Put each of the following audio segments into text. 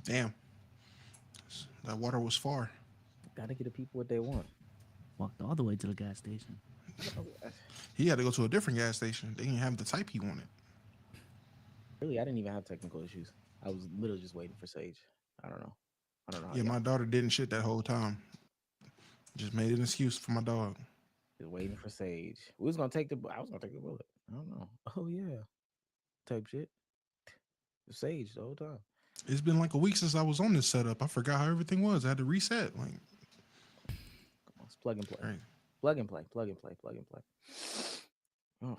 So Damn, that water was far. gotta get the people what they want. Walked all the way to the gas station. He had to go to a different gas station. They didn't have the type he wanted. Really, I didn't even have technical issues. I was literally just waiting for Sage. I don't know. I don't know how Yeah, y'all my daughter didn't shit that whole time. Just made an excuse for my dog. just waiting for Sage. We was gonna take the. I was gonna take the bullet. I don't know. Oh yeah, type shit. Sage the whole time. It's been like a week since I was on this setup. I forgot how everything was. I had to reset. Like, Come on, it's plug and play. right. Plug and play. Plug and play. Plug and play. Oh,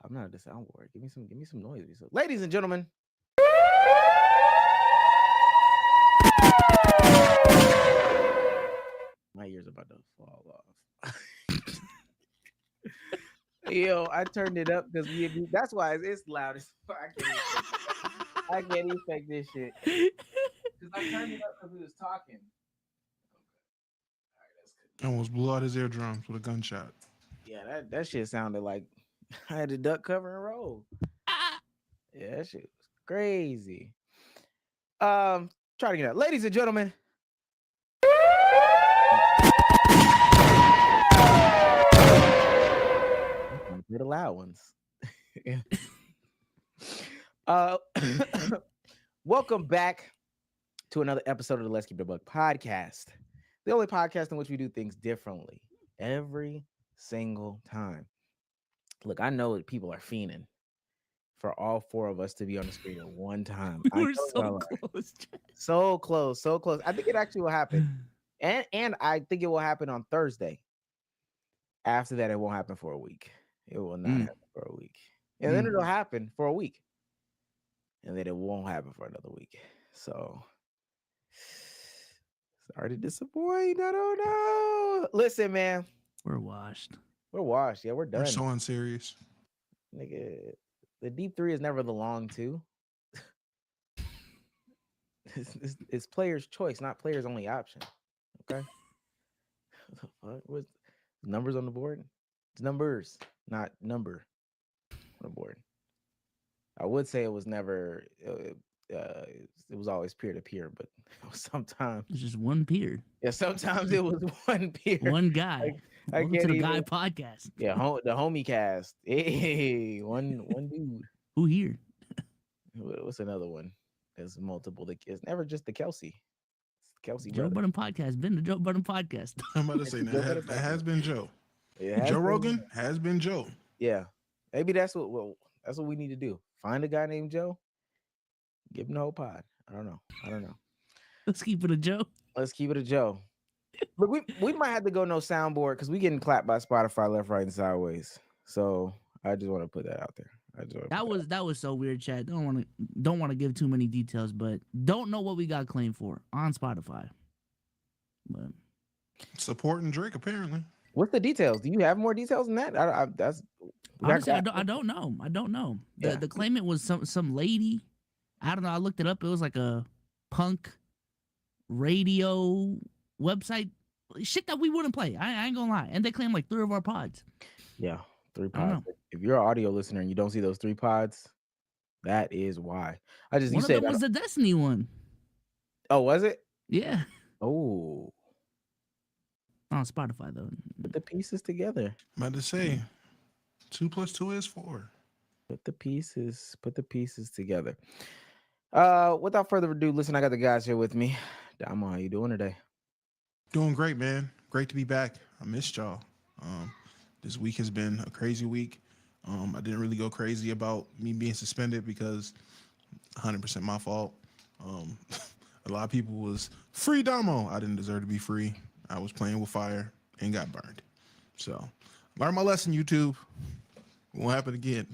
I'm not a soundboard. Give me some. Give me some noise. So, ladies and gentlemen. My ears about to fall off. Yo, I turned it up because that's why it's loud as fuck. I can't even fake this shit. Because I turned it up because we was talking. All right, that's good. I almost blew out his eardrums with a gunshot. Yeah, that shit sounded like I had a duck cover and roll. Yeah, that shit was crazy. Try to get out. Ladies and gentlemen. Play the loud ones. uh welcome back to another episode of the Let's Keep It a Buck podcast. The only podcast in which we do things differently every single time. Look, I know that people are fiending for all four of us to be on the screen at one time. We were so close. So close, so close. I think it actually will happen. And I think it will happen on Thursday. After that, it won't happen for a week. It will not happen for a week. And then it'll happen for a week. And then it won't happen for another week. So sorry to disappoint. I don't know. Listen, man. We're washed. We're washed. Yeah, we're done. You're so unserious. Nigga, the deep three is never the long two. It's player's choice, not player's only option. Okay. What the fuck? What's numbers on the board? It's numbers, not number on the board. I would say it was never. It was always peer to peer, but sometimes It's just one peer. Yeah, sometimes it was one peer. One guy. I Welcome to can't the even- Guy podcast. Yeah, the homie cast. Hey, one dude. Who here? What's another one? There's multiple. It's never just the Kelsey. It's the Kelsey Joe brother. Budden podcast. Been the Joe Budden podcast. I'm about to say that has been Joe. It has Joe been- Rogan has been Joe. Yeah, maybe that's what we need to do. Find a guy named Joe. Give him the whole pod. I don't know. Let's keep it a Joe. Let's keep it a Joe. But we might have to go no soundboard because we getting clapped by Spotify left, right, and sideways. So I just want to put that out there. That was so weird, Chad. Don't want to give too many details, but don't know what we got claimed for on Spotify. But Supporting Drake, apparently. What's the details? Do you have more details than that? honestly, I don't know. I don't know. The claimant was some lady. I don't know. I looked it up. It was like a punk radio website. Shit that we wouldn't play. I ain't gonna lie. And they claim like 3 of our pods. Yeah, 3 I don't pods. If you're an audio listener and you don't see those 3 pods, that is why. One of them was the Destiny one. Oh, was it? Yeah. Oh, On Spotify though. put the pieces together. I'm about to say 2 + 2 is 4. Put the pieces together. Without further ado, listen, I got the guys here with me. Damo, how you doing today? Doing great, man. Great to be back. I missed y'all. This week has been a crazy week. I didn't really go crazy about me being suspended because 100% my fault. A lot of people was free Damo. I didn't deserve to be free. I was playing with fire and got burned. So learn my lesson, YouTube. Won't happen again.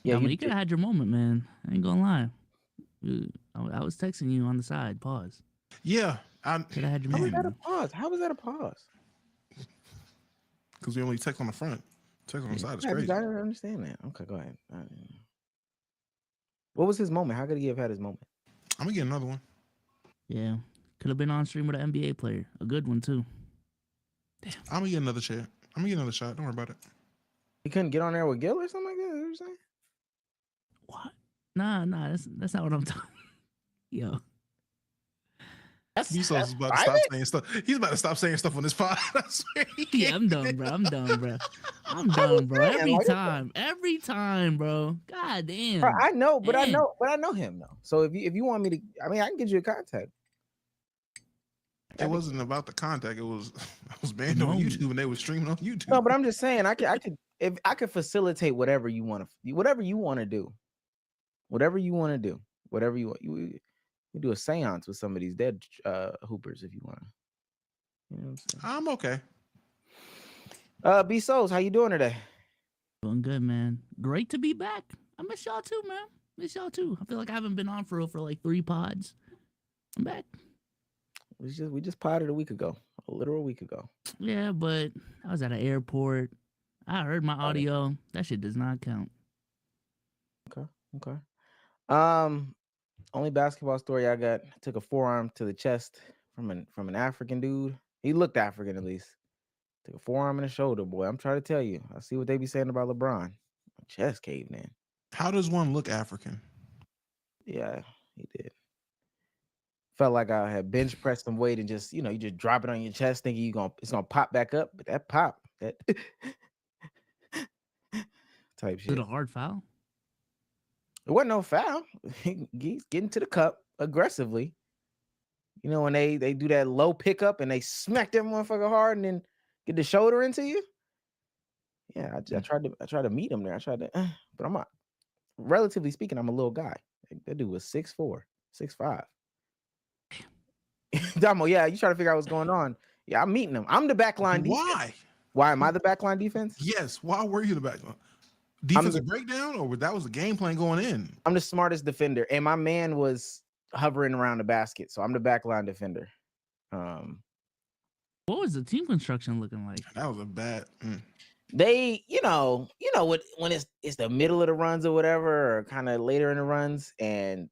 Yeah, you could have had your moment, man. I ain't gonna lie. I was texting you on the side. Pause. Yeah, I could have had your How was moment. that a pause? How was that a pause? Because we only text on the front. Text on the side is I crazy. don't understand that. Okay, go ahead. What was his moment? How could he have had his moment? I'm gonna get another one. Yeah, could have been on stream with an NBA player, a good one too. I'm gonna get another shot. I'm gonna get another shot. Don't worry about it. He couldn't get on there with Gil or something like that. You know what you're saying? What? Nah, that's not what I'm talking. Yo, Bezos is about to stop private? saying stuff. He's about to stop saying stuff on this pod. I swear he Yeah, can't. I'm done, bro. I'm done, bro. I'm I'm done, bro. saying, like, Every time, bro. God damn. bro, I know, but I Man. know him though. So if you want me to, I mean, I can get you a contact. It wasn't about the contact. It was I was banned on moment. YouTube and they were streaming on YouTube. No, but I'm just saying, I could if I could facilitate whatever you want to, whatever you want to do, whatever you want to do, whatever you want. You do a seance with some of these dead hoopers if you want. You know what I'm saying? I'm okay. B Souls, how you doing today? Doing good, man. Great to be back. I miss y'all too, man. Miss y'all too. I feel like I haven't been on for real for like 3 pods. I'm back. We just potted a week ago, a literal week ago. Yeah, but I was at an airport. I heard my audio. That shit does not count. Okay. Only basketball story I got, took a forearm to the chest from an African dude. He looked African at least. Took a forearm and a shoulder, boy. I'm trying to tell you. I see what they be saying about LeBron. My chest caved in. How does one look African? Yeah, he did. Felt like I had bench pressed some weight and just, you just drop it on your chest thinking it's gonna pop back up, but that pop, that type Is shit. it a hard foul? It wasn't no foul. He's getting to the cup aggressively. You know, when they do that low pickup and they smack that motherfucker hard and then get the shoulder into you. Yeah, I tried to meet him there. But I'm relatively speaking, I'm a little guy. That dude was 6'4", 6'5". Damo, yeah, you try to figure out what's going on. Yeah, I'm meeting him. I'm the backline defense. Why? Why am I the backline defense? Yes. Why were you the backline? Defensive breakdown, or that was the game plan going in? I'm the smartest defender, and my man was hovering around the basket, so I'm the backline defender. What was the team construction looking like? That was a bad. They, what when it's the middle of the runs or whatever, or kind of later in the runs, and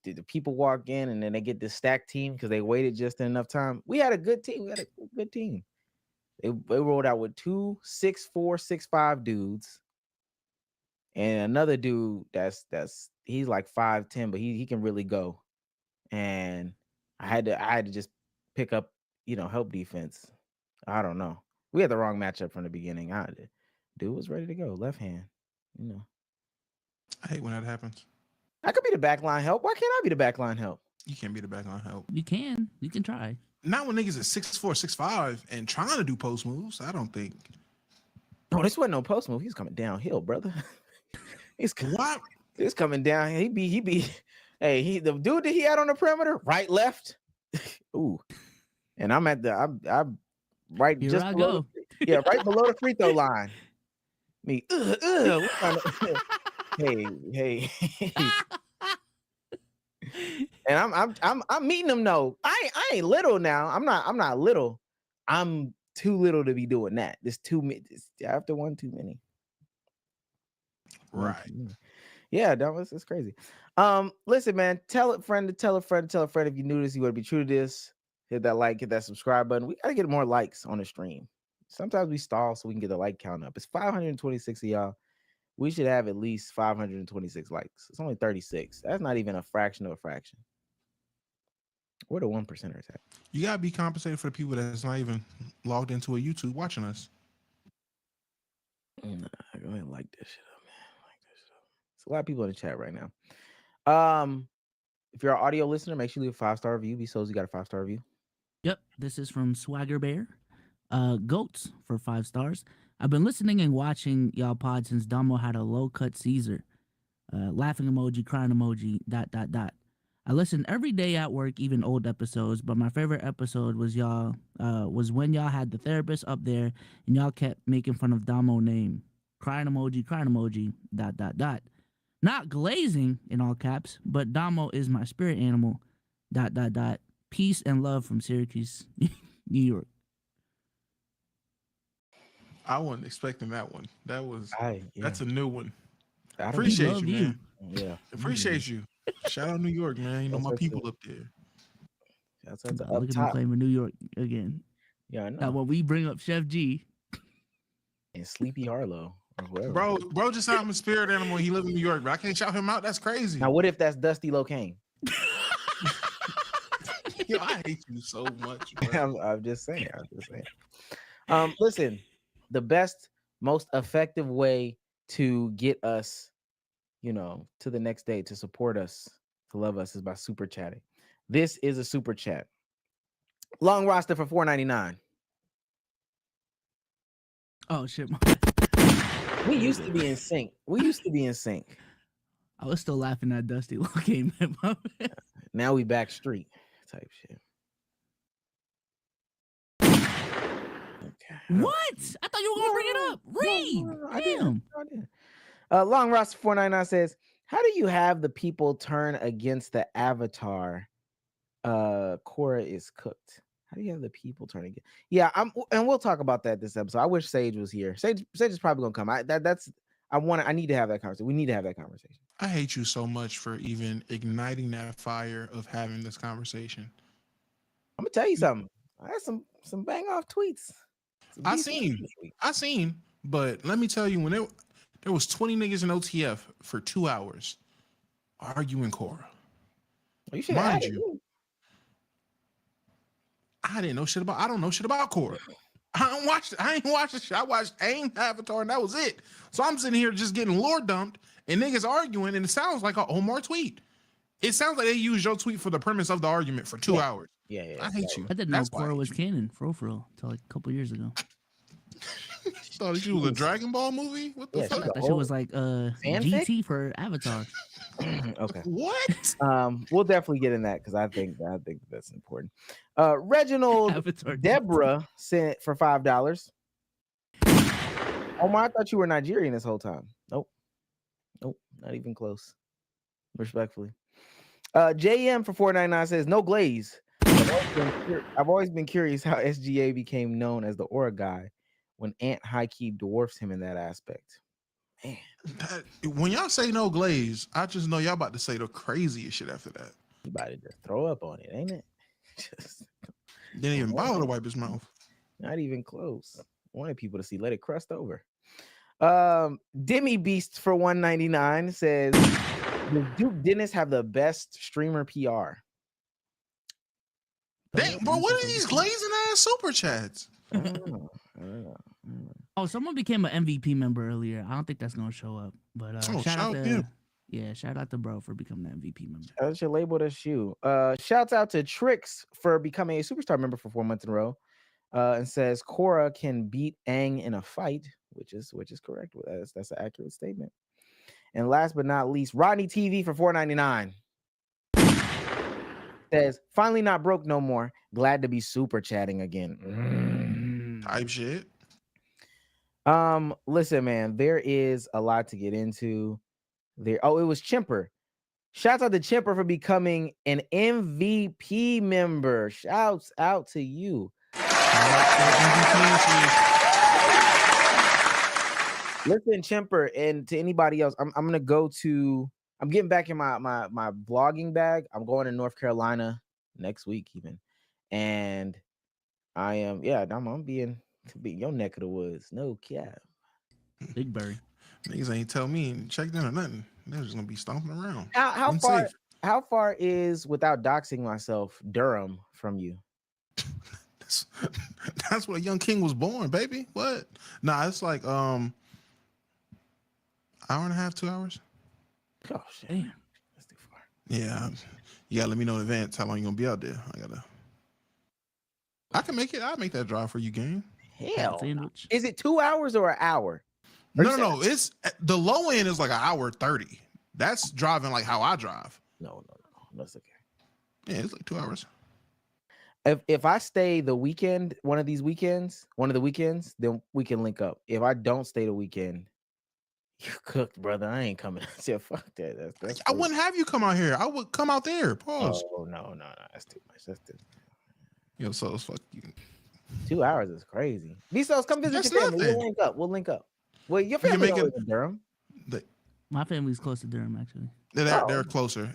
the people walk in and then they get this stacked team because they waited just enough time. We had a good team. We had a good team. They rolled out with 2 6'4", 6'5" dudes, and another dude that's he's like 5'10", but he can really go. And I had to just pick up, help defense. I don't know. We had the wrong matchup from the beginning. Dude was ready to go, left hand. I hate when that happens. I could be the backline help. Why can't I be the backline help? You can't be the backline help. You can try. Not when niggas are 6'4", 6'5", and trying to do post moves. I don't think. No, this wasn't no post move. He's coming downhill, brother. He's coming down. He be. Hey, the dude that he had on the perimeter, right, left. Ooh, and I'm right. Here just I below go. right below the free throw line. Me. Hey. And I'm meeting him. No, I ain't little now. I'm not little. I'm too little to be doing that. There's after one too many. Right. Yeah, it's crazy. Listen, man, tell a friend to tell a friend to tell a friend. If you knew this, you want to be true to this. Hit that like, hit that subscribe button. We gotta get more likes on the stream. Sometimes we stall so we can get the like count up. It's 526 of y'all. We should have at least 526 likes. It's only 36. That's not even a fraction of a fraction. Where the 1%ers at? You gotta be compensated for the people that's not even logged into a YouTube watching us. Go ahead and like this shit up, man. Like this shit up. There's a lot of people in the chat right now. If you're an audio listener, make sure you leave a 5-star review. B-Souls, you got a 5-star review? Yep, this is from Swagger Bear. Goats for 5 stars. I've been listening and watching y'all pod since Damo had a low-cut Caesar. Laughing emoji, crying emoji, ... I listen every day at work, even old episodes, but my favorite episode was was when y'all had the therapist up there and y'all kept making fun of Damo name. Crying emoji, ... Not glazing in all caps, but Damo is my spirit animal, ... Peace and love from Syracuse, New York. I wasn't expecting that one. That's a new one. I Appreciate love you, man. Yeah. Appreciate you. Shout out New York, man. You know That's my what's people good. up there. That's up Look at him top. claiming New York again. Yeah, I Now, know. when we bring up Chef G, And Sleepy Harlow or whoever. Bro just said I'm a spirit animal. He live in New York, but I can't shout him out. That's crazy. Now, what if that's Dusty Locane? Yo, I hate you so much, bro. I'm just saying. Listen, the best, most effective way to get us, to the next day, to support us, to love us, is by super chatting. This is a super chat. Long roster for $4.99. Oh shit! We used to be in sync. I was still laughing at Dusty came in. Now we back street type shit. Okay. What? I thought you were gonna bring it up. Read. I Damn. did. Long roster 499 says, how do you have the people turn against the avatar? Korra is cooked. How do you have the people turn against? Yeah, and we'll talk about that this episode. I wish Sage was here. Sage is probably gonna come. I need to have that conversation. We need to have that conversation. I hate you so much for even igniting that fire of having this conversation. I'm gonna tell you something. I had some bang off tweets. I seen, but let me tell you, when there was 20 niggas in OTF for 2 hours arguing Korra. Well, you should Mind have you, I don't know shit about Korra. I ain't watched the shit. I watched AIM Avatar and that was it. So I'm sitting here just getting lore dumped and niggas arguing, and it sounds like an Omar tweet. It sounds like they used your tweet for the premise of the argument for 2 hours. Yeah. I hate you. I didn't know Korra was canon, for real, until like a couple years ago. Thought she was a Dragon Ball movie? What the fuck? That shit was like GT for Avatar. Okay. What? We'll definitely get in that because I think that's important. Reginald Avatar Deborah sent for $5. Omar, I thought you were Nigerian this whole time. Nope, not even close. Respectfully. JM for $4.99 says no glaze. I've always been curious how SGA became known as the Aura guy when Ant high-key dwarfs him in that aspect. Man. When y'all say no glaze, I just know y'all about to say the craziest shit after that. You about to just throw up on it, ain't it? Didn't even bother to wipe his mouth. Not even close. Wanted people to see. Let it crust over. Demi Beast for $1.99 says, does Duke Dennis have the best streamer PR? Dang, bro, what are these glazing ass super chats? I don't know. Oh, someone became an MVP member earlier. I don't think that's gonna show up, but shout out to bro for becoming an MVP member. That should label the shoe. Shouts out to Trix for becoming a superstar member for 4 months in a row. And says Korra can beat Aang in a fight, which is correct. That's an accurate statement. And last but not least, Rodney TV for $4.99 says, finally not broke no more. Glad to be super chatting again. Type shit. Listen, man, there is a lot to get into there. Oh, it was Chimper. Shouts out to Chimper for becoming an MVP member. Shouts out to you. Listen, Chimper, and to anybody else, I'm getting back in my blogging bag. I'm going to North Carolina next week even. And I'm being your neck of the woods. No cap. Big Berry. Niggas ain't tell me check in or nothing. They're just gonna be stomping around. How far is, without doxing myself, Durham from you? That's where Young King was born, baby. What? Nah, it's like hour and a half, 2 hours. Oh shit. Damn. That's too far. Yeah. You gotta let me know in advance how long you're gonna be out there. I can make it. I'll make that drive for you, gang. Hell. Is it 2 hours or an hour? No. It's the low end is like an hour 30. That's driving like how I drive. No. That's okay. Yeah, it's like 2 hours. If I stay the weekend, one of the weekends, then we can link up. If I don't stay the weekend, you cooked, brother. I ain't coming. I said, fuck that. That's I wouldn't have you come out here. I would come out there. Pause. Oh no. That's too much. Yo, so it's fuck you. 2 hours is crazy. Vsauce, come visit That's your family. nothing. We'll link up. Well, your family in Durham. My family's close to Durham, actually. They're closer.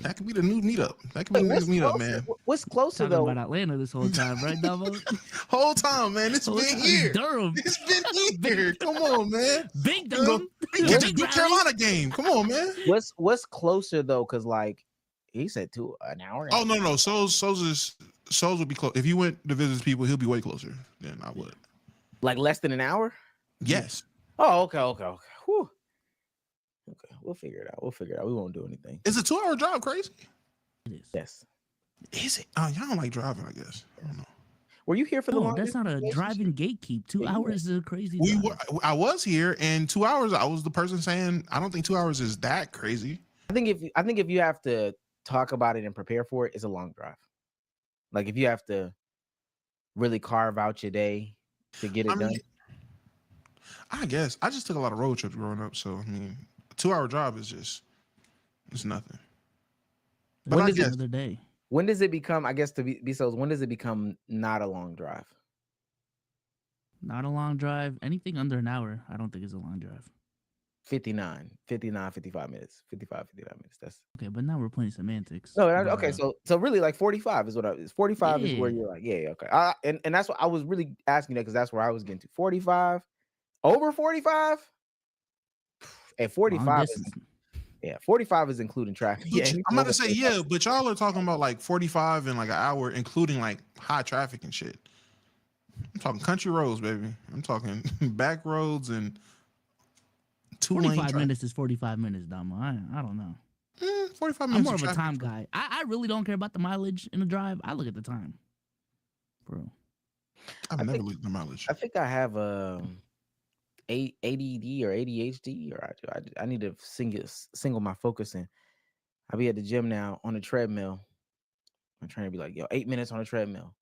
That could be the new meetup. That could be the new meetup, man. What's closer Talking though? about Atlanta this whole time, right, Davo? Whole time, man. It's been here. Durham. It's been here. Come on, man. Big Durham. Get the Carolina game. Come on, man. What's closer though? Because like He said an hour. Oh no. Souls would be close. If you went to visit people, he'll be way closer than I would. Like less than an hour. Yes. Oh, okay. Whew. Okay, we'll figure it out. We won't do anything. Is a 2-hour drive crazy? It is. Yes. Is it? Oh, y'all don't like driving, I guess. I don't know. Were you here for the No, long that's not a distance driving gatekeep. 2 Yeah, hours is a crazy. We drive. were. I was here, and 2 hours. I was the person saying I don't think 2 hours is that crazy. I think if you have to talk about it and prepare for it, it's a long drive. Like if you have to really carve out your day to get it I done. mean, I guess I just took a lot of road trips growing up, so I mean, a 2-hour drive is just it's nothing. But When I is guess another day? When does it become? I guess to be so. When does it become not a long drive? Not a long drive. Anything under an hour, I don't think is a long drive. 59, 55 minutes. 59 minutes. That's Okay, but now we're playing semantics. no. But, Okay, so really like 45 is what I is. 45 is where Yeah. you're like, yeah, okay. And that's what I was really asking that because that's where I was getting to. 45, over 45, and 45 long is distance. 45 is including traffic. But Yeah, I'm about to say yeah, but y'all are talking about like 45 and like an hour, including like high traffic and shit. I'm talking country roads, baby. I'm talking back roads and 2-lane 45 traffic. minutes is 45 minutes, Damo. I don't know. 45 I'm minutes. more of a traffic time is- guy. I really don't care about the mileage in the drive. I look at the time, bro. I've I never think- looked at the mileage. I think I have ADD or ADHD, or I need to single my focus in. I be at the gym now on the treadmill. I'm trying to be like, yo, 8 minutes on the treadmill.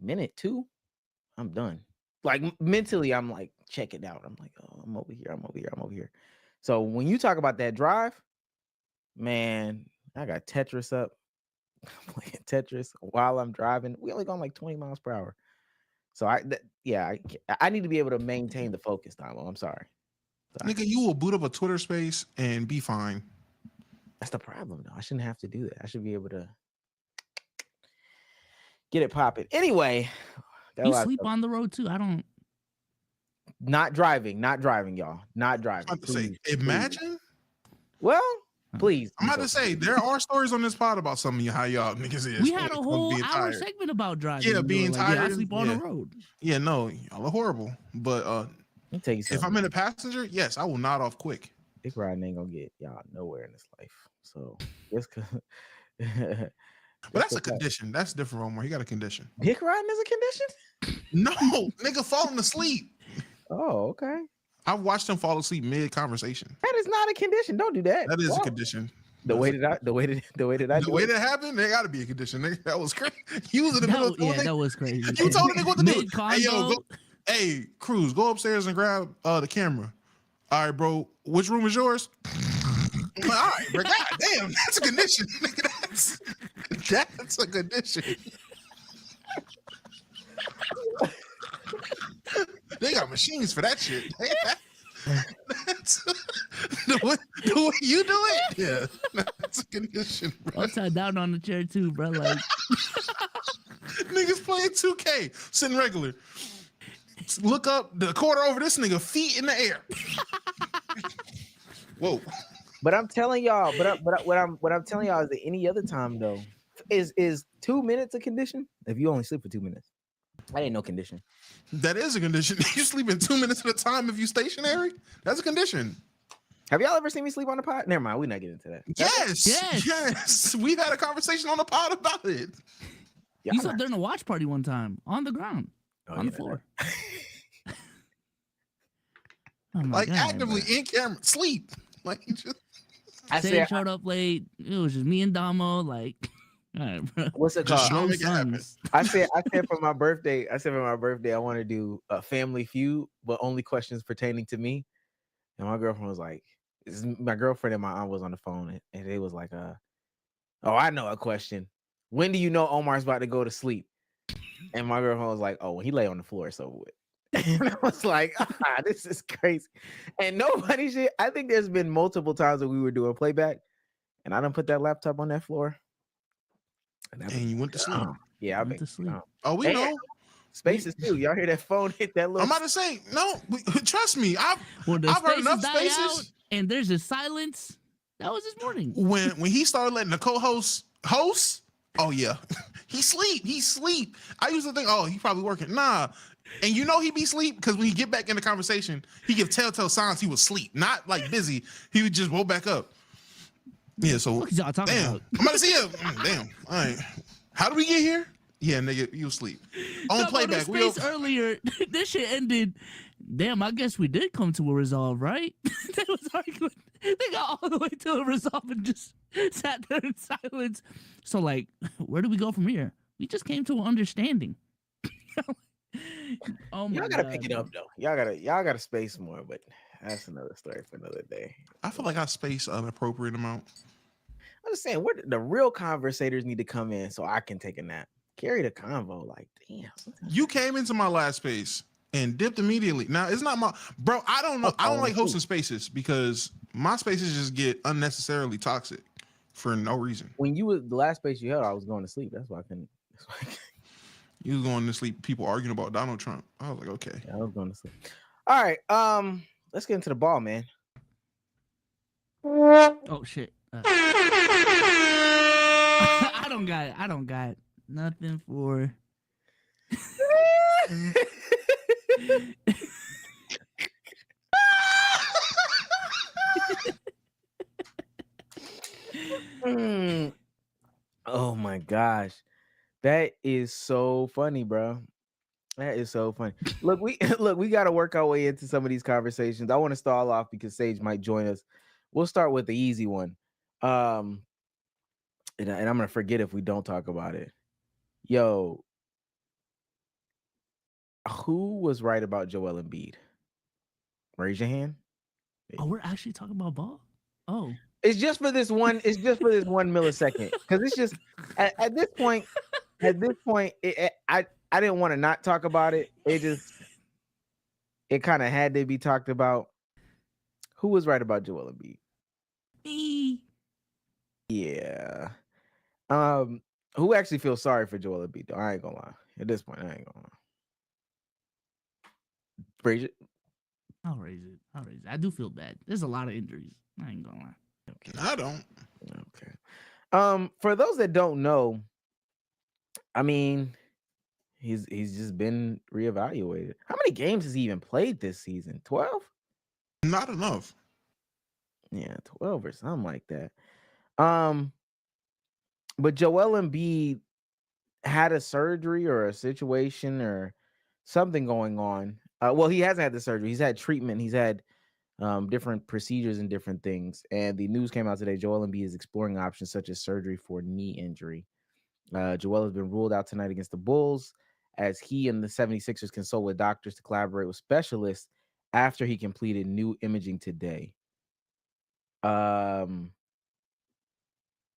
Minute 2, I'm done. Like mentally, I'm like, check it out. I'm like, oh, I'm over here. So when you talk about that drive, man, I got Tetris up. I'm playing Tetris while I'm driving. We only going like 20 miles per hour. So I need to be able to maintain the focus, Damo. I'm sorry. Nigga, you will boot up a Twitter space and be fine. That's the problem, though. I shouldn't have to do that. I should be able to get it popping. Anyway, got a You lot of sleep stuff. on the road too. I don't. Not driving, y'all. Not driving. I'm about to say, Please. imagine. Well, please. I'm about to say there are stories on this pod about some of you how y'all niggas is. We when had it a comes to whole being hour tired. segment about driving. Yeah, We were being like, Yeah, I tired, sleep on yeah. the road. Yeah, no, y'all are horrible. But Let me tell you if something. I'm in a passenger, yes, I will nod off quick. Dick riding ain't gonna get y'all nowhere in this life. So just But that's a condition. That's different, Romar. He got a condition. Dick riding is a condition? No, nigga falling asleep. Oh, okay. I've watched him fall asleep mid conversation. That is not a condition. Don't do that. That is a Whoa. condition. The way that I The way that happened, there got to be a condition. Nigga, that was crazy. He was in the middle of That was crazy. You told the nigga what to do. Mid Hey, yo, convo. go, hey, Cruz, go upstairs and grab the camera. All right, bro. Which room is yours? I'm like, all right, bro. God damn, that's a condition. Nigga, that's a condition. They got machines for that shit. That's, the way you do it, yeah, that's a condition, bro. Upside down on the chair too, bro. Like Niggas playing 2K, sitting regular. Look up the quarter over this nigga, feet in the air. Whoa. But I'm telling y'all, what I'm telling y'all is that any other time though, is 2 minutes a condition? If you only sleep for 2 minutes. I didn't know condition. That is a condition. You sleep in 2 minutes at a time if you stationary. That's a condition. Have y'all ever seen me sleep on the pod? Never mind, we're not getting into that. Yes. We had a conversation on the pod about it. Yeah, you I'm slept not- during a watch party one time on the ground, Oh, on the yeah, floor. Oh my Like God, actively bro. in camera, sleep. Like you just I Sage said, showed up late. It was just me and Damo. Like, all right, bro. what's it Just called? show make it happen. Sons. I said for my birthday, I want to do a family feud, but only questions pertaining to me. And my girlfriend was like, my girlfriend and my aunt was on the phone, and they was like, oh, I know a question. When do you know Omar's about to go to sleep? And my girlfriend was like, oh, when he lay on the floor, so and I was like, this is crazy. And nobody should. I think there's been multiple times that we were doing playback, and I done put that laptop on that floor. and you went to sleep. Yeah, I Went been to sleep. Oh, we and- know. Spaces too. Y'all hear that phone hit that little? I'm about to say, no, trust me. When the I've heard spaces enough die spaces. out and there's just silence, That was this morning. When he started letting the co-host host, oh yeah, he sleep. I used to think, oh, he probably working. Nah, and you know he be sleep because when he get back in the conversation, he give telltale signs he was sleep, not like busy. He would just woke back up. Yeah, so What y'all talking damn, about? I'm about to see him. Damn, all right. How did we get here? Yeah, nigga, you sleep. On Talk about playback, this we space earlier. This shit ended. Damn, I guess we did come to a resolve, right? They was arguing. They got all the way to a resolve and just sat there in silence. So, like, where do we go from here? We just came to an understanding. Oh my Y'all gotta God, pick it bro. up though. Y'all gotta space more, but that's another story for another day. I feel like I space an appropriate amount. I'm just saying, the real conversators need to come in so I can take a nap. Carry the convo, like damn. You came into my last space and dipped immediately. Now it's not my bro. I don't know. I don't like hosting spaces because my spaces just get unnecessarily toxic for no reason. When you was the last space you held, I was going to sleep. That's why I couldn't. You was going to sleep. People arguing about Donald Trump. I was like, okay. Yeah, I was going to sleep. All right, let's get into the ball, man. Oh shit. I don't got nothing for. Oh my gosh, that is so funny, bro. That is so funny. Look, we got to work our way into some of these conversations. I want to stall off because Sage might join us. We'll start with the easy one. And I'm gonna forget if we don't talk about it. Yo, who was right about Joel Embiid? Raise your hand. Oh, we're actually talking about ball. Oh, It's just for this one. It's just for this 1 millisecond because it's just at this point. At this point, I didn't want to not talk about it. It kind of had to be talked about. Who was right about Joel Embiid? me. Yeah. Who actually feels sorry for Joel Embiid? Though I ain't gonna lie. At this point, I ain't gonna lie. Bridget. I'll raise it. I do feel bad. There's a lot of injuries. I ain't gonna lie. I don't. Okay. For those that don't know, I mean, he's just been reevaluated. How many games has he even played this season? 12? Not enough. Yeah, 12 or something like that. But Joel Embiid had a surgery or a situation or something going on. Well, he hasn't had the surgery. He's had treatment. He's had different procedures and different things. And the news came out today. Joel Embiid is exploring options such as surgery for knee injury. Joel has been ruled out tonight against the Bulls as he and the 76ers consult with doctors to collaborate with specialists after he completed new imaging today. And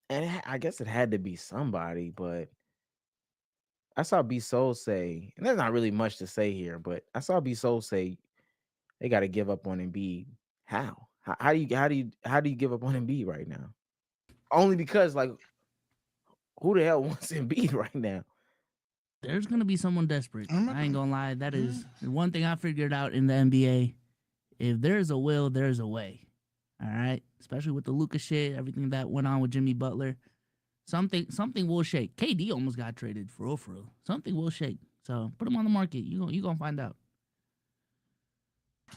I guess it had to be somebody, but I saw B Soul say, and there's not really much to say here, but I saw B Soul say they got to give up on Embiid. How? How do you give up on Embiid right now? Only because like, who the hell wants Embiid right now? There's gonna be someone desperate. I ain't gonna lie. That is one thing I figured out in the NBA. If there's a will, there's a way. All right, especially with the Luka shit, everything that went on with Jimmy Butler. Something will shake. KD almost got traded for real. Something will shake. So put him on the market. You gonna find out.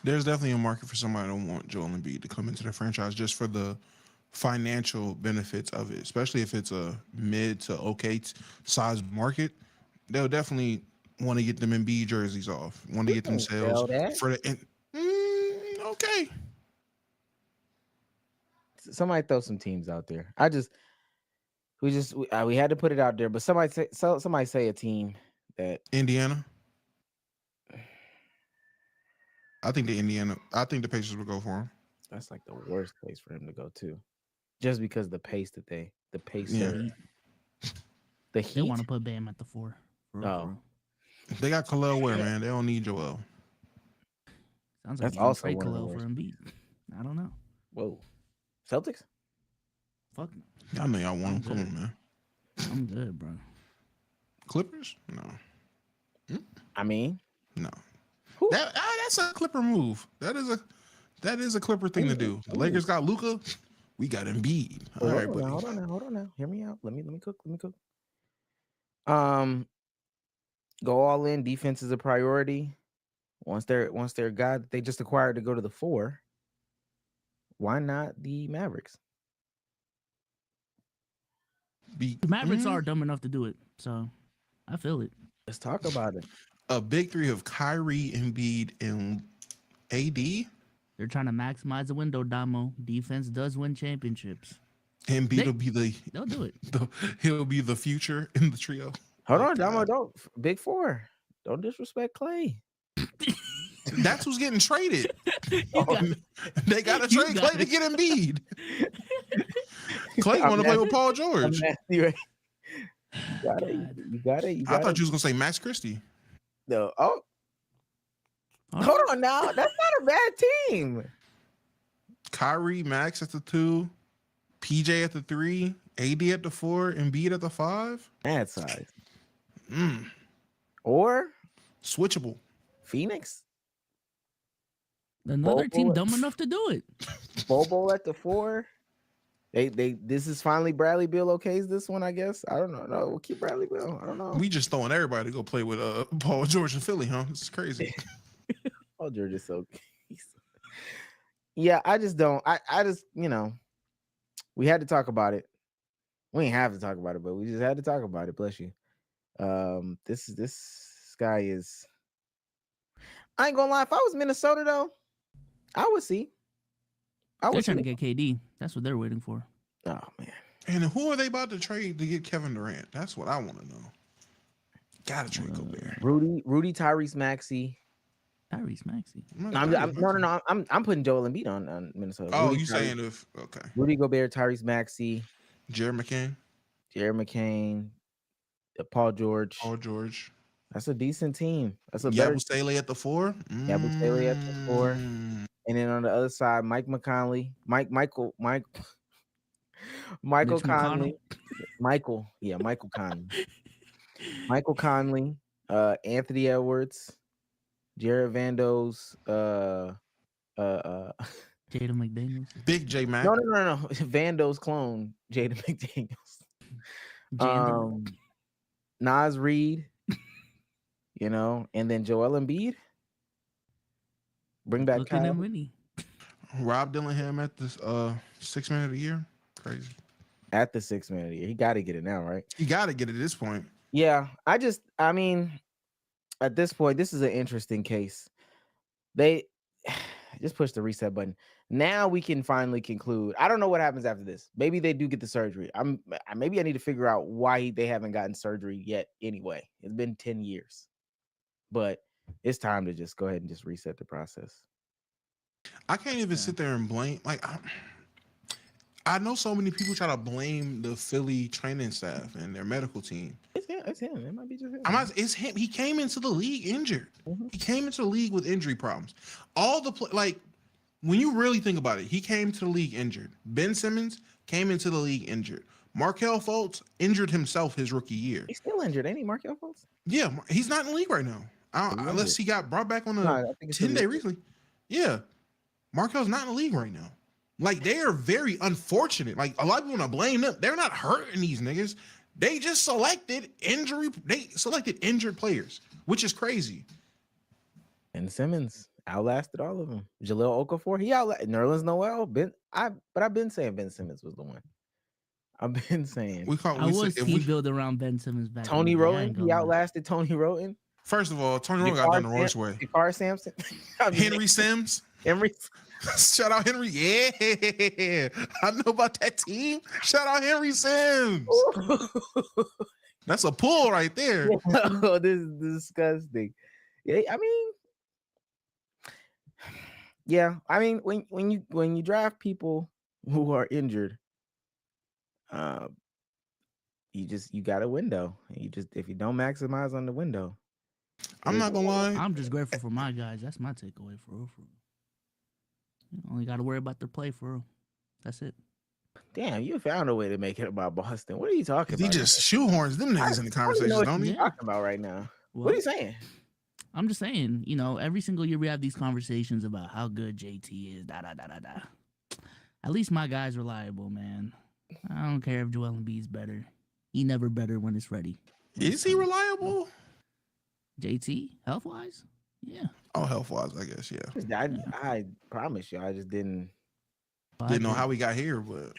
There's definitely a market for somebody that want Joel Embiid to come into the franchise just for the financial benefits of it, especially if it's a mid to okay size market. They'll definitely want to get them Embiid jerseys off. Want to get themselves for the okay. Somebody throw some teams out there. We had to put it out there, but somebody say a team that Indiana. I think the Pacers would go for him. That's like the worst place for him to go to, just because the pace. The Heat. They want to put Bam at the 4. They got Khalil Ware, man. They don't need Joel. Sounds like that's also trade one Khalil for Embiid. I don't know. Whoa, Celtics. Fuck. I know y'all want him. Come on, man. I'm good, bro. Clippers? No. I mean, no. That's a Clipper move. That is a Clipper thing to do. The Lakers got Luka. We got Embiid. Wait, All right, hold on buddy. now, hold on now. Hear me out. Let me cook. Go all in. Defense is a priority. Once they're guy that they just acquired to go to the 4, why not the Mavericks? The Mavericks are dumb enough to do it, so I feel it. Let's talk about it. A big three of Kyrie, Embiid, and AD. They're trying to maximize the window, Damo. Defense does win championships. Embiid will be They'll do it. he'll be the future in the trio. Hold Oh, on, Damo. God. Don't Big 4. Don't disrespect Clay. That's who's getting traded. got- They got to You trade got Clay to it. get Embiid. Clay I'm want to play with nasty. Paul I'm George. nasty, right? You got it. God. You got it. You I got thought it. you was gonna say Max Christie. No. Oh, All hold right. on now. That's not a bad team. Kyrie, Max at the 2, PJ at the 3, AD at the 4, Embiid at the 5. Mad size. Mm, Or switchable. Phoenix. Another team Bobo- dumb enough to do it. Bobo at the 4. They this is finally Bradley Beal okays this one, I guess. I don't know. No, we'll keep Bradley Beal. I don't know. We just throwing everybody to go play with Paul George in Philly, huh? This is crazy. Oh, George is so yeah, I just don't. I just, we had to talk about it. We ain't have to talk about it, but we just had to talk about it. Bless you. This guy is. I ain't gonna lie. If I was Minnesota though, I would see. I They're would trying to see. get KD. That's what they're waiting for. Oh man. And who are they about to trade to get Kevin Durant? That's what I want to know. Gotta trade Gobert. Rudy, Tyrese Maxey. Tyrese Maxey. No. I'm putting Joel Embiid on Minnesota. Oh, Rudy, you saying if okay? Rudy Gobert, Tyrese Maxey, Jared McCain, Jared McCain, Paul George. Paul George, That's a decent team. That's a better. Yabusele at the 4. Yabusele at the 4. Mm. And then on the other side, Michael Mitch Conley. Michael Conley. Michael Conley, Anthony Edwards, Jared Vandos, Jada McDaniels. Big J Mac. no. Vandos clone, Jaden McDaniels. Jander. Nas Reed, and then Joel Embiid. Bring back Looking at Kyle. Winnie. Rob Dillingham at the 6th man of the year. Crazy. At the 6th man of the year. He got to get it now, right? You got to get it at this point. Yeah, I mean, at this point, this is an interesting case. They just push the reset button. Now we can finally conclude. I don't know what happens after this. Maybe they do get the surgery. Maybe I need to figure out why they haven't gotten surgery yet anyway. It's been 10 years. But it's time to just go ahead and just reset the process. I can't even sit there and blame. I know so many people try to blame the Philly training staff and their medical team. It's him. It might be just him. It's him. He came into the league injured. Mhm. He came into the league with injury problems. When you really think about it, he came to the league injured. Ben Simmons came into the league injured. Markelle Fultz injured himself his rookie year. He's still injured, ain't he, Markelle Fultz? Yeah, he's not in the league right now. Unless he got brought back on No, I a think it's 10-day still- recently. Yeah. Markel's not in the league right now. They are very unfortunate. A lot of people want to blame them. They're not hurting these niggas. They just selected injured players, which is crazy. And Simmons outlasted all of them. Jaleel Okafor, he outlasted Nerlens Noel. But I've been saying Ben Simmons was the one. I've been saying I was team build around Ben Simmons back. Tony in the day, I Roten. ain't He gonna lie. outlasted Tony Roten. First of all, Tony Roten got done the Royce way. Dakar Sampson. Henry Sims. Henry. Shout out Henry. Yeah. I know about that team. Shout out Henry Sims. That's a pull right there. Oh, this is disgusting. Yeah, I mean, when you draft people who are injured, you got a window. If you don't maximize on the window, I'm not gonna lie. I'm just grateful for my guys. That's my takeaway for real. You only got to worry about their play for real. That's it. Damn, you found a way to make it about Boston. What are you talking He about? just shoehorns them niggas in the conversation, what don't he? you talking about right now? Well, What are you saying? I'm just saying, every single year we have these conversations about how good JT is. At least my guy's reliable, man. I don't care if Joel Embiid's better. He never better when it's ready. Is he reliable? JT, health wise? Yeah. Oh, health wise, I guess. Yeah. I promise you, I just didn't. Didn't know how we got here, but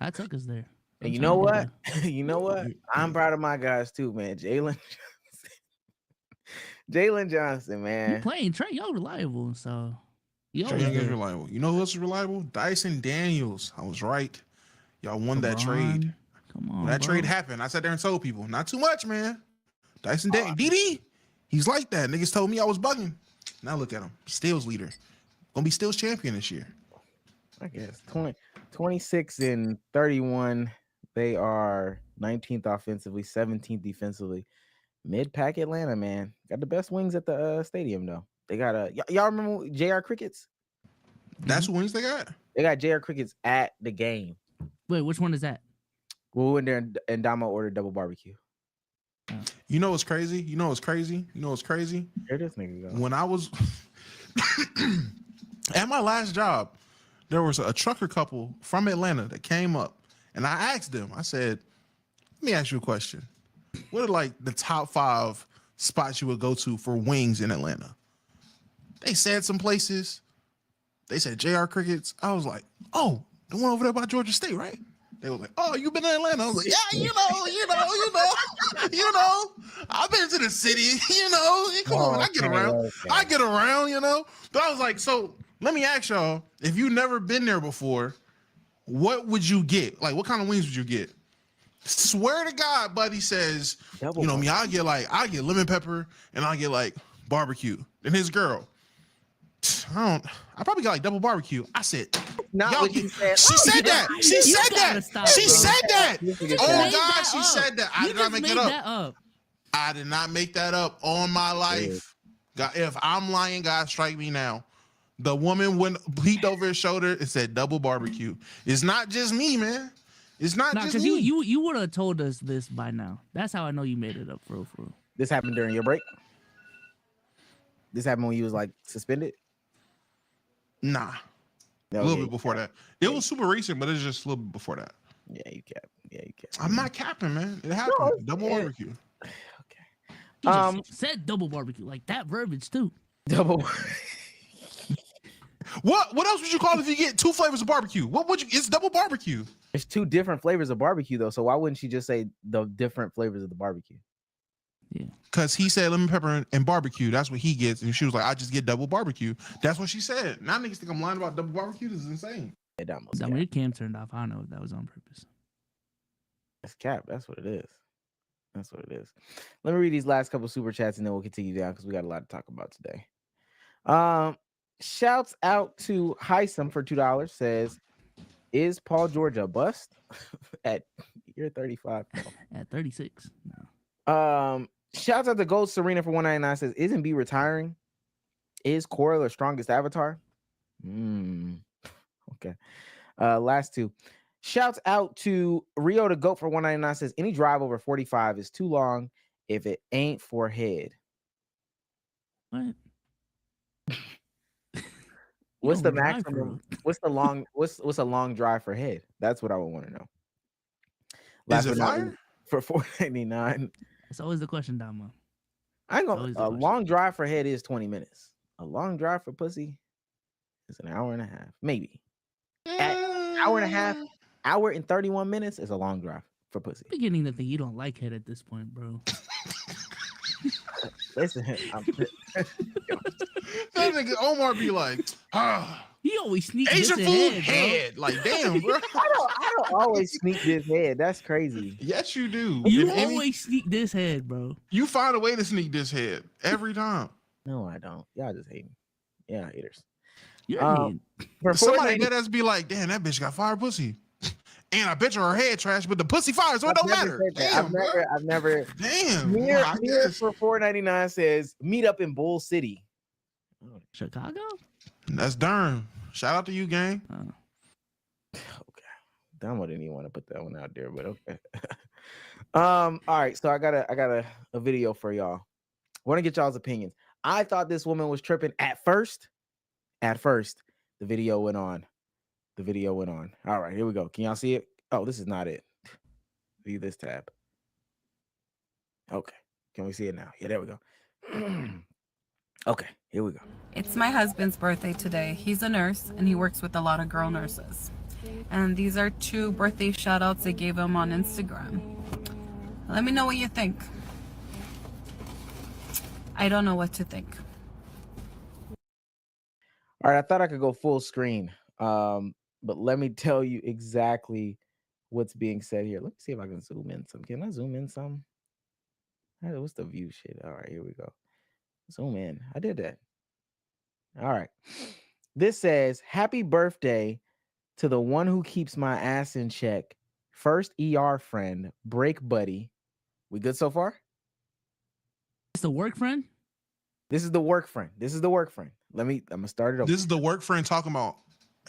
I took us there. And you know what? You know what? I'm proud of my guys too, man. Jalen Johnson, You man. playing Trae Young reliable, so you Trae always Young is good. reliable. You know who else is reliable? Dyson Daniels. I was right. Y'all won that trade. Come on, When that bro. trade happened, I sat there and told people, not too much, man. Dyson Daniels, DD, he's like that. Niggas told me I was bugging. Now look at him. Steals leader. Gonna be Steals champion this year. I guess 26 and 31. They are 19th offensively, 17th defensively. Mid-pack Atlanta, man. Got the best wings at the stadium, though. They got y'all remember JR Crickets? That's who wins they got. They got JR Crickets at the game. Wait, which one is that? We went there and Damo ordered double barbecue. You know what's crazy? You know what's crazy? You know what's crazy? There this nigga go. When I was at my last job, there was a trucker couple from Atlanta that came up, and I asked them, I said, let me ask you a question. What are like the top 5 spots you would go to for wings in Atlanta? They said some places. They said JR Crickets. I was like, oh, the one over there by Georgia State, right? They were like, oh, you been in Atlanta? I was like, yeah, you know, I've been to the city, come on, I get around. Okay. I get around, But I was like, so let me ask y'all, if you've never been there before, what would you get? Like, what kind of wings would you get? Swear to God, buddy says, Double you know me, I get lemon pepper and I get like barbecue. And his girl, I probably got like double barbecue. I said, Not y'all what get- you said. she said that. She You said gotta that. stop, She bro. said that. You You Oh made God, that she up. said that. I You did not just make made that that up. up. I did not make that up on my life. God, if I'm lying, God strike me now. The woman went peeked over his shoulder and said double barbecue. It's not just me, man. It's not Nah, just because me. you would have told us this by now. That's how I know you made it up for real. This happened during your break? This happened when you was like suspended? Nah, No, a little yeah, bit before that. It was super recent, but it's just a little bit before that. Yeah, you kept. Yeah, you kept. I'm not capping, man. It happened. No, Double yeah. barbecue. Okay. He just said double barbecue, like that verbiage too. Double. What else would you call it if you get 2 flavors of barbecue? What would you? It's double barbecue. There's 2 different flavors of barbecue though, so why wouldn't she just say the different flavors of the barbecue? Yeah. Because he said lemon pepper and barbecue. That's what he gets. And she was like, I just get double barbecue. That's what she said. Now niggas think I'm lying about double barbecue. This is insane. Yeah, that must I cap. mean, your cam turned off. I don't know if that was on purpose. That's cap. That's what it is. That's what it is. Let me read these last couple super chats and then we'll continue down because we got a lot to talk about today. Shouts out to Heisem for $2. Says, is Paul George a bust? At you're 35. At 36. No. Shouts out to Gold Serena for 199. Says, isn't B retiring? Is Cora the strongest avatar? Okay. Last 2. Shouts out to Rio the Goat for 199. Says, any drive over 45 is too long if it ain't for head. What? What's the don't drive for maximum? What's the long? What's a long drive for head? That's what I would want to know. Is it but not fire? least, for 499? That's always the question, Damo. I ain't gonna. Always the A question. long drive for head is 20 minutes. A long drive for pussy is an hour and a half, maybe. Hour and a half, hour and 31 minutes is a long drive for pussy. Beginning to think you don't like head at this point, bro. Listen, That nigga Omar be like, He always sneaks this Asian food ahead, head. Like, damn, bro. I don't always sneak this head. That's crazy. Yes, you do. bro. You If any- always sneak this head, bro. you find a way to sneak this head every time. No, I don't. Y'all just hating. Yeah, haters. You're Um, hating. For Somebody 499 dead ass be like, damn, that bitch got fire pussy. And I bet you her head trash, but the pussy fire, so it don't matter. Damn, bro. I've never. Damn. Mir I guess. for 499 says meet up in Bull City. Chicago? That's Durham. Shout out to you, gang. Okay. Damo didn't even want to put that one out there, but okay. All right. So I got a video for y'all. Want to get y'all's opinions. I thought this woman was tripping at first. At first, the video went on. the video went on. All right, here we go. Can y'all see it? Oh, this is not it. View this tab. Okay. Can we see it now? Yeah, there we go. Okay, here we go. It's my husband's birthday today. He's a nurse and he works with a lot of girl nurses. And these are 2 birthday shout outs they gave him on Instagram. Let me know what you think. I don't know what to think. All right, I thought I could go full screen. But let me tell you exactly what's being said here. Let me see if I can zoom in some. Can I zoom in some? What's the view shit? All right, here we go. Zoom in. I did that. All right. This says, happy birthday to the one who keeps my ass in check. First ER friend, break buddy. We good so far? It's the work friend. This is the work friend. This is the work friend. I'm gonna start it over. This is the work friend talking about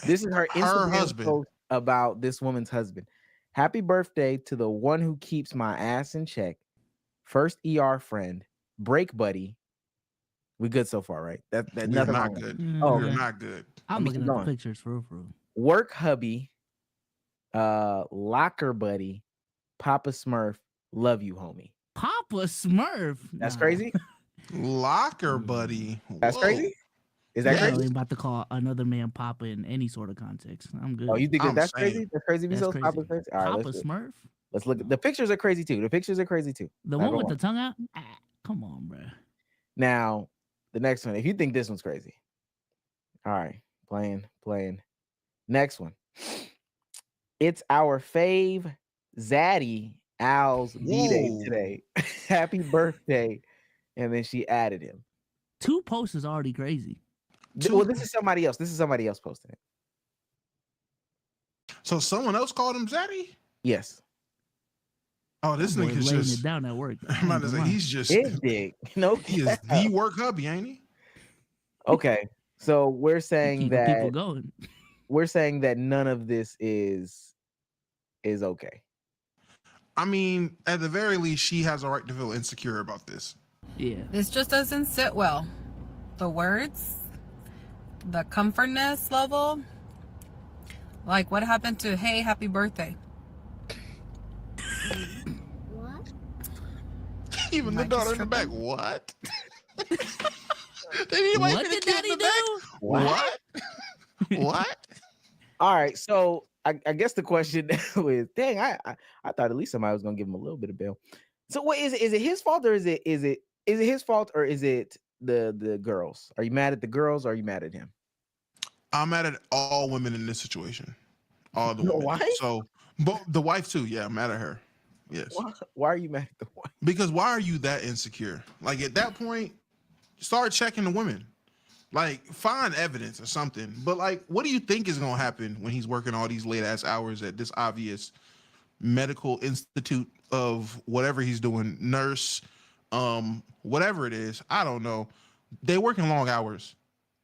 This is her Instagram husband post about this woman's husband. Happy birthday to the one who keeps my ass in check. First ER friend, break buddy. We good so far, right? That We're nothing not wrong with good. Oh, We're okay. not good. I'm me looking keep at going. the pictures for real. Work hubby, locker buddy, Papa Smurf, love you, homie. Papa Smurf. That's Nah. crazy. Locker buddy. That's Whoa. crazy. Is that I crazy? ain't about to call another man Papa in any sort of context. I'm good. Oh, you think I'm that's saying. crazy? That's crazy. That's Bezos? crazy. Papa's crazy. All right, Papa let's Smurf. look. The pictures are crazy too. The Not one with gonna the tongue out. Come on, bro. Now, the next one. If you think this one's crazy, all right, playing. Next one. It's our fave Zaddy Al's B-Day Whoa. today. Happy birthday. And then she added him. 2 posts is already crazy. Well, this is somebody else. Posting it. So someone else called him Zaddy? Yes. Oh, this That boy nigga's laying just it down at work. I'm about to say he's just Big dick. No. he is the work hubby, ain't he? Okay. So we're saying Keeping people that going. none of this is okay. I mean, at the very least, she has a right to feel insecure about this. Yeah. This just doesn't sit well. The words, the comfortness level. Like, what happened to, hey, happy birthday? What? Even the Mike is daughter in the back. tripping. What? Did anybody What see the did kid in Daddy the back? do? What? What? All right. So I guess the question was, dang, I thought at least somebody was gonna give him a little bit of bail. So what is it? Is it his fault or is it his fault or is it the girls? Are you mad at the girls or are you mad at him? I'm mad at all women in this situation. All the The women. wife? So, but the wife too. Yeah, I'm mad at her. Yes. Why are you mad at the wife? Because why are you that insecure? Like at that point, start checking the women. Like find evidence or something. But like, what do you think is gonna happen when he's working all these late ass hours at this obvious medical institute of whatever he's doing, nurse, whatever it is, I don't know. They working long hours,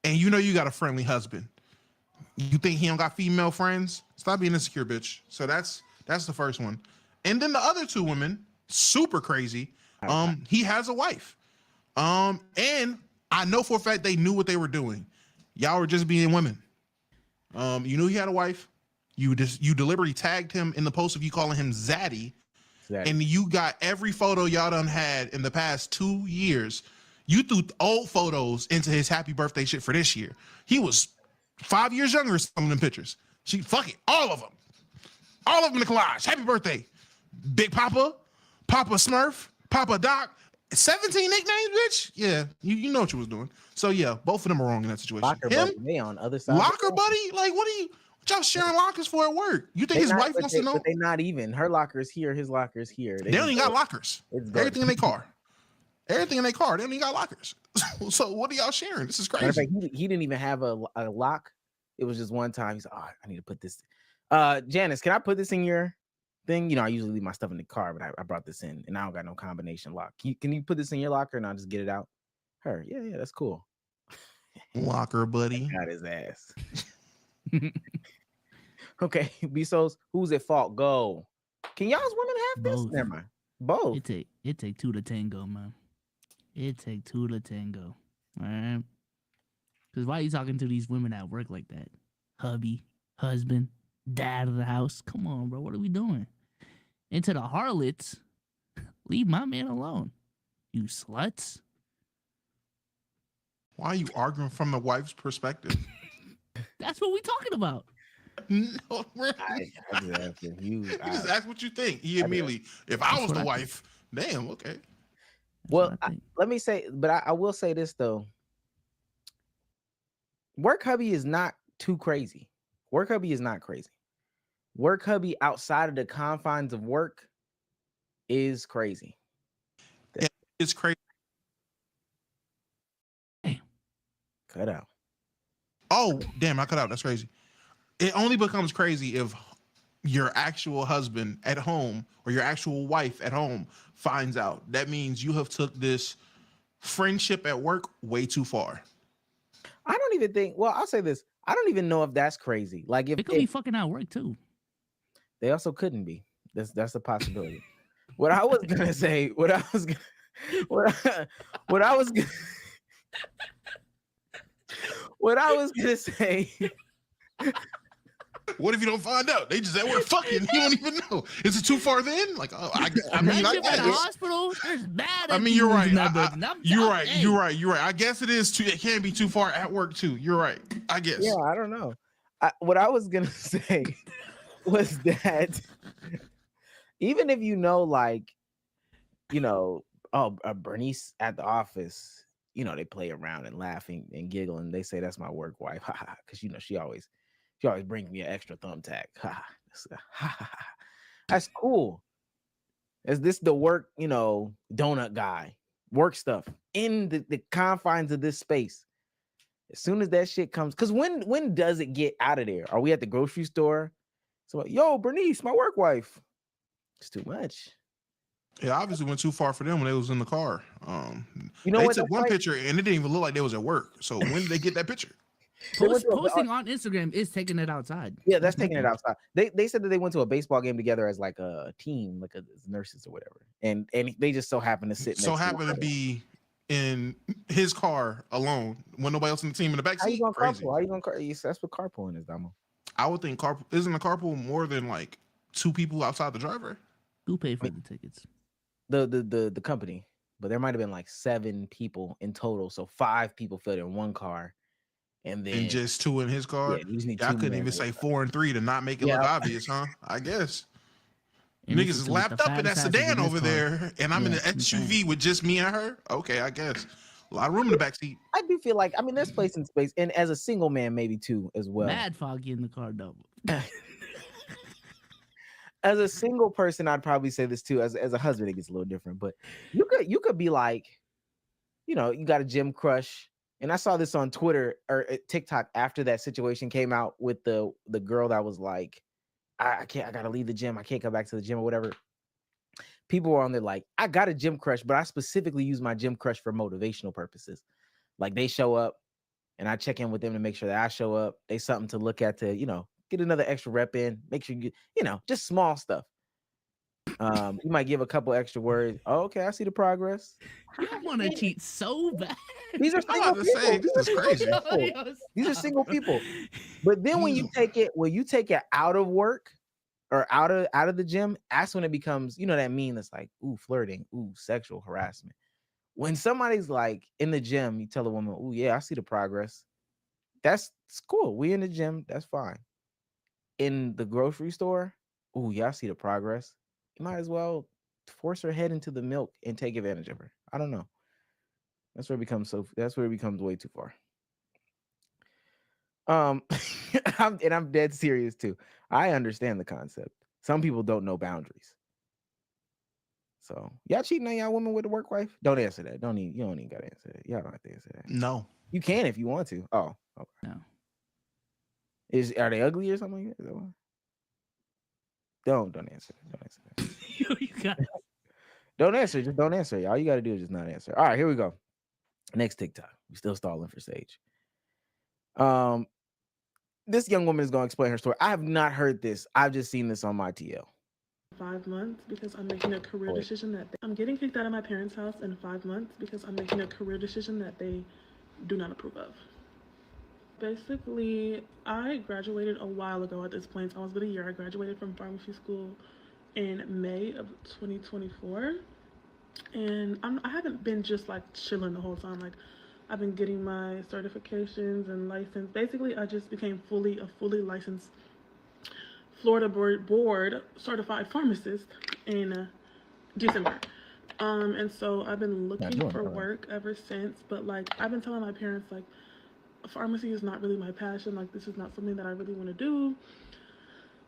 and you know you got a friendly husband. You think he don't got female friends? Stop being insecure, bitch. So that's the first one. And then the other 2 women, super crazy. He has a wife. And I know for a fact they knew what they were doing. Y'all were just being women. You knew he had a wife. You deliberately tagged him in the post of you calling him Zaddy. Exactly. And you got every photo y'all done had in the past 2 years. You threw old photos into his happy birthday shit for this year. He was 5 years younger, some of them pictures. Fuck it, all of them. All of them in the collage. Happy birthday. Big Papa, Papa Smurf, Papa Doc. 17 nicknames, bitch. Yeah, you know what you was doing. So yeah, both of them are wrong in that situation. Locker Him, buddy, they on other side. of the locker phone. buddy. Like, what y'all sharing lockers for at work? You think They his not- wife but wants they, to know? But they not even. Her locker is here. His locker is here. They don't even got lockers. It's Everything in their car. Everything in their car. They don't even got lockers. So what are y'all sharing? This is Matter of crazy. fact, he didn't even have a lock. It was just one time. He's like, oh, I need to put this. Janice, can I put this in your thing? You know, I usually leave my stuff in the car, but I brought this in, and I don't got no combination lock. Can you put this in your locker and I'll just get it out? Her, yeah, that's cool. Locker buddy. Got his ass. Okay, Bezos, who's at fault? Go. Can y'all's women have this? Both. Never mind. Both. It take 2 to tango, man. It take 2 to tango. All right. Because why are you talking to these women at work like that? Hubby. husband, dad of the house. Come on, bro. What are we doing? And to the harlots, leave my man alone. You sluts. Why are you arguing from the wife's perspective? That's what we talking about. No, bro. I just asked if you. You just ask what you think. He I immediately, if I That's was what the I wife, damn, okay. That's Well, what I think. let me say, but I will say this though. Work hubby is not too crazy. Work hubby is not crazy. Work hubby outside of the confines of work is crazy. It's crazy. Cut out. Oh, damn, I cut out. That's crazy. It only becomes crazy if your actual husband at home or your actual wife at home finds out. That means you have took this friendship at work way too far. I don't even think. Well, I'll say this. I don't even know if that's crazy. Like if It could be fucking out work too. they also couldn't be. That's a possibility. What I was gonna say. What I was gonna say. What if you don't find out? They just at work fucking. You don't even know. Is it too far then? Like, oh, I mean, That I shit at the guess. hospital, there's bad. I mean, you're right. in that building. You're right. Hey, You're right. You're right. I guess it is too. It can be too far at work too. You're right. I guess. Yeah, I don't know. What I was gonna say was that even if you know, like, Bernice at the office, they play around and laughing and giggling. They say that's my work wife, because she always brings me an extra thumbtack. That's cool. Is this the work, donut guy, work stuff in the confines of this space? As soon as that shit comes, because when does it get out of there? Are we at the grocery store? So, yo, Bernice, my work wife. It's too much. Yeah, obviously went too far for them when they was in the car. You know they what? took That's one like- picture and it didn't even look like they was at work. So when did they get that picture? They went to a- Posting on Instagram is taking it outside. Yeah, that's my taking it thing. outside. They said that they went to a baseball game together as like a team, like as nurses or whatever, and they just so happened to sit. So next happened to each other. be in his car alone, when nobody else in the team in the back How you seat. gonna Crazy. carpool? How you gonna that's what carpooling is, Damo. I would think carpool isn't a carpool more than like two people outside the driver. Who paid for the tickets? The company, but there might have been like 7 people in total, so 5 people fit in one car, and then And just two in his car. yeah, you just need Yeah, I 2 couldn't more even to say work. 4 and 3 to not make it Yeah. look obvious, huh? I guess. And Niggas this is to with lapped the up in that fattest asses sedan this over car. there, and I'm in Yeah, the I'm saying. SUV with just me and her. Okay, I guess. A lot of room in the back seat. I do feel like there's place in space, and as a single man, maybe too as well. Mad foggy in the car though. As a single person, I'd probably say this too. As a husband, it gets a little different, but you could be like, you got a gym crush. And I saw this on Twitter or TikTok after that situation came out with the girl that was like, I gotta leave the gym. I can't come back to the gym or whatever. People were on there like, I got a gym crush, but I specifically use my gym crush for motivational purposes. Like they show up and I check in with them to make sure that I show up. They something to look at to, get another extra rep in, make sure you, just small stuff. You might give a couple extra words. Oh, okay, I see the progress. You want to cheat so bad. These are I'm single about to say, people. this is crazy. These are single people. But then when you take it out of work or out of the gym, that's when it becomes, that meme that's like, ooh, flirting, ooh, sexual harassment. When somebody's like in the gym, you tell a woman, ooh, yeah, I see the progress. That's cool. We in the gym, that's fine. In the grocery store, ooh, yeah, I see the progress. You might as well force her head into the milk and take advantage of her. I don't know. That's where it becomes way too far. I'm dead serious too. I understand the concept. Some people don't know boundaries. So y'all cheating on y'all women with a work wife? Don't answer that. You don't even gotta answer that. Y'all don't have to answer that. No. You can if you want to. Oh, okay. No. Are they ugly or something like that? Is that why? Don't answer. Don't answer that. You got Don't answer. Just don't answer. All you got to do is just not answer. All right, here we go. Next TikTok. We're still stalling for Sage. This young woman is going to explain her story. I have not heard this. I've just seen this on my TL. 5 months because I'm making a career decision that I'm getting kicked out of my parents' house in 5 months because I'm making a career decision that they do not approve of. Basically, I graduated a while ago at this point. It's almost been a year. I graduated from pharmacy school in May of 2024. And I haven't been just like chilling the whole time. Like, I've been getting my certifications and license. Basically, I just became a fully licensed Florida board certified pharmacist in December. And so I've been looking for work ever since. But like, I've been telling my parents, like, pharmacy is not really my passion. Like, this is not something that I really want to do.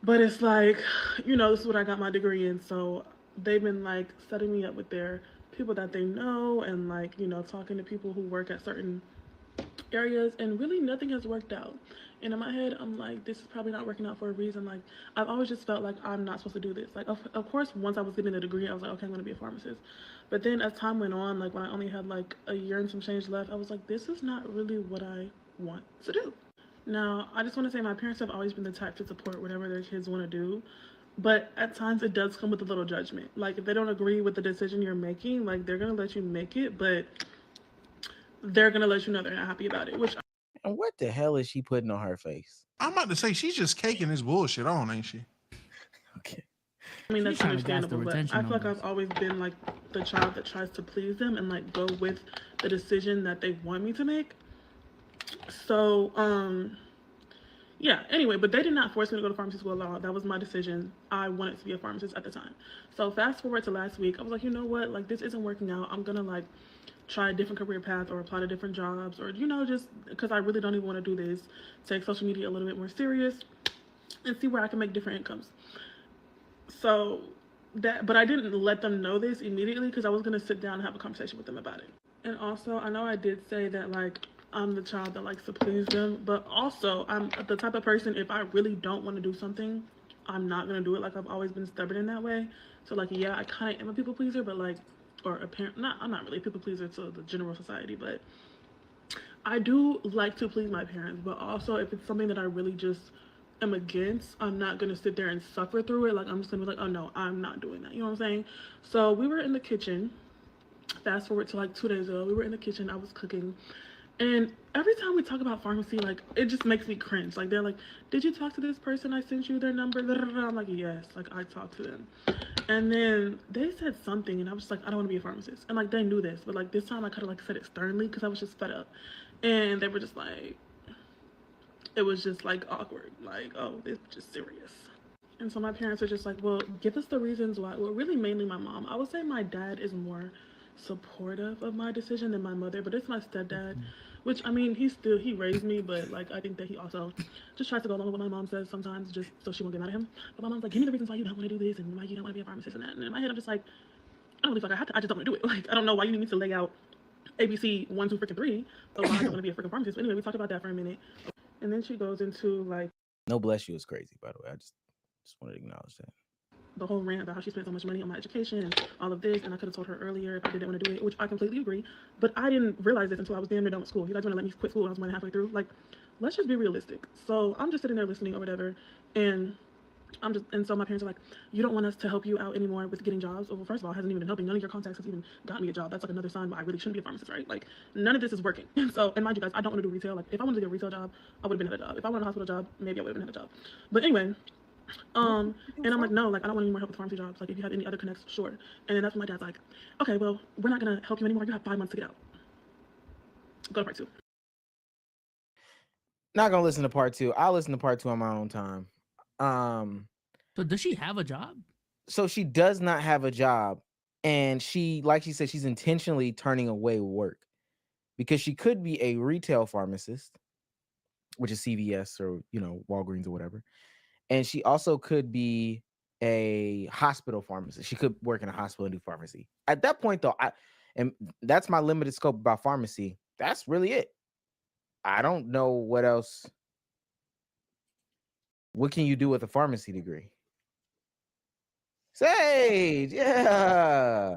But it's like, this is what I got my degree in. So they've been like setting me up with their people that they know, and like, talking to people who work at certain areas, and really nothing has worked out. And in my head, I'm like, this is probably not working out for a reason. Like, I've always just felt like I'm not supposed to do this. Like, of course, once I was getting a degree, I was like, okay, I'm going to be a pharmacist. But then as time went on, like when I only had like a year and some change left, I was like, this is not really what I want to do. Now, I just want to say my parents have always been the type to support whatever their kids want to do. But at times it does come with a little judgment. Like, if they don't agree with the decision you're making, like, they're going to let you make it, but they're going to let you know they're not happy about it, which... And what the hell is she putting on her face? I'm about to say, she's just caking this bullshit on, ain't she? Okay. I mean, She's that's trying to gas the understandable, but retention I feel like numbers. I've always been, like, the child that tries to please them and, like, go with the decision that they want me to make. So, yeah, anyway, but they did not force me to go to pharmacy school at all. That was my decision. I wanted to be a pharmacist at the time. So fast forward to last week, I was like, you know what? Like, this isn't working out. I'm going to, like, try a different career path or apply to different jobs, or, just because I really don't even want to do this, take social media a little bit more serious and see where I can make different incomes. So but I didn't let them know this immediately because I was going to sit down and have a conversation with them about it. And also, I know I did say that, like, I'm the child that likes to please them, but also I'm the type of person, if I really don't want to do something, I'm not going to do it. Like, I've always been stubborn in that way. So, like, yeah, I kind of am a people pleaser, but like, or I'm not really a people pleaser to the general society, but I do like to please my parents. But also, if it's something that I really just am against, I'm not going to sit there and suffer through it. Like, I'm just going to be like, oh no, I'm not doing that. You know what I'm saying? So we were in the kitchen. Fast forward to like 2 days ago, we were in the kitchen. I was cooking. And every time we talk about pharmacy, like, it just makes me cringe. Like, they're like, did you talk to this person? I sent you their number. I'm like, yes. Like, I talked to them. And then they said something, and I was just like, I don't want to be a pharmacist. And like, they knew this, but like this time I kind of like said it sternly because I was just fed up. And they were just like, it was just like awkward. Like, oh, this is just serious. And so my parents are just like, well, give us the reasons why. Well, really mainly my mom. I would say my dad is more supportive of my decision than my mother, but it's my stepdad, which, I mean, he raised me, but like, I think that he also just tries to go along with what my mom says sometimes, just so she won't get mad at him. But my mom's like, give me the reasons why you don't want to do this and why you don't want to be a pharmacist and that. And in my head, I'm just like, I don't really feel like I have to. I just don't want to do it. Like, I don't know why you need me to lay out ABC 1, 2, freaking 3, but why I don't want to be a freaking pharmacist. But anyway, we talked about that for a minute, and then she goes into like, No bless you is crazy, by the way. I just wanted to acknowledge that. The whole rant about how she spent so much money on my education and all of this, and I could have told her earlier if I didn't want to do it, which I completely agree, but I didn't realize this until I was damn near done with school. You guys want to let me quit school when I was more than halfway through? Like, let's just be realistic. So I'm just sitting there listening or whatever, and so my parents are like, you don't want us to help you out anymore with getting jobs? Well, first of all, it hasn't even been helping. None of your contacts has even gotten me a job. That's like another sign why I really shouldn't be a pharmacist, right? Like, none of this is working. So, and mind you guys, I don't want to do retail. Like, if I wanted to do a retail job, I would have been at a job. If I wanted a hospital job, maybe I would have been at a job. But anyway, and I'm like, no, like, I don't want any more help with pharmacy jobs. Like, if you have any other connects, sure. And then that's when my dad's like, okay, well, we're not going to help you anymore. You have 5 months to get out. Go to part 2. Not going to listen to part 2. I'll listen to part 2 on my own time. So does she have a job? So she does not have a job. And she, like she said, she's intentionally turning away work because she could be a retail pharmacist, which is CVS or, Walgreens or whatever. And she also could be a hospital pharmacist. She could work in a hospital and do pharmacy. At that point, though, and that's my limited scope about pharmacy. That's really it. I don't know what else. What can you do with a pharmacy degree? Sage, yeah.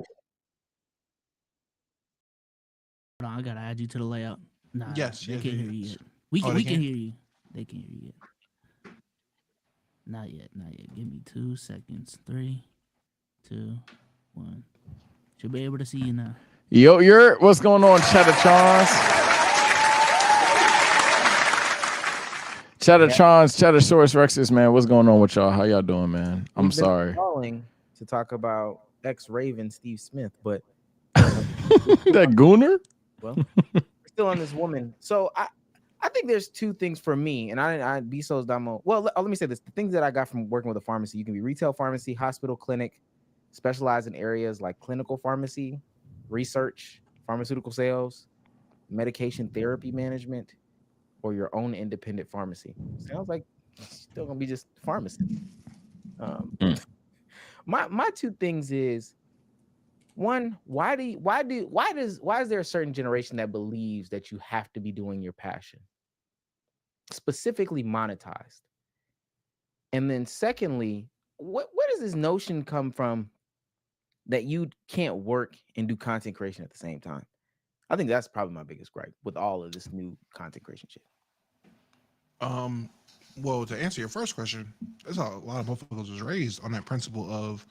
Hold on, I gotta add you to the layout. Nah, Yes, they yes, can't yes. hear you yet. Oh, they We can can't? hear you. They can't hear you yet. Not yet. Give me 2 seconds. 3, 2, 1. Should be able to see you now. Yo, what's going on, Cheddar Charles? Chattertrons, Chattersaurus Rexes, man. What's going on with y'all? How y'all doing, man? I'm We've been sorry. calling to talk about ex-Raven Steve Smith, but That Gooner? well, we're still on this woman. So I think there's two things for me, and I Bezos Damo. Well, let me say this: the things that I got from working with a pharmacy, you can be retail pharmacy, hospital, clinic, specialize in areas like clinical pharmacy, research, pharmaceutical sales, medication therapy management, or your own independent pharmacy. Sounds like it's still gonna be just pharmacy. My two things is one, why is there a certain generation that believes that you have to be doing your passion, specifically monetized? And then secondly, where does this notion come from that you can't work and do content creation at the same time? I think that's probably my biggest gripe with all of this new content creation shit. Well, to answer your first question, there's a lot of motherfuckers was raised on that principle of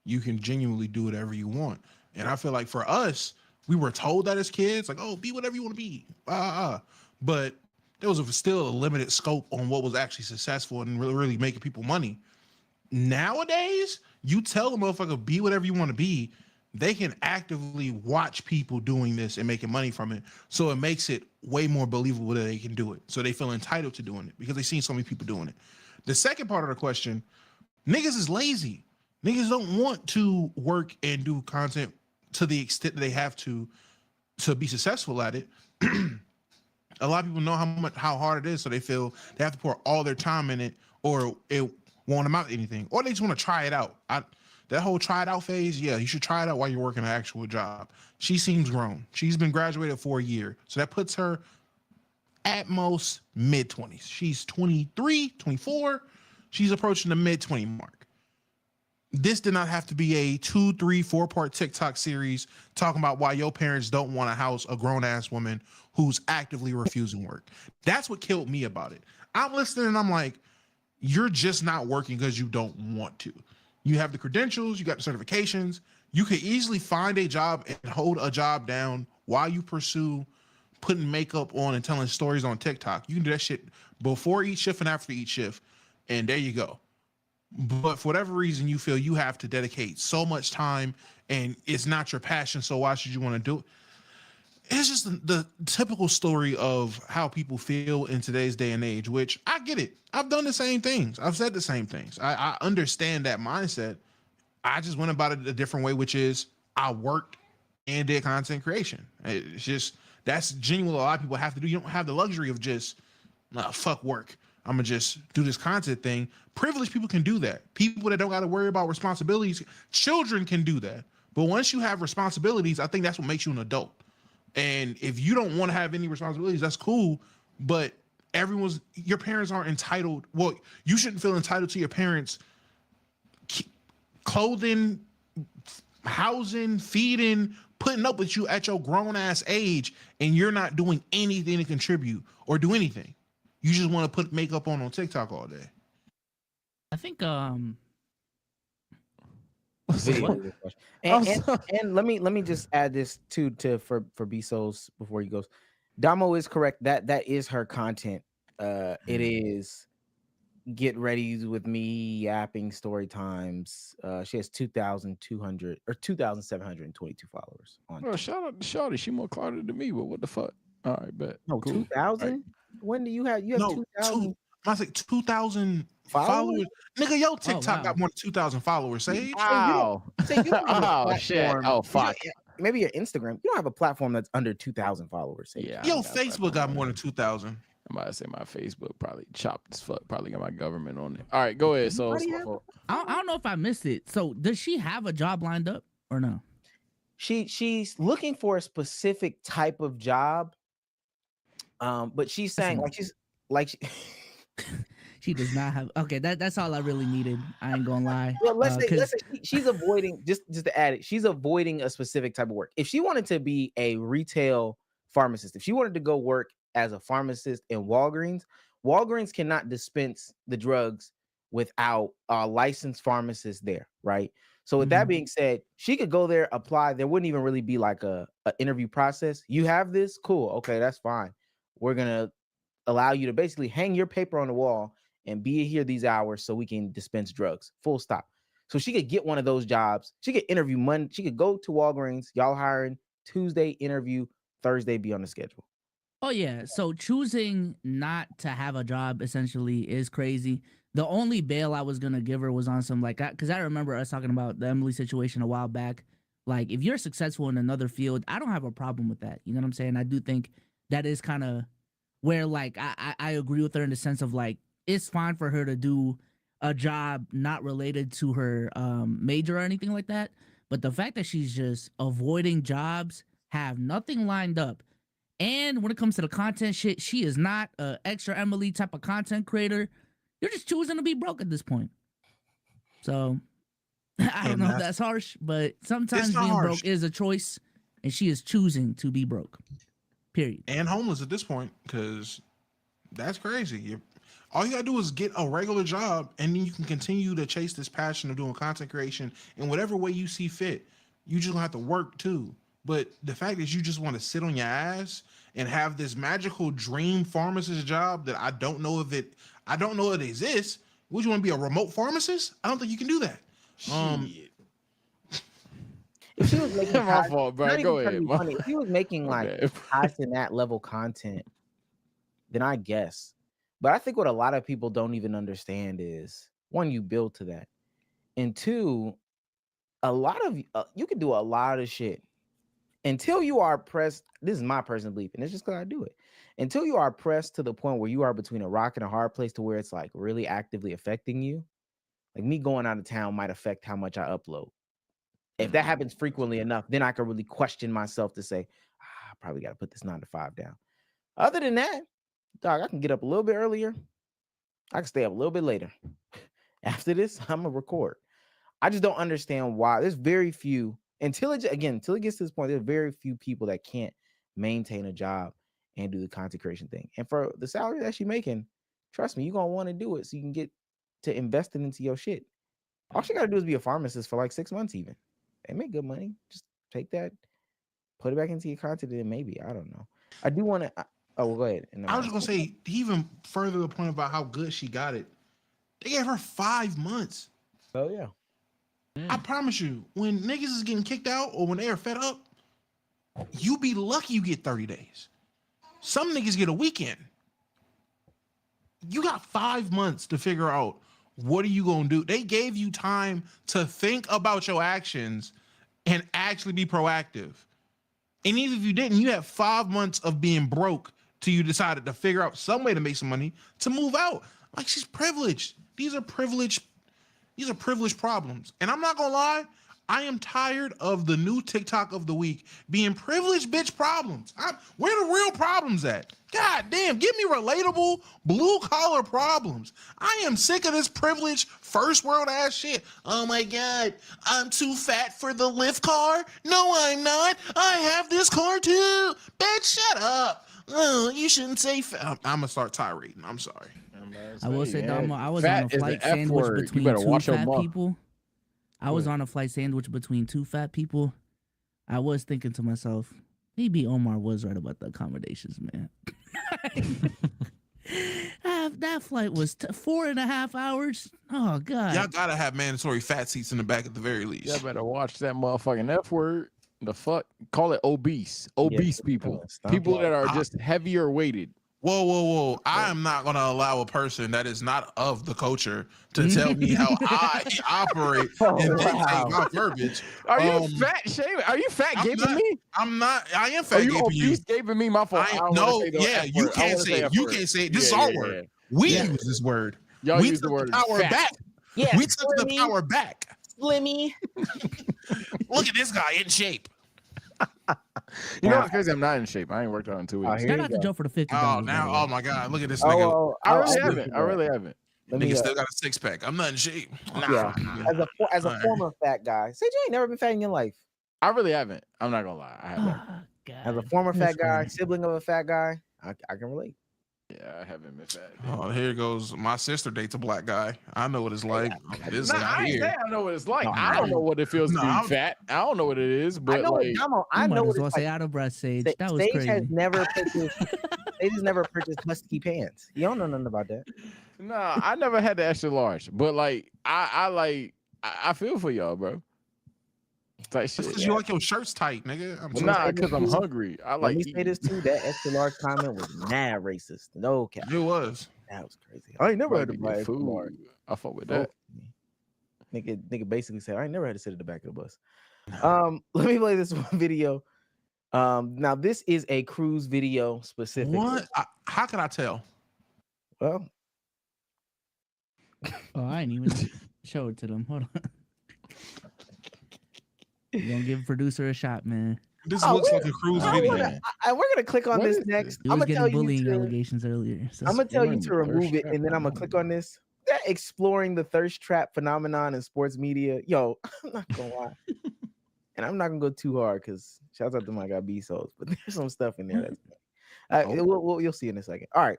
you can genuinely do whatever you want. And I feel like for us, we were told that as kids, like, oh, be whatever you want to be. But there was still a limited scope on what was actually successful and really making people money. Nowadays, you tell a motherfucker, be whatever you want to be, they can actively watch people doing this and making money from it. So it makes it way more believable that they can do it. So they feel entitled to doing it because they've seen so many people doing it. The second part of the question, niggas is lazy. Niggas don't want to work and do content to the extent that they have to be successful at it. A lot of people know how hard it is, so they feel they have to pour all their time in it, or it won't amount to anything, or they just want to try it out. That whole try it out phase, yeah, you should try it out while you're working an actual job. She seems grown. She's been graduated for a year, so that puts her at most mid-20s. She's 23, 24. She's approaching the mid-20 mark. This did not have to be a 2, 3, 4-part TikTok series talking about why your parents don't want to house a grown-ass woman who's actively refusing work. That's what killed me about it. I'm listening and I'm like, you're just not working because you don't want to. You have the credentials, you got the certifications. You could easily find a job and hold a job down while you pursue putting makeup on and telling stories on TikTok. You can do that shit before each shift and after each shift, and there you go. But for whatever reason, you feel you have to dedicate so much time and it's not your passion, so why should you want to do it? It's just the typical story of how people feel in today's day and age, which I get it. I've done the same things. I've said the same things. I understand that mindset. I just went about it a different way, which is I worked and did content creation. It's just, that's genuinely a lot of people have to do. You don't have the luxury of just, fuck work. I'm going to just do this content thing. Privileged people can do that. People that don't got to worry about responsibilities, children can do that. But once you have responsibilities, I think that's what makes you an adult. And if you don't want to have any responsibilities, that's cool. But your parents aren't entitled. Well, you shouldn't feel entitled to your parents' clothing, housing, feeding, putting up with you at your grown ass age, and you're not doing anything to contribute or do anything. You just want to put makeup on TikTok all day. I think and let me just add this too for Bezos before he goes. Damo is correct. That is her content. It is get ready with me yapping story times. She has 2,200 or 2,722 followers on. Well, shout out to Shawty. She more clouded than me, but what the fuck? All right, bet. No, cool. 2,000. Right. When do you have? You have no, 2,000. I was like 2,000 followers. Nigga, yo, TikTok got more than 2,000 followers. Sage. Wow. Oh shit. Oh fuck. Maybe your Instagram. You don't have a platform that's under 2,000 followers. Sage. Yeah. Yo, Facebook got more than 2,000. I'm about to say my Facebook probably chopped as fuck. Probably got my government on it. All right, go ahead. So I don't know if I missed it. So does she have a job lined up or no? She's looking for a specific type of job. But she's saying she does not have. Okay, that's all I really needed. I ain't gonna lie. Well, let's say she's avoiding just to add it. She's avoiding a specific type of work. If she wanted to be a retail pharmacist, if she wanted to go work as a pharmacist in Walgreens cannot dispense the drugs without a licensed pharmacist there, right? So with that being said, she could go there, apply. There wouldn't even really be like a interview process. You have this, cool, okay, that's fine. We're gonna allow you to basically hang your paper on the wall and be here these hours so we can dispense drugs. Full stop. So she could get one of those jobs. She could interview Monday. She could go to Walgreens. Y'all hiring Tuesday, interview Thursday, be on the schedule. Oh yeah. So choosing not to have a job essentially is crazy. The only bail I was gonna give her was on some like, because I remember us talking about the Emily situation a while back. Like, if you're successful in another field, I don't have a problem with that. You know what I'm saying? I do think that is kind of where like I agree with her in the sense of like it's fine for her to do a job not related to her major or anything like that. But the fact that she's just avoiding jobs, have nothing lined up. And when it comes to the content shit, she is not a extra Emily type of content creator. You're just choosing to be broke at this point. So I don't know if that's harsh, but sometimes being broke is a choice, and she is choosing to be broke. Period. And homeless at this point, because that's crazy. All you gotta do is get a regular job, and then you can continue to chase this passion of doing content creation in whatever way you see fit. You just gonna have to work too. But the fact that you just want to sit on your ass and have this magical dream pharmacist job that I don't know if it exists. Would you want to be a remote pharmacist? I don't think you can do that. If she was making my fault, bro. Go ahead. If she was making like passing that level content, then I guess. But I think what a lot of people don't even understand is, one, you build to that, and two, a lot of you can do a lot of shit until you are pressed. This is my personal belief, and it's just because I do it. Until you are pressed to the point where you are between a rock and a hard place to where it's like really actively affecting you. Like me going out of town might affect how much I upload. If that happens frequently enough, then I can really question myself to say, I probably got to put this 9 to 5 down. Other than that, dog, I can get up a little bit earlier. I can stay up a little bit later. After this, I'm going to record. I just don't understand why. There's very few, until it gets to this point, there's very few people that can't maintain a job and do the content creation thing. And for the salary that she's making, trust me, you're going to want to do it so you can get to invest it into your shit. All she got to do is be a pharmacist for like 6 months even. They make good money. Just take that, put it back into your content, and maybe, I don't know. I do want to, go ahead. I was just going to say, even further the point about how good she got it, they gave her 5 months. Oh, yeah. I promise you, when niggas is getting kicked out or when they are fed up, you be lucky you get 30 days. Some niggas get a weekend. You got 5 months to figure out what are you going to do. They gave you time to think about your actions and actually be proactive. And even if you didn't, you had 5 months of being broke till you decided to figure out some way to make some money to move out. Like, she's privileged. These are privileged problems. And I'm not gonna lie, I am tired of the new TikTok of the week being privileged bitch problems. Where the real problems at? God damn, give me relatable blue collar problems. I am sick of this privileged first world ass shit. Oh my God, I'm too fat for the Lyft car. No, I'm not. I have this car too. Bitch, shut up. Oh, you shouldn't say fat. I'm gonna start tirading. I'm sorry. I will say, Damo, I was on a flight sandwich between two fat people. I was on a flight sandwich between two fat people. I was thinking to myself, maybe Omar was right about the accommodations, man. That flight was 4.5 hours. Oh, God. Y'all gotta have mandatory fat seats in the back at the very least. Y'all better watch that motherfucking F word. The fuck? Call it obese. Obese people. People that are just heavier weighted. Whoa. I am not going to allow a person that is not of the culture to tell me how I operate and dictate my verbiage. Are you fat shaming? Are you fat gaping me? I'm not. I am fat gaping you. Obese gaping me? My fault. You can't say it. You can't say it. This is our word. We use this word. Y'all use the word power back. Yeah, we took the power back. Slimmy. Look at this guy in shape. You know what's crazy? I'm not in shape. I ain't worked out in 2 weeks. Shout out to Joe for the $50. Oh my God, look at this nigga. I really haven't. Nigga still got a 6-pack. I'm not in shape. Yeah. As a former fat guy, say you ain't never been fat in your life. I really haven't. I'm not gonna lie. I haven't. As a former fat guy, sibling of a fat guy, I can relate. Yeah, I haven't been fat. Oh, here goes. My sister dates a black guy. I know what it's like. This Nah, guy I ain't here. saying I know what it's like. No, I don't know what it feels to No, be fat. I don't know what it is, I but know what like, Damo. You I might know as what well it's say like. out of breath, Sage. That was Sage crazy. has never purchased. Sage has never purchased husky pants. You don't know nothing about that. nah, I never had the extra large. But like, I feel for y'all, bro. Type That's shit. because you like your shirts tight, nigga. I'm Let me sorry. Nah, say because this I'm too. hungry. I Let like me say eating. this too. That extra large comment was mad racist. No cap. It was. That was crazy. I ain't never had Like to to buy get extra large. food. I fuck with Oh, that. nigga basically said I ain't never had to sit at the back of the bus. Let me play this one video. Now this is a cruise video specifically. What? How can I tell? Well, Oh, I ain't even show it to them. Hold on. You gonna give producer a shot, man. This Oh, looks we're- like a cruise I video. wanna- we're gonna click on What this is next. He I'm was gonna tell getting you bullying to. allegations earlier. So I'm gonna tell you Exploring to the remove thirst it, trap and then I'm gonna click on this. That exploring the thirst trap phenomenon in sports media. Yo, I'm not gonna lie, and I'm not gonna go too hard because shouts out to my guy B Souls, but there's some stuff in there that's. You'll see in a second. All right.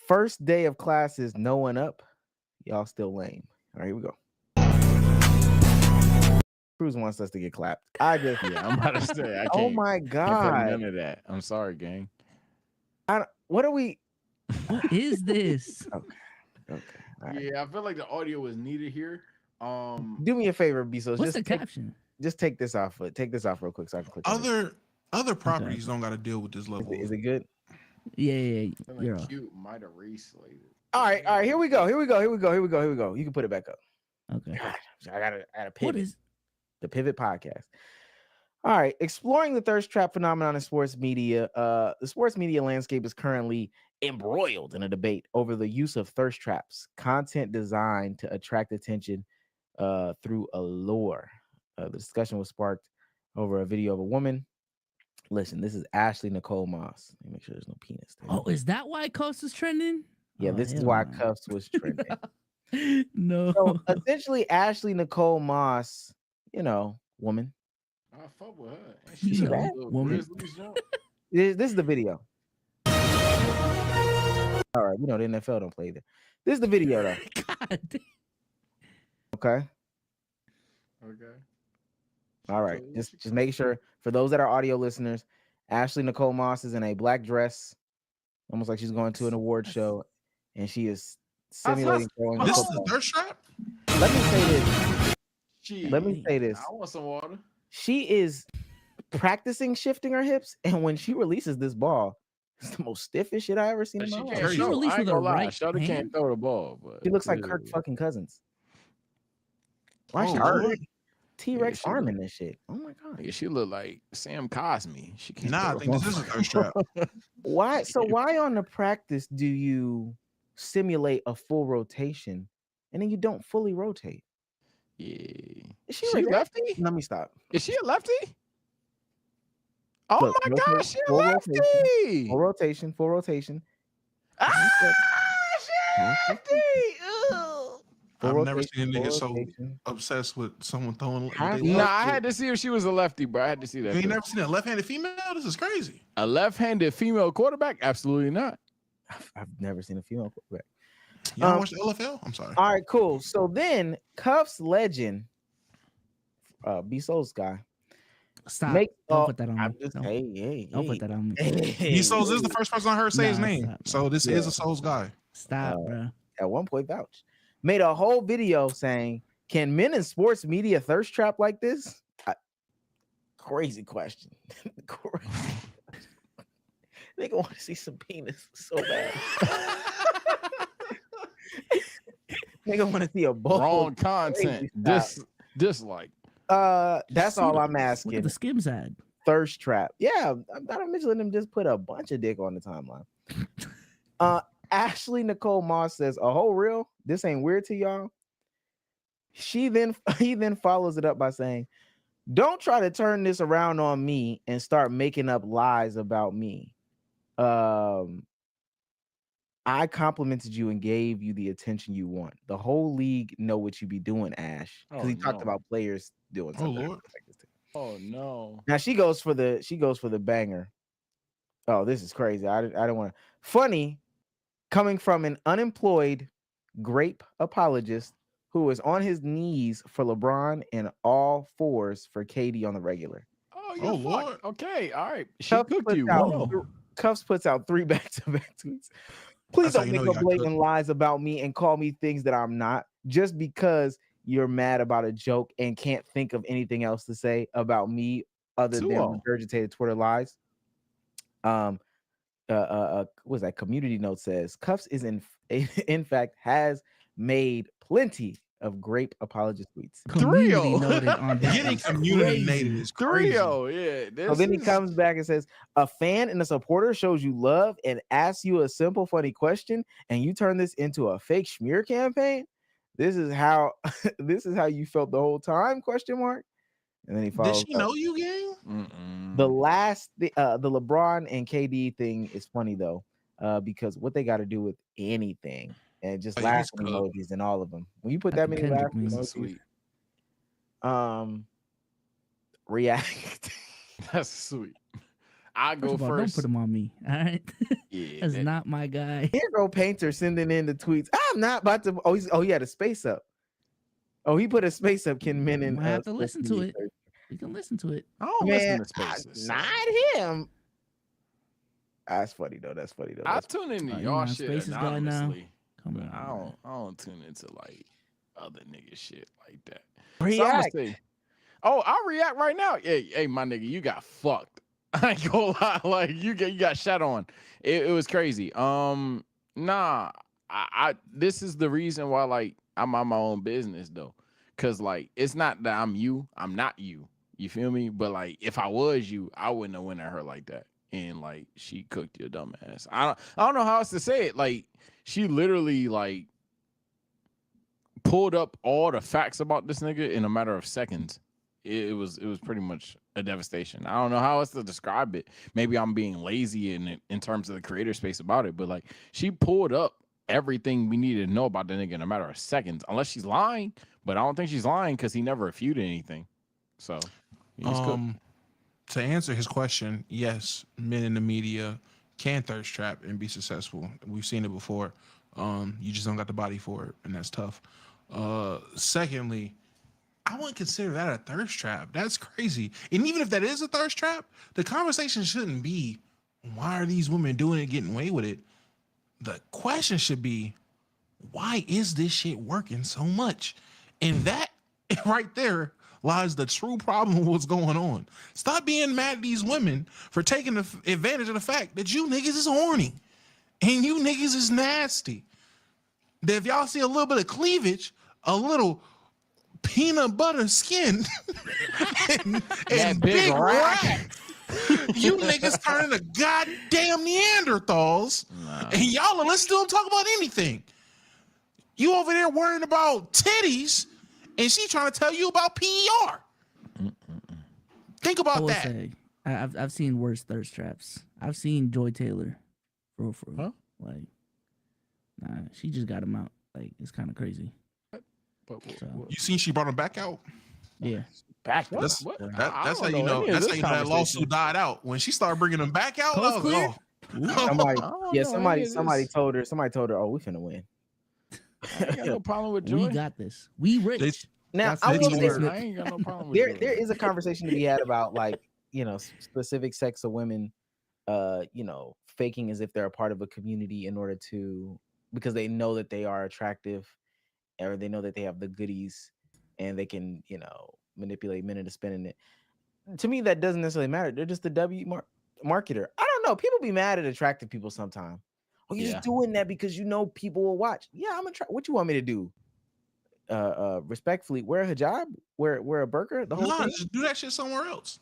First day of classes, no one up. Y'all still lame. All right, here we go. Cruz wants us to get clapped. I just. Yeah, I'm about to say I can't. Oh my Can't play god. none of that. I'm sorry, gang. What are we? what is this? Okay. All right. Yeah, I feel like the audio is needed here. Do me a favor, Bezos. What's Just the caption? take this off. Take this off real quick so I can click. on it. Other properties don't got to deal with this Is level. it good? Yeah, I feel you're like off. cute might have race-slated. All right. Here we go. You can put it back up. Okay. God, I gotta pivot. What is? The Pivot Podcast. All right, exploring the thirst trap phenomenon in sports media. The sports media landscape is currently embroiled in a debate over the use of thirst traps, content designed to attract attention through allure. The discussion was sparked over a video of a woman. Listen, this is Ashley Nicole Moss. Let me make sure there's no penis there. Oh, is that why Cuffs is trending? yeah, Oh, this is hell why no. Cuffs was trending. No. So essentially, Ashley Nicole Moss, woman. I fuck with her. And You she's a know, little woman. Grizzlies jump. This is the video. All right, we know the NFL don't play either. This is the video though. God damn. Okay. Okay. All right. Just make sure for those that are audio listeners, Ashley Nicole Moss is in a black dress, almost like she's going to an award show, and she is simulating throwing a This is the football. thirst trap? Let me say this. Shit. Let me say this. I want some water. She is practicing shifting her hips, and when she releases this ball, it's the most stiffest shit I ever seen in my life. crazy. She released I ain't with her gonna lie. right Shawty can't hand? throw the ball, but She looks like Kirk fucking Cousins. Why is she Oh, Lord. T-Rex Yeah, she arming look- this shit? Oh my god. Yeah, she look like Sam Cosme. She can't. Nah, I throw think the this is a ball. thirst trap. Why? So why on the practice do you simulate a full rotation and then you don't fully rotate? Yeah. Is she, She like, lefty? Let me stop. Is she a lefty? Oh Look, my rotate, gosh, she a full rotation, lefty. Full rotation. Full rotation. Ah, she a lefty. Ugh. Full I've never rotation, seen a full nigga so rotation. obsessed with someone throwing. Half- Nah, I had to see if she was a lefty, bro. I had to see that. You ain't too. never seen a left-handed female? This is crazy. A left-handed female quarterback? Absolutely not. I've never seen a female quarterback. You don't Um, watch the LFL? I'm sorry. All right, cool. So then Cuffs legend, B Souls guy, Stop. make Don't put that on I'm me. just Don't, hey. don't put that on me. B Souls is the first person I heard say his Nah, name. stop, So this Yeah. is a Souls guy. Stop, bro. At one point vouch. Made a whole video saying, "Can men in sports media thirst trap like this?" Crazy question. Crazy. Nigga want to see some penis so bad. Nigga want to see a bowl. Wrong content. Crazy Dislike. That's See all the- I'm Look asking. at the Skims ad. Thirst trap. Yeah, I'm not mentioning them. Just put a bunch of dick on the timeline. Ashley Nicole Moss says, "A whole real? This ain't weird to y'all." He then follows it up by saying, "Don't try to turn this around on me and start making up lies about me. I complimented you and gave you the attention you want. The whole league know what you be doing, Ash." Because Oh, he talked no. about players doing Oh, something Lord. like this. Oh no. Now she goes for the banger. Oh, this is crazy. I don't want to. Funny, coming from an unemployed grape apologist who is on his knees for LeBron and all fours for KD on the regular. Oh, Oh, Lord. Okay, all right. She Cuffs cooked puts you. out Whoa. Cuffs puts out 3 back-to-back tweets. Please That's how don't you make know up you got blatant cooked. lies about me and call me things that I'm not just because you're mad about a joke and can't think of anything else to say about me other than 2-0. regurgitated Twitter lies. What was that? Community note says Cuffs is in fact has made plenty of grape apologist tweets. Community 3-0. noted on that. Getting is community crazy. nated is crazy. 3-0. Yeah. So then he This is- comes back and says, a fan and a supporter shows you love and asks you a simple, funny question, and you turn this into a fake smear campaign. This is how you felt the whole time? Question mark. And then he Did follows she up. know you, gang? The LeBron and KD thing is funny though, because what they got to do with anything and just Oh, yeah, he's laughing cooked. emojis and all of them. When you put Like that the many Kendrick laughing meme. That's emojis, sweet. react. That's sweet. I First go of all, first. don't put him on me. All right, Yeah, that's that- not my guy. Here go Painter sending in the tweets. I'm not about to. He had a space up. Oh, he put a space up. Ken Menon. Might have to listen to it. We can listen to it. I don't Man, listen to spaces. so- not him. That's funny though. That's funny though. I That's tune into Oh, you y'all not shit Spaces guy now? anonymously. Come But on, I bro. don't tune into like other nigga shit like that. react. So I'ma say, oh, I'll react right now. Hey, my nigga, you got fucked. I ain't gonna lie, like you got shot on. It was crazy. Nah, I this is the reason why like I'm on my own business though. Cause like it's not that I'm you, I'm not you. You feel me? But like if I was you, I wouldn't have went at her like that. And like she cooked your dumb ass. I don't know how else to say it. Like she literally like pulled up all the facts about this nigga in a matter of seconds. It was pretty much a devastation. I don't know how else to describe it. Maybe I'm being lazy in terms of the creator space about it, but like she pulled up everything we needed to know about the nigga in a matter of seconds. Unless she's lying, but I don't think she's lying because he never refuted anything. So he's cooked. To answer his question, yes, men in the media can thirst trap and be successful. We've seen it before. You just don't got the body for it, and that's tough. Secondly, I wouldn't consider that a thirst trap. That's crazy. And even if that is a thirst trap, the conversation shouldn't be, why are these women doing it, getting away with it? The question should be, why is this shit working so much? And that right there lies the true problem of what's going on. Stop being mad at these women for taking advantage of the fact that you niggas is horny and you niggas is nasty. That if y'all see a little bit of cleavage, a little peanut butter skin, and big rack, you niggas turn into goddamn Neanderthals, and y'all are listening to them talk about anything. You over there worrying about titties, and she trying to tell you about PER. Think I about will that. say, I've seen worse thirst traps. I've seen Joy Taylor, for real. Huh? Like, nah, she just got him out. Like, it's kind of crazy. So, You seen she brought him back out? yeah. Back That's, what? that's how you know. That's how you know that lawsuit died out. When she started bringing them back out, I Coast was, clear? Somebody, I don't yeah, know somebody, any of somebody this. told her, oh, we finna win. I ain't got no problem with Joy. We got this. We rich. Now, That's I the will Will say, Smith. I ain't got no problem with there Joy. is a conversation to be had about like, you know, specific sex of women, you know, faking as if they're a part of a community in order to, because they know that they are attractive or they know that they have the goodies and they can, you know, manipulate men into spending it. To me, that doesn't necessarily matter. They're just the marketer. I don't know. People be mad at attractive people sometimes. Oh, you're Yeah. just doing that because you know people will watch. Yeah, I'm attracted. What you want me to do? Respectfully, wear a hijab, wear a burqa, the whole nah, thing. just do that shit somewhere else.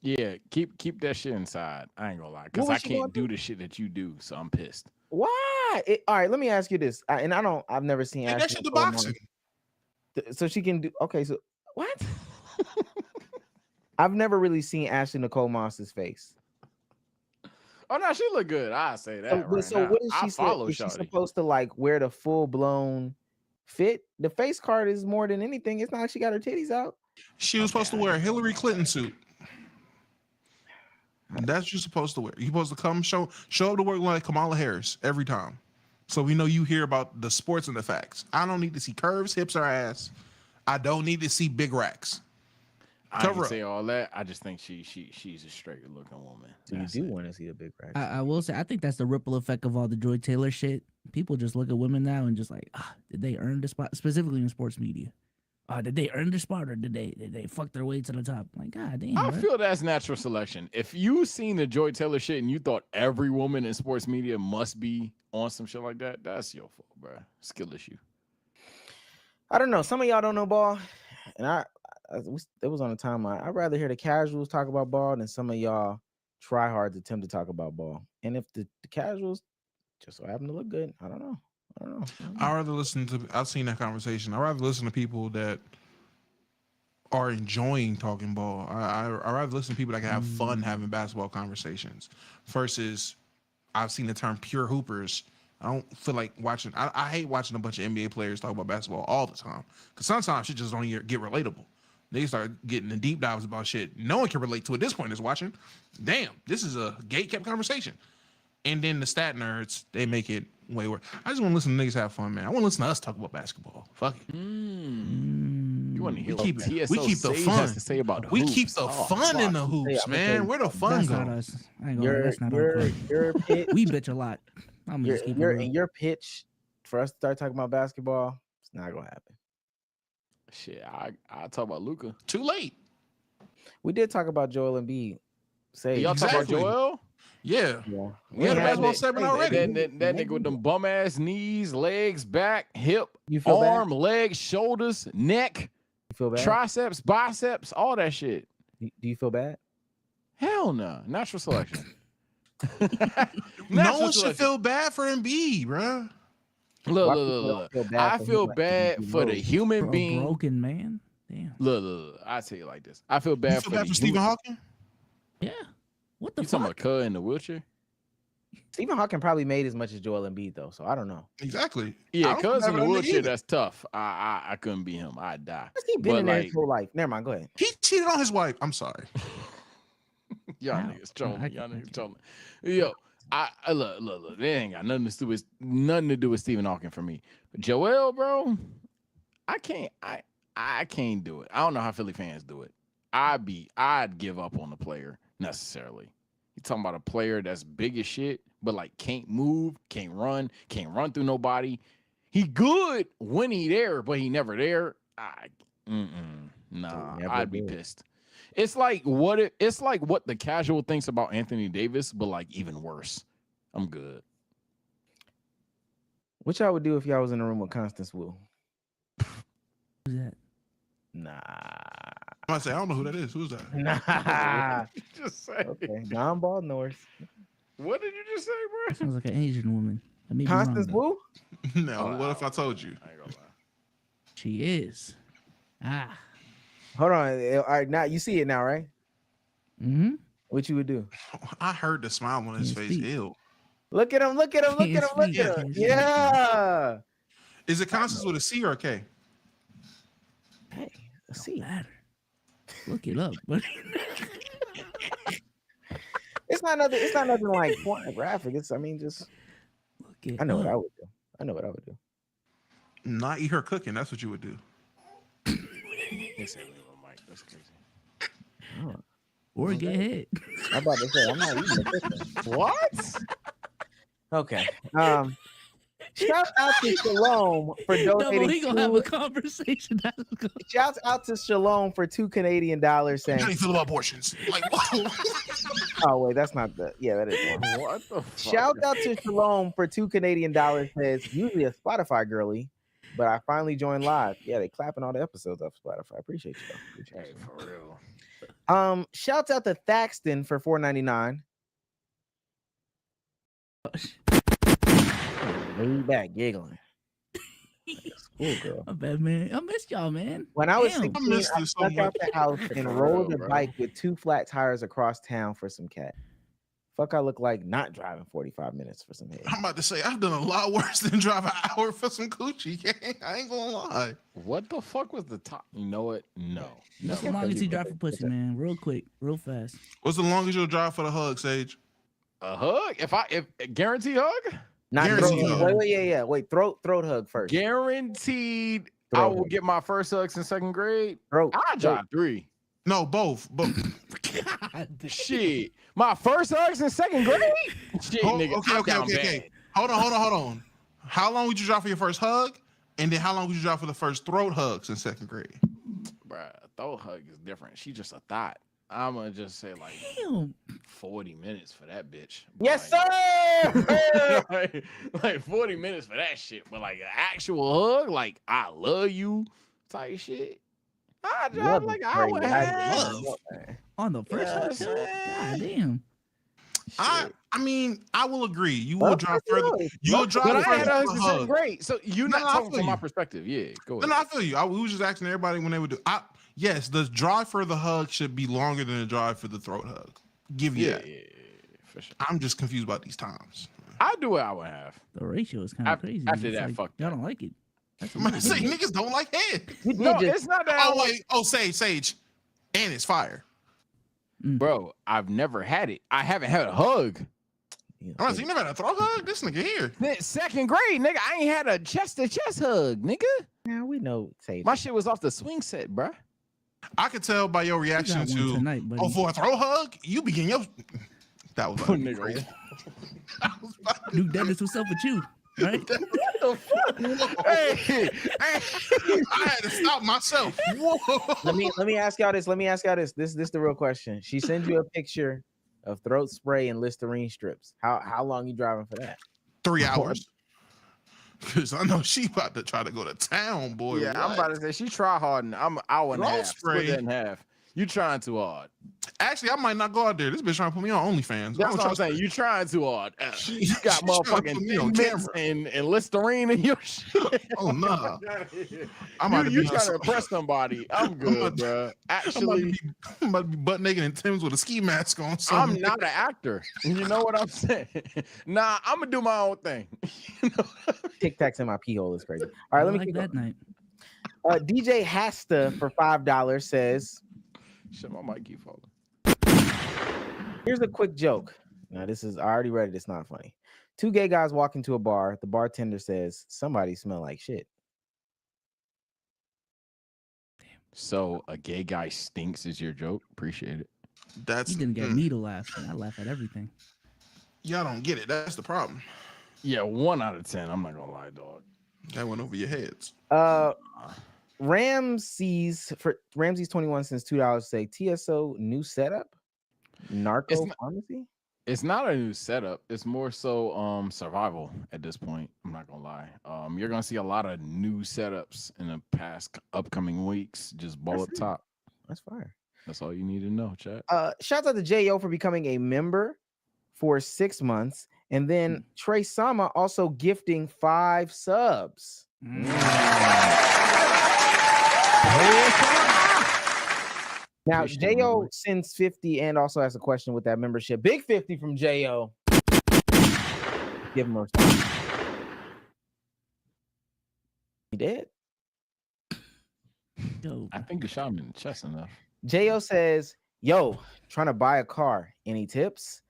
Yeah, keep that shit inside. I ain't gonna lie, because What I was she gonna can't do the shit that you do, so I'm pissed. Why? All right, let me ask you this. I've never seen Take that Ashley shit to Nicole boxing. Moss. So she can do. Okay, so what? I've never really seen Ashley Nicole Moss's face. Oh no, she look good. I say that. So, right so now. what is I she? follow Is she Shawty. supposed to like wear the full blown fit? The face card is more than anything. It's not like she got her titties out. She was supposed to wear a Hillary Clinton suit. That's what you're supposed to wear. You're supposed to come show up to work like Kamala Harris every time. So we know you hear about the sports and the facts. I don't need to see curves, hips, or ass. I don't need to see big racks. I Cover can up. say all that. I just think she's a straight looking woman. So you That's do it. want to see a big rack. I will say, I think that's the ripple effect of all the Joy Taylor shit. People just look at women now and just like, did they earn the spot? Specifically in sports media. Did they earn the spot or did they fuck their way to the top? Like, God damn. I bro. feel that's natural selection. If you seen the Joy Taylor shit and you thought every woman in sports media must be on some shit like that, that's your fault, bro. Skill issue. I don't know. Some of y'all don't know ball, and it was on the timeline. I'd rather hear the casuals talk about ball than some of y'all try hard to attempt to talk about ball. And if the casuals just so happen to look good, I don't know. I'd rather listen to. I've seen that conversation. I'd rather listen to people that are enjoying talking ball. I'd rather listen to people that can have fun having basketball conversations versus I've seen the term pure hoopers. I don't feel like watching. I hate watching a bunch of NBA players talk about basketball all the time because sometimes shit just don't get relatable. They start getting the deep dives about shit no one can relate to at this point is watching. Damn, this is a gate-kept conversation. And then the stat nerds, they make it way worse. I just want to listen to niggas have fun, man. I want to listen to us talk about basketball. Fuck it. You want to hear We keep what it- TSO we keep the Sage fun. has to say about We hoops? keep the Oh, fun in the fuck. hoops, Hey, I'ma tell man. you, Where the fun That's go? not us. I ain't gonna lie, that's not our your club. your pitch, We bitch a lot. I'm gonna just keep it real. your pitch for us to start talking about basketball, it's not gonna happen. Shit, I talk about Luca. Too late. We did talk about Joel Embiid. Say Y'all talk about Exactly. Joel? Yeah. yeah. We had a ain't basketball it. segment Hey, already. That nigga with them bum ass knees, legs, back, hip, You feel arm, bad? leg, shoulders, neck, You feel bad? triceps, biceps, all that shit. Do you feel bad? Hell no. Natural selection. No Natural one should selection. feel bad for Embiid, bro. Why Look. people don't feel bad I for feel him like bad he for the knows? human A being. broken man. Damn. Look. I tell you like this. I feel You bad feel for bad the for Stephen human- Hawking? Yeah. What the You talking fuck? about Cud in the wheelchair? Stephen Hawking probably made as much as Joel Embiid though, so I don't know. Exactly. Yeah, I don't feel Cud's bad in for the that nigga wheelchair. either. That's tough. I couldn't be him. I'd die. He been But, in there like- his whole life. Never mind. Go ahead. He cheated on his wife. I'm sorry. Y'all Wow. niggas trolling. I Y'all can't- niggas trolling. Yo, I look. They ain't got nothing to do with Stephen Hawking for me. But Joel, bro, I can't do it. I don't know how Philly fans do it. I'd give up on the player necessarily. You talking about a player that's big as shit, but like can't move, can't run through nobody. He good when he there, but he never there. Nah, Never I'd be good. pissed. It's like what the casual thinks about Anthony Davis, but like even worse. I'm good. What y'all would do if y'all was in a room with Constance Wu? Who's that? Nah. I'm about to say, I don't know who that is. Who's that? Nah. Just say. Okay. Non-ball Norse. What did you just say, bro? Sounds like an Asian woman. I may be wrong, Constance though. Wu? No, what if I told you? I ain't gonna lie. She is. Ah. Hold on. All right, now you see it now, right? Mm-hmm. What you would do? I heard the smile on his Can't face. speak. Ew. Look at him, look at him, look at him, look Can't at him. speak. Yeah. Is it Constance with a C or a K? Hey, let's see. Matter. Look it up, buddy. It's not nothing like pornographic. It's just Look it I know up. what I would do. I know what I would do. Not eat her cooking. That's what you would do. He said, "Leave her mic." That's crazy. Or get hit. I'm about to say I'm not eating the cooking. What? Okay. Shout out to Shalom for No, donating. we gonna have a conversation. That's good. Shout out to Shalom for $2 Canadian How do saying, you feel about abortions? Like, oh wait, that's not the that is one. What the fuck? Shout out to Shalom for $2 Canadian says usually a Spotify girly, but I finally joined live. Yeah, they clapping all the episodes off Spotify. I appreciate you. Though. Appreciate Hey, you. for real. Shouts out to Thaxton for $4.99. Lean back giggling. Like a schoolgirl. My bad, man. I missed y'all, man. When I was Damn. 16, missed I this so snuck out much. the house and For rolled real, a bro. bike with 2 flat tires across town for some cat. Fuck, I look like not driving 45 minutes for some head. I'm about to say I've done a lot worse than drive an hour for some coochie. Gang. I ain't gonna lie. What the fuck was the top? You know what? No. That's the Okay, longest you you go drive for ahead. pussy, man. Real quick, real fast. What's the longest you'll drive for the hug, Sage? A hug? If guaranteed hug? Not Guaranteed throat. hug. Wait, wait. Throat hug first. Guaranteed. I Throat will hug. get my first hugs in second grade. Throat. I drive 3. No, both. But Shit. My first hugs in second grade? Shit, nigga. I'm down bad. okay. Hold on. How long would you drive for your first hug? And then how long would you drive for the first throat hugs in second grade? Bruh, throat hug is different. She just a thought. I'm gonna just say like Damn. 40 minutes for that bitch. Yes, Like- sir. like 40 minutes for that shit. But like an actual hug, like I love you type shit. I drive Love like is I crazy. would I have. love. On the first Yeah, hug, too? man. God damn. I mean, I will agree. You will drive further. You will But drive I had further hugs for in a second hug. grade. So you're No, not I talking feel from my you. perspective. Yeah, go No, ahead. no, I feel you. We was just asking everybody when they would do. Yes, the drive for the hug should be longer than the drive for the throat hug. Give you Yeah, that. yeah, for sure. I'm just confused about these times. I do what I would have. The ratio is kind of crazy. after It's that, like, fuck y'all that. don't like it. That's I'm about to say weird. niggas don't like head. You did No, just it's not that. I Oh want- wait. Oh, Sage, and it's fire. Bro, I've never had it. I haven't had a hug. you know, I'm about to say, you never had a throat hug. This nigga here. Second grade, nigga. I ain't had a chest-to-chest hug, nigga. now we know. Say My shit was off the swing set, bruh. I could tell by your You got reaction one to. tonight, buddy. Oh, for a throat hug, you begin your. That was about to be Nigga. crazy. That was about to Dude, that is what's up with you, right? Hey, I had to stop myself. Whoa. let me ask y'all this. This the real question. She sends you a picture of throat spray and Listerine strips. How long you driving for that? 3 hours. Because I know she about to try to go to town, boy. yeah, I'm What? about to say she try hard and I'm an hour and a Throat half. spray. Split that in half. You trying too hard. Actually, I might not go out there. This bitch trying to put me on OnlyFans. That's what I'm saying. You trying too hard. She- You got she trying to put me motherfucking on mints camera. and Listerine in your shit. Oh, nah. I'm You, about to you be trying to impress somebody. I'm good, bro. Actually, I'm about to be butt naked in Tim's with a ski mask on. So I'm not an actor. You know what I'm saying? Nah, I'm gonna do my own thing. You know? Tic Tacs in my pee hole is crazy. All right, let me like keep that going. night. DJ Hasta for $5 says, Shit, my mic keep falling. here's a quick joke. Now, I already read it. It's not funny. 2 gay guys walk into a bar. The bartender says, somebody smell like shit. So a gay guy stinks is your joke? Appreciate it. that's You didn't get me to laugh. And I laugh at everything. y'all don't get it. That's the problem. Yeah, 1 out of 10. I'm not gonna lie, dog. That went over your heads. Ramses 21 cents, $2 say TSO new setup. Narco not- pharmacy. It's not a new setup. It's more so survival at this point. I'm not gonna lie. You're gonna see a lot of new setups in the past upcoming weeks. Just ball up That's it. top. That's fire. That's all you need to know, chat. Shouts out to Jo for becoming a member for 6 months, and then Trey Sama also gifting 5 subs. Now Appreciate it, Jo boy. sends 50 and also has a question with that membership. Big 50 from Jo. Give him a response. He did. Yo, I think you shot him in the chest enough. Jo says, yo, trying to buy a car. Any tips?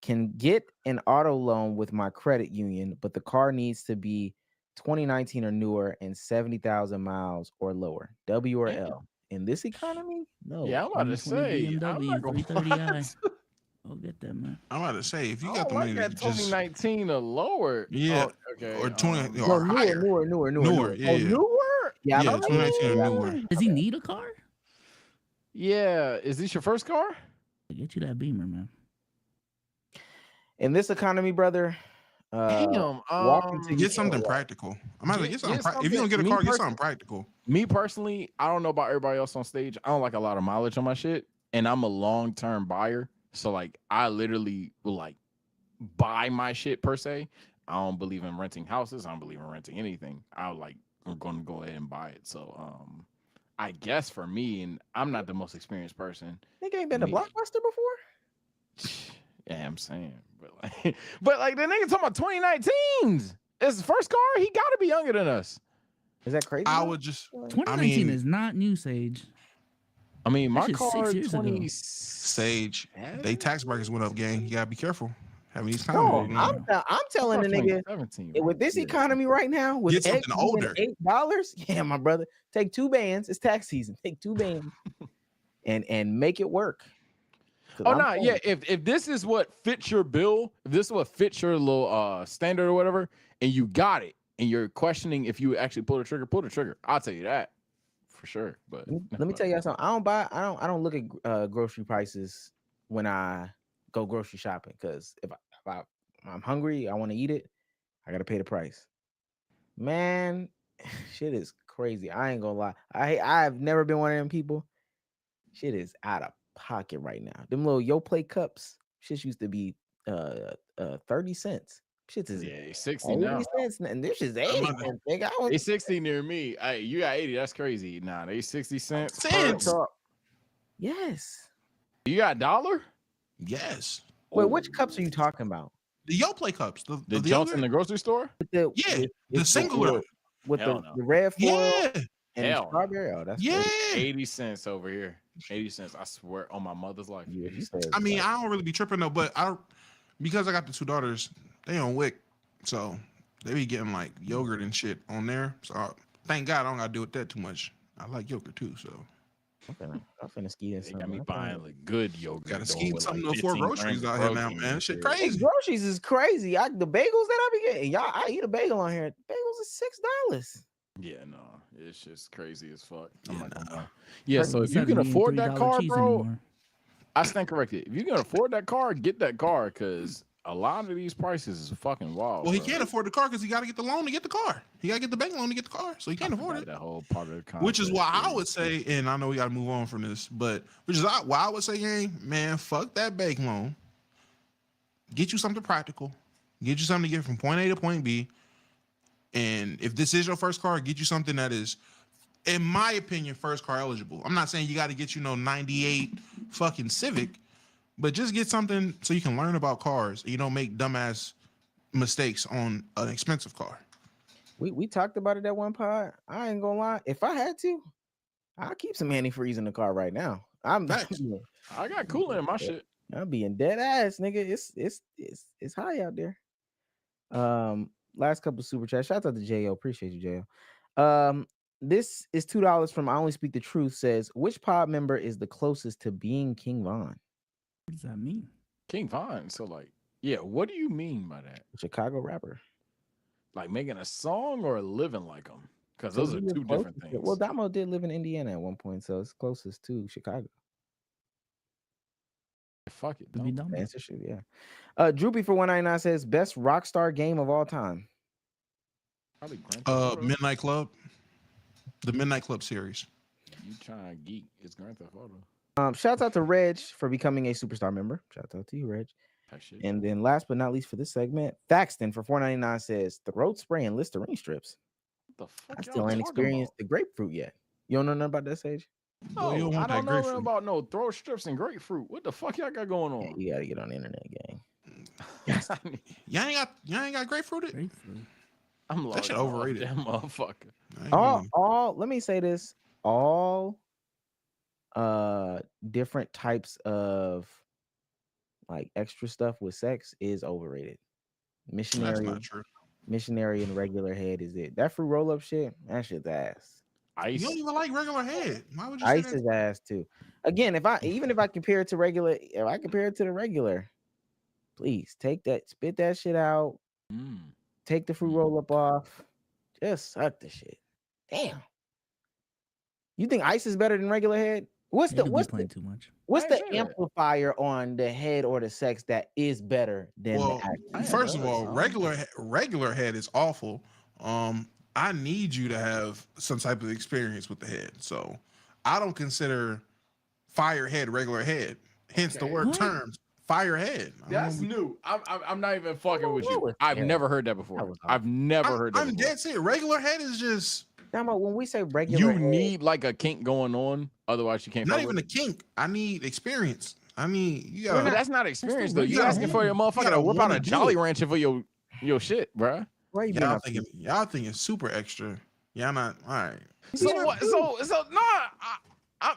Can get an auto loan with my credit union, but the car needs to be 2019 or newer and 70,000 miles or lower. W or Damn. L. In this economy? No. Yeah, I'm about to 2020 say. I'm BMW, not gonna 330i. I'll get that, man. I'm about to say if you I got don't the like money that to just 2019 or lower. Yeah, Oh, okay. or 20 No, or higher. newer. Newer, yeah, Oh, yeah. newer? Yeah, Yeah, I'm 2019 or yeah, newer. Does he need a car? Yeah. Is this your first car? I'll get you that Beamer, man. In this economy, brother, Damn. walk into Get something practical. I'm about to Get- get something. get If you don't get a something- car, me get something practical. Me personally, I don't know about everybody else on stage. I don't like a lot of mileage on my shit, and I'm a long-term buyer. So like, I literally will like buy my shit per se. I don't believe in renting houses. I don't believe in renting anything. I'm going to go ahead and buy it. So I guess for me, and I'm not the most experienced person. Nigga ain't been to Me. Blockbuster before? Yeah, I'm saying, but like the nigga talking about 2019s. It's the first car. He got to be younger than us. Is that crazy? I though? would just 2019 mean- is not new, Sage. I mean, my That shit's car 6 years ago. 20 Sage. They tax brackets went up, gang. You gotta be careful. Having these No, comments. I'm telling the nigga 17, with this economy right now, with Get something eggs being older. $8, yeah, my brother, take 2 bands. It's tax season. Take 2 bands and make it work. 'Cause Oh I'm no, telling yeah. you, If this is what fits your bill, if this is what fits your little standard or whatever, and you got it, and you're questioning if you actually pull the trigger, pull the trigger. I'll tell you that for sure. But let me tell you something. I don't look at grocery prices when I go grocery shopping, because if I'm hungry, I want to eat it, I gotta pay the price. Man, shit is crazy. I ain't gonna lie. I've never been one of them people. Shit is out of pocket right now. Them little Yoplait cups, shit used to be 30 cents. Shit is yeah, 60 now. 80 cents, and this is 80 mother- cents. Nigga, I They was 60 near me. Hey, you got 80. That's crazy. Nah, they 60 cents. per- Cents. yes. You got a dollar? Yes. Wait, which cups are you talking about? The Yoplait cups. The the Johnson in younger- the grocery store? With the, Yeah, with- the with singular. with Hell the, no. the red foil Yeah. and the Hell no. strawberry. Oh, that's Yeah. crazy. 80 cents over here. 80 cents. I swear on my mother's life. Yeah, 80 you cents. said I mean, like- I don't really be tripping though, but because I got the 2 daughters, they on WIC, so they be getting like yogurt and shit on there. So thank God I don't gotta deal with that too much. I like yogurt too, so I'm finna ski in They got something. me I'm finna- buying like good yogurt. gotta though, scheme with, something like, to afford 15 groceries grams of out here now, protein man. and Shit shit. Hey, crazy. groceries is crazy. The bagels that I be getting, y'all, I eat a bagel on here. Bagels is $6. Yeah, no, it's just crazy as fuck. I'm Yeah, not gonna nah. lie. Yeah, so if you can afford that car, bro, I stand corrected. If you can afford that car, get that car, because a lot of these prices is fucking wild. Well, he bro. can't afford the car because he got to get the loan to get the car. He got to get the bank loan to get the car, so he can't I afford forgot it. that whole part of the concept. Which is why I yeah. would say, and I know we got to move on from this, but why I would say, gang, man, fuck that bank loan. Get you something practical. Get you something to get from point A to point B. And if this is your first car, get you something that is, in my opinion, first car eligible. I'm not saying you got to get 98 fucking Civic, but just get something so you can learn about cars and you don't make dumbass mistakes on an expensive car. We talked about it at one pod. I ain't gonna lie. If I had to, I'll keep some antifreeze in the car right now. I'm Facts. I got coolant in my shit. I'm being dead ass, nigga. It's high out there. Last couple super chats. Shout out to Jo. Appreciate you, Jo. This is $2 from I Only Speak the Truth. Says, which pod member is the closest to being King Von? What does that mean? King Von. So like, yeah, what do you mean by that? Chicago rapper. Like making a song or living like them? Because So those are he is two close different to- things. Well, Damo did live in Indiana at one point, so it's closest to Chicago. Fuck it. Could be don't. dumb. The answer should, yeah. Droopy for 199 says, best Rockstar game of all time. Probably Grand Theft Auto. Midnight Club, the Midnight Club series. You trying to geek? It's Grand Theft Auto. Shouts out to Reg for becoming a superstar member. Shout out to you, Reg. Type shit. And then last but not least for this segment, Thaxton for $4.99 says throat spray and Listerine strips. What the fuck I y'all still ain't talking experienced about? the grapefruit yet. You don't know nothing about that, Sage? Boy, you don't No, I want that don't know nothing grapefruit. about no throat strips and grapefruit. What the fuck y'all got going Yeah, on? you gotta get on the internet, gang. Y'all ain't got grapefruit. Grapefruit. I'm That shit logged off, overrated. That motherfucker. I ain't gonna- All let me say this, all different types of like extra stuff with sex is overrated. That's Missionary and regular head is it. That fruit roll up shit, that shit's ass. Ice. You don't even like regular head. Why would you say Ice that? is ass too. Again, if I compare it to regular, if I compare it to the regular, please take that, spit that shit out, Mm. take the fruit roll up off, just suck the shit. Damn. You think ice is better than regular head? What's They the do be playing too much. what's I the ain't say that. amplifier on the head or the sex that is better than Well, the actual? I ain't first of done it, all, son. regular head is awful. I need you to have some type of experience with the head. So I don't consider fire head regular head. Hence the Okay. word What? terms fire head. I don't That's know. new. I'm not even fucking with What you. was I've that? never heard that before. That was I've never heard that I'm before. dead serious. Regular head is just Damo, when we say regular You head, need like a kink going on, otherwise you can't. not fuck even a with it. kink. I need experience. I mean, you But got that's not experience though. the You asking for your regular motherfucker head. to whip out You a gotta Jolly wanna Rancher for your shit, bruh. Why you being y'all thinking super extra. Y'all not all right. So what? So no, I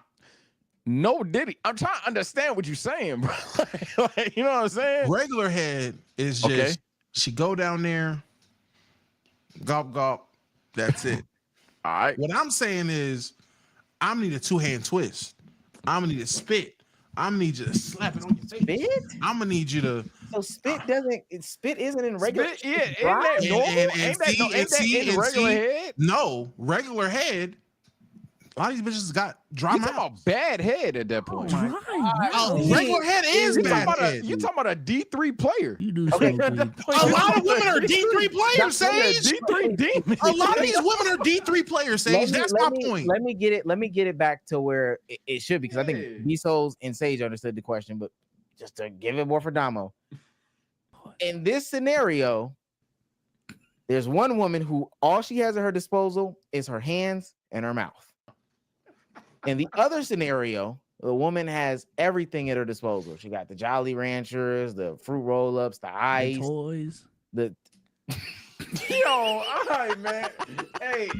no Diddy. I'm trying to understand what you're saying, bro. Like, you know what I'm saying? Regular head is just Okay. she go down there, gulp gulp. That's it. All right. What I'm saying is, I'm need a 2-hand twist. I'm gonna need a spit. I'm gonna need you to slap it on your face. Spit? I'm gonna need you to So spit isn't in regular. Spit, yeah, ain't dry? that And- normal? and Ain't that see, no? and Ain't that see, in and regular see. head? no regular head. A lot of these bitches got dry You talking mouth. about bad head at that Oh, point? right. Oh, Wow. regular head is You talking bad about head. you talking about a D3 player? You do Okay. so good. A lot of women are D3 players, Yeah, Sage. D3 demon. A lot of these women are D3 players, Sage. That's my point. Let me get it back to where it should be, because I think Yeah. B-Souls and Sage understood the question, but just to give it more for Damo. In this scenario, there's one woman who all she has at her disposal is her hands and her mouth. In the other scenario, the woman has everything at her disposal. She got the Jolly Ranchers, the fruit roll-ups, the The ice, toys. the Yo, all right, man. Hey, I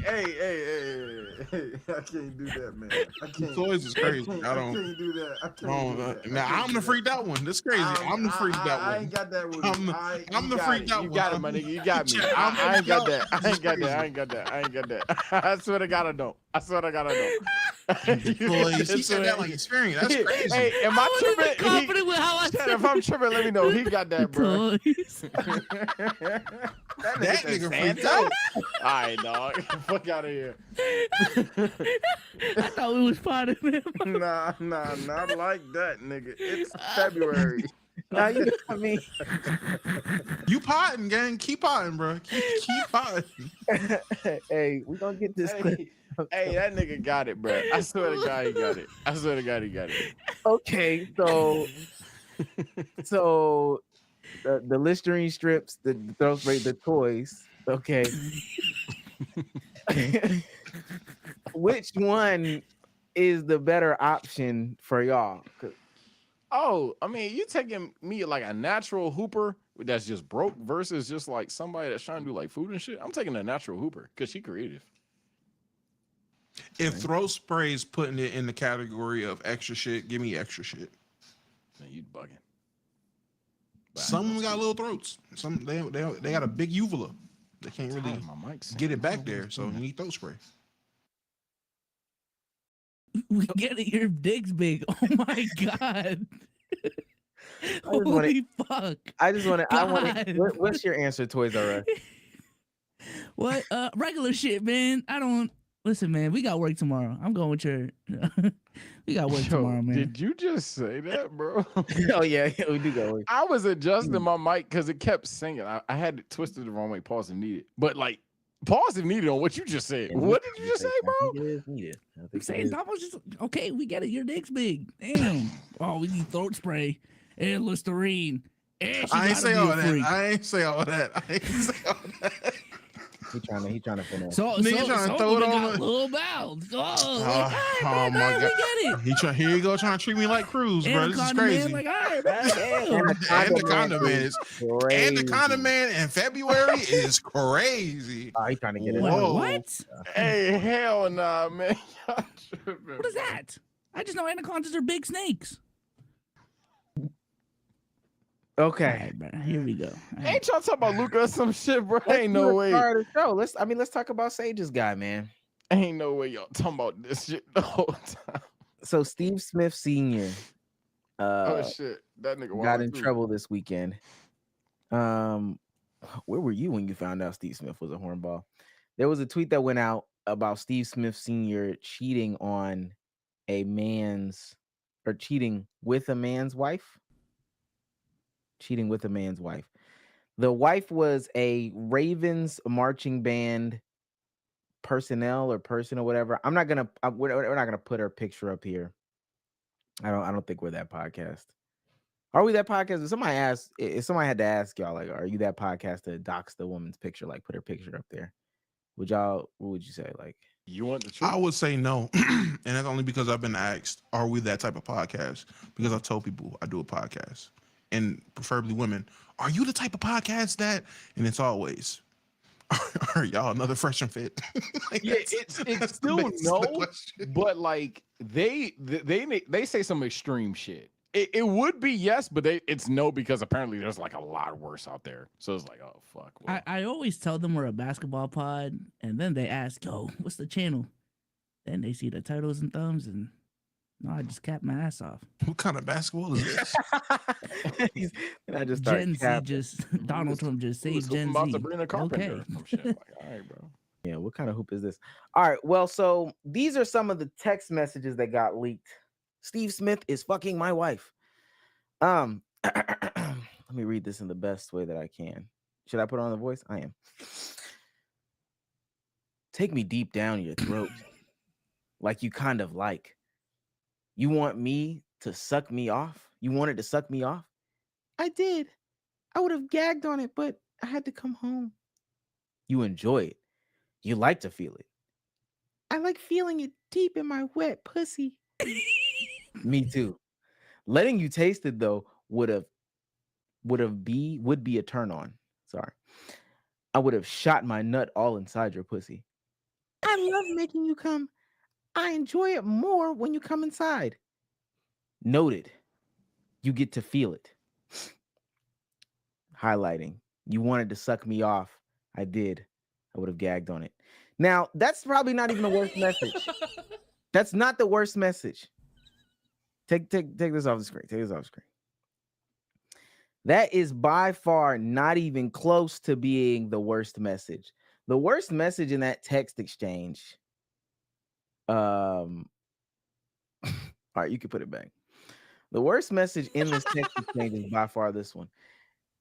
can't do that, man. I can't. Toys is crazy. I don't. can't do that. I can't Oh, do that. now I'm the freak that one. That's crazy. I'm the freak that I one. ain't got that with I'm me. the- You I'm the got freak it. that You one. got it, my nigga. You got me. Yeah, I'm I ain't got the- that. I ain't got that. I ain't got that. I ain't got that. I swear to God, I don't. I swear to God, I don't. Toys. He said that like experience. That's crazy. Hey, am I wasn't even tripping? confident with how I Shit, said if I'm tripping, let me know. He got that, bro. toys. That That said nigga freaked Santa? out. All right, dog. Fuck out of here. I thought it was part of him. Nah, not like that, nigga. It's February. now you got me. You potting, gang. Keep potting, bro. Keep potting. Hey, we gonna get this clip. Hey, that nigga got it, bro. I swear to God, he got it. I swear to God, he got it. Okay, so the Listerine strips, the throw spray, the toys. Okay. Which one is the better option for y'all? 'Cause Oh, I mean, you taking me like a natural hooper that's just broke versus just like somebody that's trying to do like food and shit. I'm taking a natural hooper because she creative. If throat spray is putting it in the category of extra shit, give me extra shit. Man, you bugging. But I Some ain't of them got gonna little throats. Some they got a big uvula. They can't speak. really My mic's get it back there. So you need throat spray. We get it. Your dick's big. Oh my god. wanna- Holy fuck. I just want to. God. What's your answer, Toys R Us? What? Regular shit, man. I don't listen, man. We got work tomorrow. I'm going with your. We got work Yo, tomorrow, man. did you just say that, bro? Oh yeah, we do go. I was adjusting my mic because it kept singing. I had it twisted the wrong way. Pause if needed. But like, pause if needed on what you just said. What did you just say, bro? It is needed. I think I'm it saying is. Dom was just okay. We get it. Your dick's big. Damn. Oh, we need throat spray and Listerine. And she I ain't gotta say be a all that. freak. I ain't say all that. I ain't say all that. He trying to finesse. So, Nigga trying to some throw of it them on got the- little mouths. Oh, Oh, like, all right, oh man, my man, God. we get it. Here you go trying to treat me like Cruz, bro. This is Anaconda Man, crazy. like, all right, man, damn. And the condom man is crazy. and the condom man in February is crazy. Oh, he trying to get it. Wait, out. Whoa. what? Hey, hell nah, man. Y'all tripping, What is bro. that? I just know anacondas are big snakes. Okay. All right, bro. Here we go. All right. Ain't y'all talking about Luca or some shit, bro? Let's Ain't do no the way. start of the show. Let's talk about Sage's guy, man. Ain't no way y'all talking about this shit the whole time. So Steve Smith Sr. Oh shit, that nigga got wild in too. trouble this weekend. Where were you when you found out Steve Smith was a hornball? There was a tweet that went out about Steve Smith Sr. cheating on cheating with a man's wife. Cheating with a man's wife. The wife was a Ravens marching band personnel or person or whatever. We're not gonna put her picture up here. I don't think we're that podcast. Are we that podcast? If somebody had to ask y'all, like, are you that podcast to dox the woman's picture, like put her picture up there? What would you say? Like, You want the truth? I would say no, and that's only because I've been asked, "Are we that type of podcast?" Because I've told people I do a podcast, and preferably women. Are you the type of podcast that? And it's always, are y'all another Fresh and Fit? Like, Yeah, that's it's the still basis of the no, question. but like they say some extreme shit. It would be yes, but it's no because apparently there's like a lot worse out there. So it's like, oh fuck. Well, I always tell them we're a basketball pod, and then they ask, "Yo, what's the channel?" Then they see the titles and thumbs, and no, I just cap my ass off. What kind of basketball is this? And I just start Gen Z capping. just Donald Trump just we was saved Gen about Z. Sabrina Carpenter Okay. or some shit. Like, all right, bro. Yeah, what kind of hoop is this? All right, well, so these are some of the text messages that got leaked. Steve Smith is fucking my wife. Let me read this in the best way that I can. Should I put on the voice? I am. Take me deep down your throat, like you kind of like. You want me to suck me off? You wanted to suck me off? I did. I would have gagged on it, but I had to come home. You enjoy it. You like to feel it. I like feeling it deep in my wet pussy. Me too. Letting you taste it though would be a turn on. Sorry. I would have shot my nut all inside your pussy. I love making you come. I enjoy it more when you come inside. Noted. You get to feel it. Highlighting. You wanted to suck me off. I did. I would have gagged on it. Now, that's probably not even the worst message. That's not the worst message. Take this off the screen. Take this off the screen. That is by far not even close to being the worst message. The worst message in that text exchange. All right, you can put it back. The worst message in this text exchange is by far this one.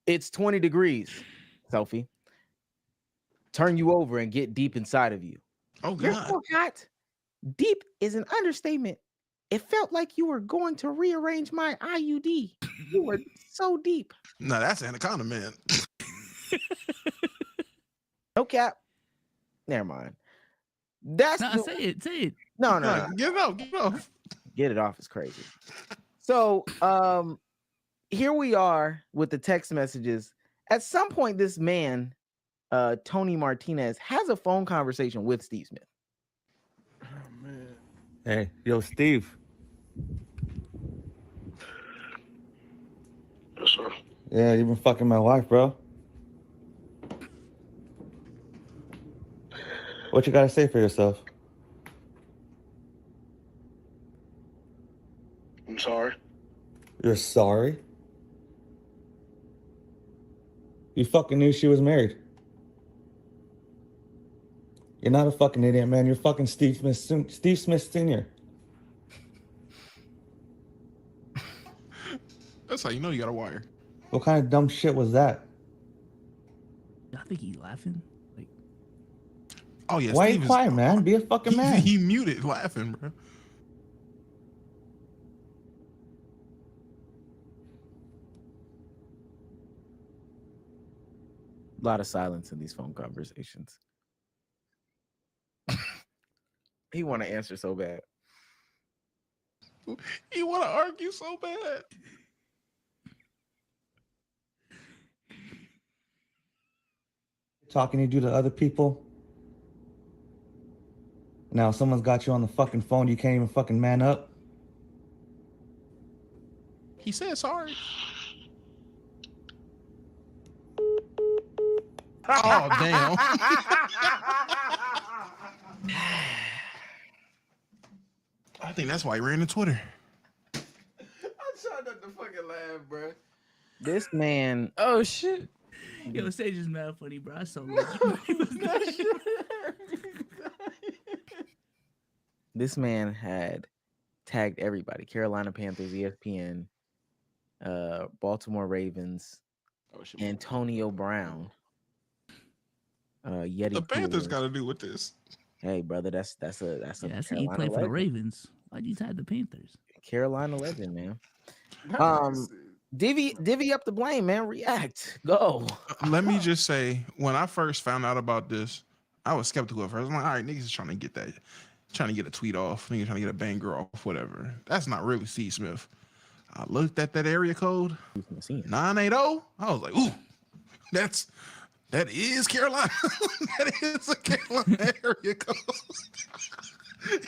It's 20 degrees, Sophie. Turn you over and get deep inside of you. Oh You're God. so hot. Deep is an understatement. It felt like you were going to rearrange my IUD. You were so deep. No, that's Anaconda Man. No cap. Never mind. That's No, the- say it. no. Get it out. Get it off. Get it off is crazy. So here we are with the text messages. At some point, this man, Tony Martinez, has a phone conversation with Steve Smith. Oh man. Hey, yo, Steve. Yes, sir. Yeah, you've been fucking my wife, bro. What you gotta say for yourself? I'm sorry. You're sorry? You fucking knew she was married. You're not a fucking idiot, man. You're fucking Steve Smith Sr. That's how you know you got a wire. What kind of dumb shit was that? I think he's laughing. Like, Oh yeah. Why are Steve you is- quiet, man? Be a fucking man. He muted laughing, bro. A lot of silence in these phone conversations. He want to answer so bad. He want to argue so bad. Talking you do to other people. Now someone's got you on the fucking phone. You can't even fucking man up. He said sorry. Oh damn. I think that's why he ran to Twitter. I'm trying not to fucking laugh, bro. This man, Oh shit. yo, Sage is mad funny, bro. I saw that. this man had tagged everybody: Carolina Panthers, ESPN, Baltimore Ravens, Oh shit. Antonio Brown, Yeti. The Panthers Cooler. got to do with this. Hey, brother, that's a Yeah, I see he Carolina played for the legend. Ravens. Why'd you tag the Panthers? Carolina legend, man. Divvy up the blame, man. React. Go. Let me just say, when I first found out about this, I was skeptical at first. I'm like, all right, niggas is trying to get a tweet off, niggas trying to get a banger off, whatever. That's not really Steve Smith. I looked at that area code, 980. I was like, ooh, that is Carolina. That is a Carolina area code.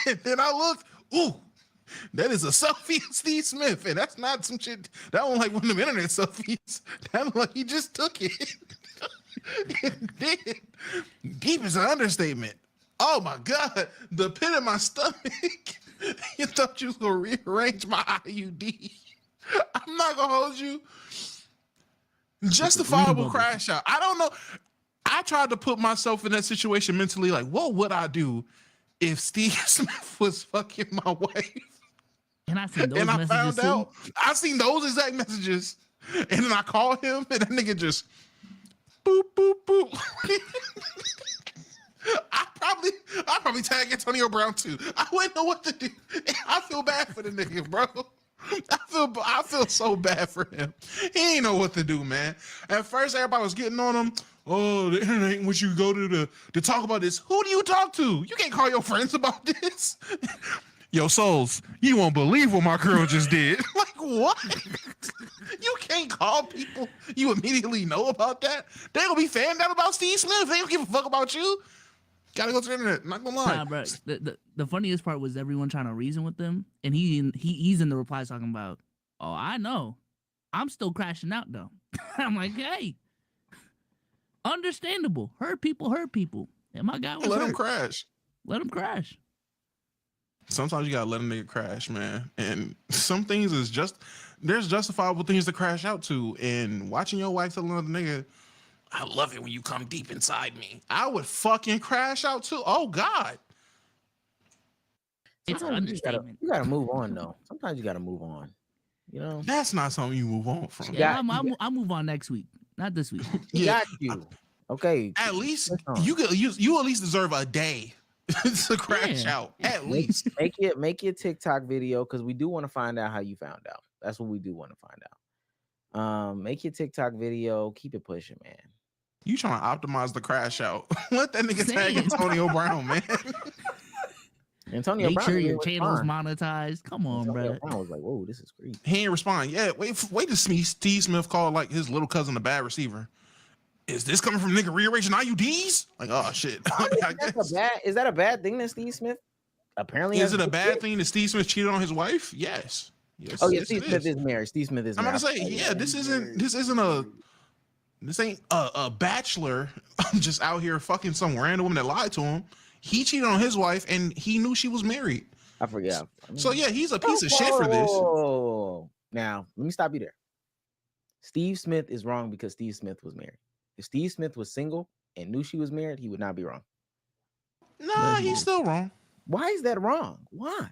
And then I looked, ooh, that is a selfie of Steve Smith. And that's not some shit. That one like one of them internet selfies. That one like he just took it. It did. Deep is an understatement. Oh my God. The pit of my stomach. You thought you was gonna rearrange my IUD. I'm not gonna hold you. Justifiable crash out. I don't know. I tried to put myself in that situation mentally, like, what would I do if Steve Smith was fucking my wife? And I seen those And I messages found too. out. I seen those exact messages. And then I called him, and that nigga just boop, boop, boop. I probably tag Antonio Brown too. I wouldn't know what to do. I feel bad for the nigga, bro. I feel so bad for him. He ain't know what to do, man. At first, everybody was getting on him. Oh, the internet ain't what you go to talk about this. Who do you talk to? You can't call your friends about this. Yo, Souls, you won't believe what my girl just did. Like, what? You can't call people you immediately know about that. They gonna be fanned out about Steve Smith. They don't give a fuck about you. Gotta go to the internet. Not gonna lie. Nah, bro. The funniest part was everyone trying to reason with them, and he's in the replies talking about, oh, I know, I'm still crashing out though. I'm like, hey, understandable. Hurt people. And my guy was Let hurt. him crash. Let him crash. Sometimes you gotta let a nigga crash, man. And some things is there's justifiable things to crash out to. And watching your wife tell another nigga, I love it when you come deep inside me, I would fucking crash out too. Oh God. It's an Sometimes understatement. you gotta move on though. Sometimes you gotta move on. You know, That's not something you move on from. Yeah, got- I'll move on next week, not this week. he Yeah. got you. Okay. At least Listen on. you at least deserve a day to crash Yeah. out. At least. make your TikTok video because we do want to find out how you found out. That's what we do want to find out. Make your TikTok video. Keep it pushing, man. You trying to optimize the crash out. Let that nigga tag Same. Antonio Brown, man. Antonio Make Brown sure didn't your channel's respond. monetized. Come on, Antonio bro. Brown was like, "Whoa, this is creepy." He ain't respond. Yeah, wait to see Steve Smith call like his little cousin a bad receiver. Is this coming from nigga rearranging IUDs? Like, oh shit. I guess. Is that a bad thing that Steve Smith apparently Is has it a good bad kids? thing that Steve Smith cheated on his wife? Yes. Yes. Oh yeah, yes, Steve it Smith is. is married. Steve Smith is I'm married. about to say, yeah, this ain't a bachelor just out here fucking some random woman that lied to him. He cheated on his wife and he knew she was married. I forget. So yeah, he's a piece of shit for this. Whoa. Now, let me stop you there. Steve Smith is wrong because Steve Smith was married. If Steve Smith was single and knew she was married, he would not be wrong. Nah, he's still wrong. Why is that wrong? Why?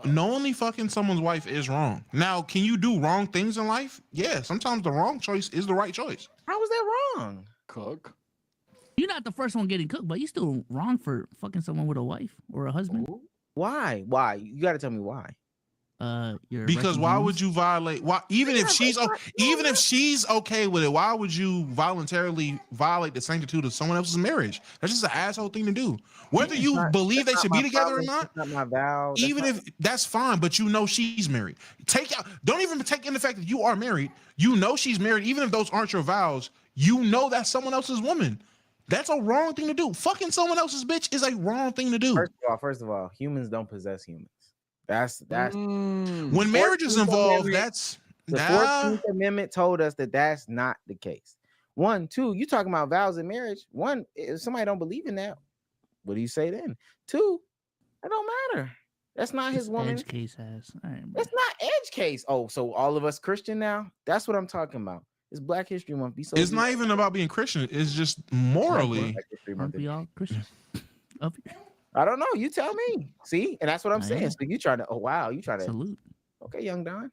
Knowingly fucking someone's wife is wrong. Now, can you do wrong things in life? Yeah, sometimes the wrong choice is the right choice. How is that wrong? Cook. You're not the first one getting cooked, but you still wrong for fucking someone with a wife or a husband. Why? Why? You got to tell me why. You're Because why would you violate? Why even if she's okay with it? Why would you voluntarily violate the sanctity of someone else's marriage? That's just an asshole thing to do. Whether It's you not- believe they that's should not be my together or problem. not, That's not my vow. That's even not- if that's fine, but you know she's married. Don't even take in the fact that you are married. You know she's married, even if those aren't your vows. You know that's someone else's woman. That's a wrong thing to do. Fucking someone else's bitch is a wrong thing to do. First of all, humans don't possess humans. That's When marriage is 14th involved, Amendment- that's the 14th Amendment told us that that's not the case. 1, 2, you talking about vows in marriage. 1, if somebody don't believe in that, what do you say then? 2, it don't matter. That's not his woman. Edge case has. All right, bro. That's not edge case. Oh, so all of us Christian now? That's what I'm talking about. It's Black History Month. Be so it's not even about being Christian. It's just morally. Black History Aren't Month. we all Christians up here? I don't know. You tell me. See, and that's what I'm I saying. am. So you trying to? Oh wow, you trying to? Salute. Okay, young Don.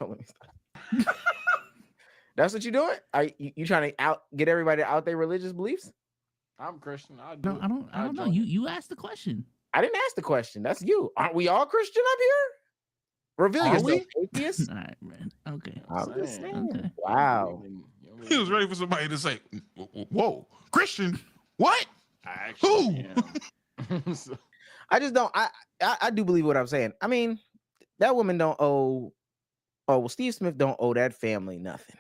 Don't let me stop. That's what you doing? Are you trying to get everybody out their religious beliefs? I'm Christian. I do. No, I don't know. join it. You asked the question. I didn't ask the question. That's you. Aren't we all Christian up here? Reveal Are yourself, we? atheist. All right, man. Okay. I'm just Saying. saying. Okay. Wow. He was ready for somebody to say, "Whoa, Christian? What?" I actually am. So- I just don't. I do believe what I'm saying. I mean, that woman don't owe. Oh well, Steve Smith don't owe that family nothing.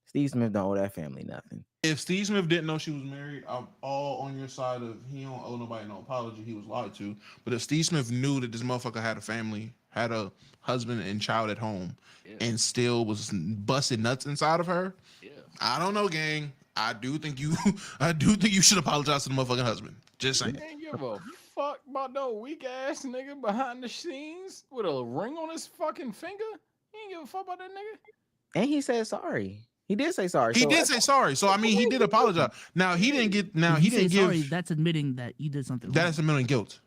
Steve Smith don't owe that family nothing. If Steve Smith didn't know she was married, I'm all on your side of he don't owe nobody no apology. He was lied to. But if Steve Smith knew that this motherfucker had a family, had a husband and child at home, and still was busting nuts inside of her, I don't know, gang. I do think you should apologize to the motherfucking husband. Just saying. He ain't give a fuck about no weak ass nigga behind the scenes with a ring on his fucking finger. He ain't give a fuck about that nigga. And he said sorry. He did say sorry. He So did say sorry. So I mean, he did apologize. Now he didn't get. Now If he you say didn't give. sorry, that's admitting that you did something. That is wrong. admitting guilt.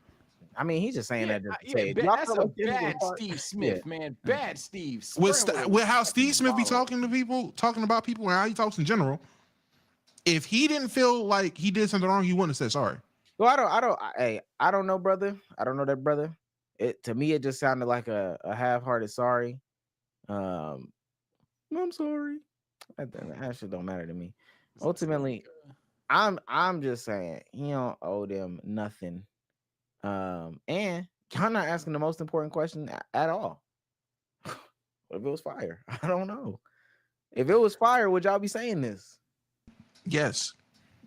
I mean, he's just saying that just to say it. ba- Y'all that's feel a like this is bad part- Steve Smith, man. Bad Steve. With, Spread with how Steve fucking Smith be follow. talking to people, talking about people, and how he talks in general. If he didn't feel like he did something wrong, he wouldn't have said sorry. Well, I don't know, brother. I don't know that brother. It to me, it just sounded like a half-hearted sorry. I'm sorry. That shit don't matter to me. Ultimately, I'm just saying he don't owe them nothing. And I'm not asking the most important question at all. What if it was fire? I don't know. If it was fire, would y'all be saying this? Yes,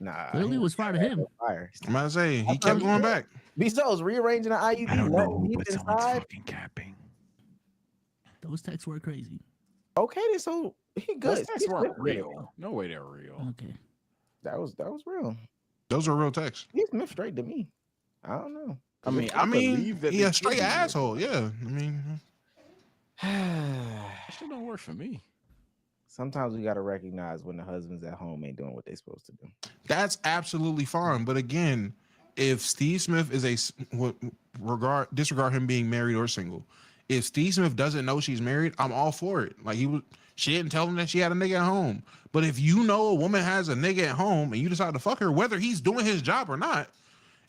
Nah. Clearly, it was fire to him. Fire. I'm about to say he thought kept he going did. back. Bezos rearranging the IUD. I don't know, deep but someone's inside. fucking capping. Those texts were crazy. Okay, then so he good. Those texts Steve weren't Smith good. real. No way they're real. Okay. That was real. Those are real texts. Steve Smith straight to me. I don't know. I mean, I mean, believe that he they a straight could be real. asshole. Yeah, I mean, That shit don't work for me. Sometimes we gotta recognize when the husbands at home ain't doing what they supposed to do. that's absolutely fine. But again, if Steve Smith is disregard him being married or single. If Steve Smith doesn't know she's married, I'm all for it. Like she didn't tell him that she had a nigga at home. But if you know a woman has a nigga at home and you decide to fuck her, whether he's doing his job or not,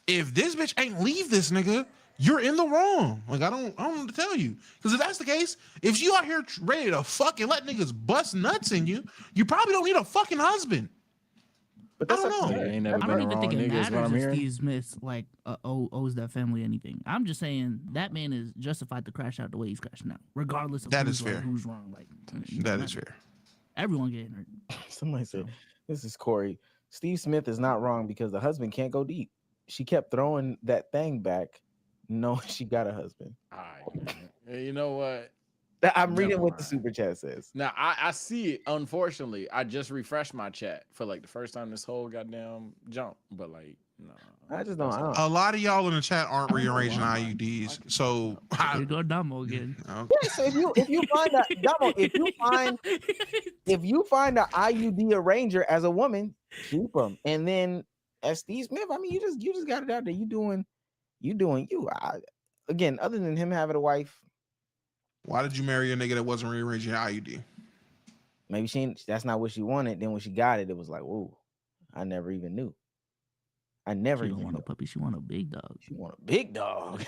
if this bitch ain't leave this nigga, you're in the wrong. Like I don't know what to tell you. Because if that's the case, if you out here ready to fuck and let niggas bust nuts in you, you probably don't need a fucking husband. But I don't know. Yeah, ain't never I been don't even wrong, think it nigga, is what matters I'm if hearing. Steve Smith like owes that family anything. I'm just saying that man is justified to crash out the way he's crashing out, regardless of That who's is right, fair. who's wrong. Like That is fair. Everyone getting hurt. Somebody said, "This is Corey. Steve Smith is not wrong because the husband can't go deep. She kept throwing that thing back, knowing she got a husband." All right, man. Hey, you know what? I'm reading Never what the mind. super chat says. Now I see it. Unfortunately, I just refreshed my chat for like the first time this whole goddamn jump. But like, no, I just don't. I don't A lot of y'all in the chat aren't rearranging IUDs. So Here go Damo again. Yeah, so if you find a Damo, if you find an IUD arranger as a woman, keep them. And then as Steve Smith, I mean, you just got it out there. You doing you. Again, other than him having a wife, why did you marry a nigga that wasn't rearranging your IUD? maybe that's not what she wanted. Then when she got it, it was like, whoa, I never even knew. I never She even don't want knew. a puppy. She want a big dog. She want a big dog.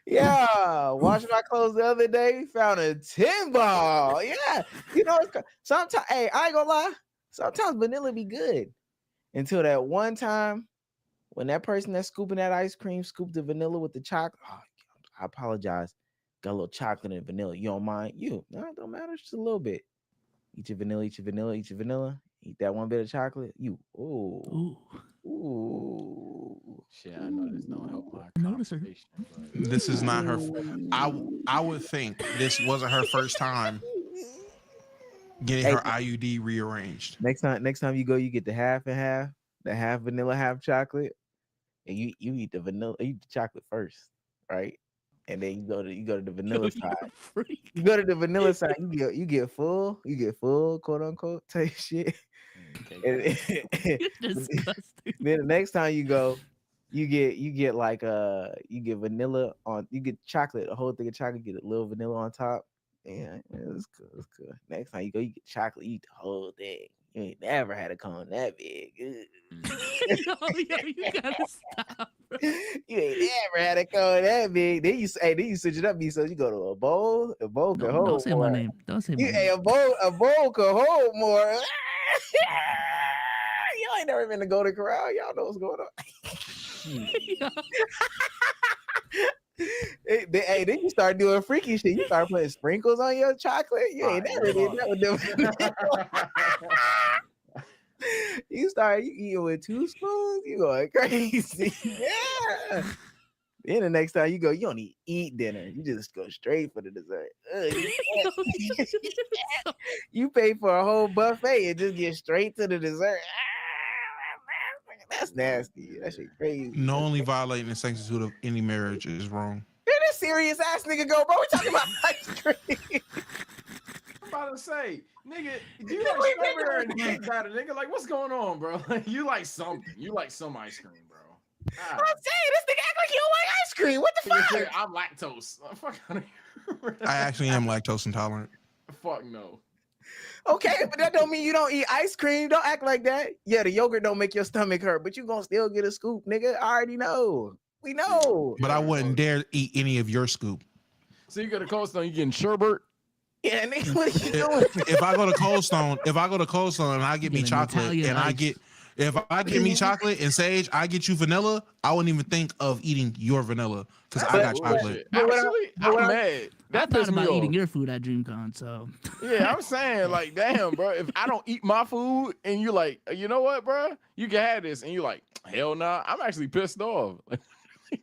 Yeah, washing my clothes the other day, found a 10 ball. Yeah, sometimes, hey, I ain't gonna lie. Sometimes vanilla be good until that one time when that person that's scooping that ice cream scooped the vanilla with the chocolate. Oh, I apologize. Got a little chocolate and vanilla. You don't mind? No, it don't matter. Just a little bit. Eat your vanilla, eat your vanilla, eat your vanilla. Eat that one bit of chocolate. Ooh. shit, I know this don't help my Notice her. conversation. But This is not her. I would think this wasn't her first time getting her IUD rearranged. Next time you go, you get the half and half, the half vanilla, half chocolate, and you eat the vanilla, you eat the chocolate first, right? And then you go to the vanilla side. You go to the vanilla side, you get full, quote unquote, type shit. And You're disgusting. then the next time you go, you get like you get vanilla on, you get chocolate, a whole thing of chocolate, get a little vanilla on top. Yeah, it's good. It's good. Next time you go, you get chocolate, you eat the whole thing. You ain't never had a cone that big. Yo, you gotta stop. You ain't never had a cone that big. Then you switch it up, so you go to a bowl. A bowl can hold Don't say more. my name. Don't say my name. A bowl could hold more. ain't never been to Golden Corral. Y'all know what's going on. Hey, then you start doing freaky shit. You start putting sprinkles on your chocolate. You ain't never did that with them. You eating with 2 spoons. You going crazy. Yeah. Then the next time you go, you don't eat dinner. You just go straight for the dessert. You pay for a whole buffet and just get straight to the dessert. That's nasty. That shit crazy. Knowingly violating the sanctity of any marriage is wrong. Where this serious ass nigga go, bro? We talking about ice cream. I'm about to say, nigga, do you like strawberry and cake batter, nigga? Like, what's going on, bro? Like, you like something. You like some ice cream, bro. I'm saying this nigga act like he don't like ice cream. What the fuck? I'm lactose. Fuck out of here. I actually am lactose intolerant. Fuck no. Okay, but that don't mean you don't eat ice cream. Don't act like that. Yeah, the yogurt don't make your stomach hurt, but you gonna still get a scoop, nigga. I already know. We know. But I wouldn't dare eat any of your scoop. So you go to Cold Stone, you getting sherbet? Yeah, nigga, what are you doing? If I go to Cold Stone and I get me Get an chocolate Italian and ice. if I get me chocolate and Sage, I get you vanilla, I wouldn't even think of eating your vanilla because I got chocolate. But what I- Actually, but what I'm I- mad. I That thought pissed me about off. eating your food at DreamCon, so Yeah, I'm saying, like, damn, bro. If I don't eat my food and you like, you know what, bro? You can have this, and you like, hell nah. I'm actually pissed off. Like,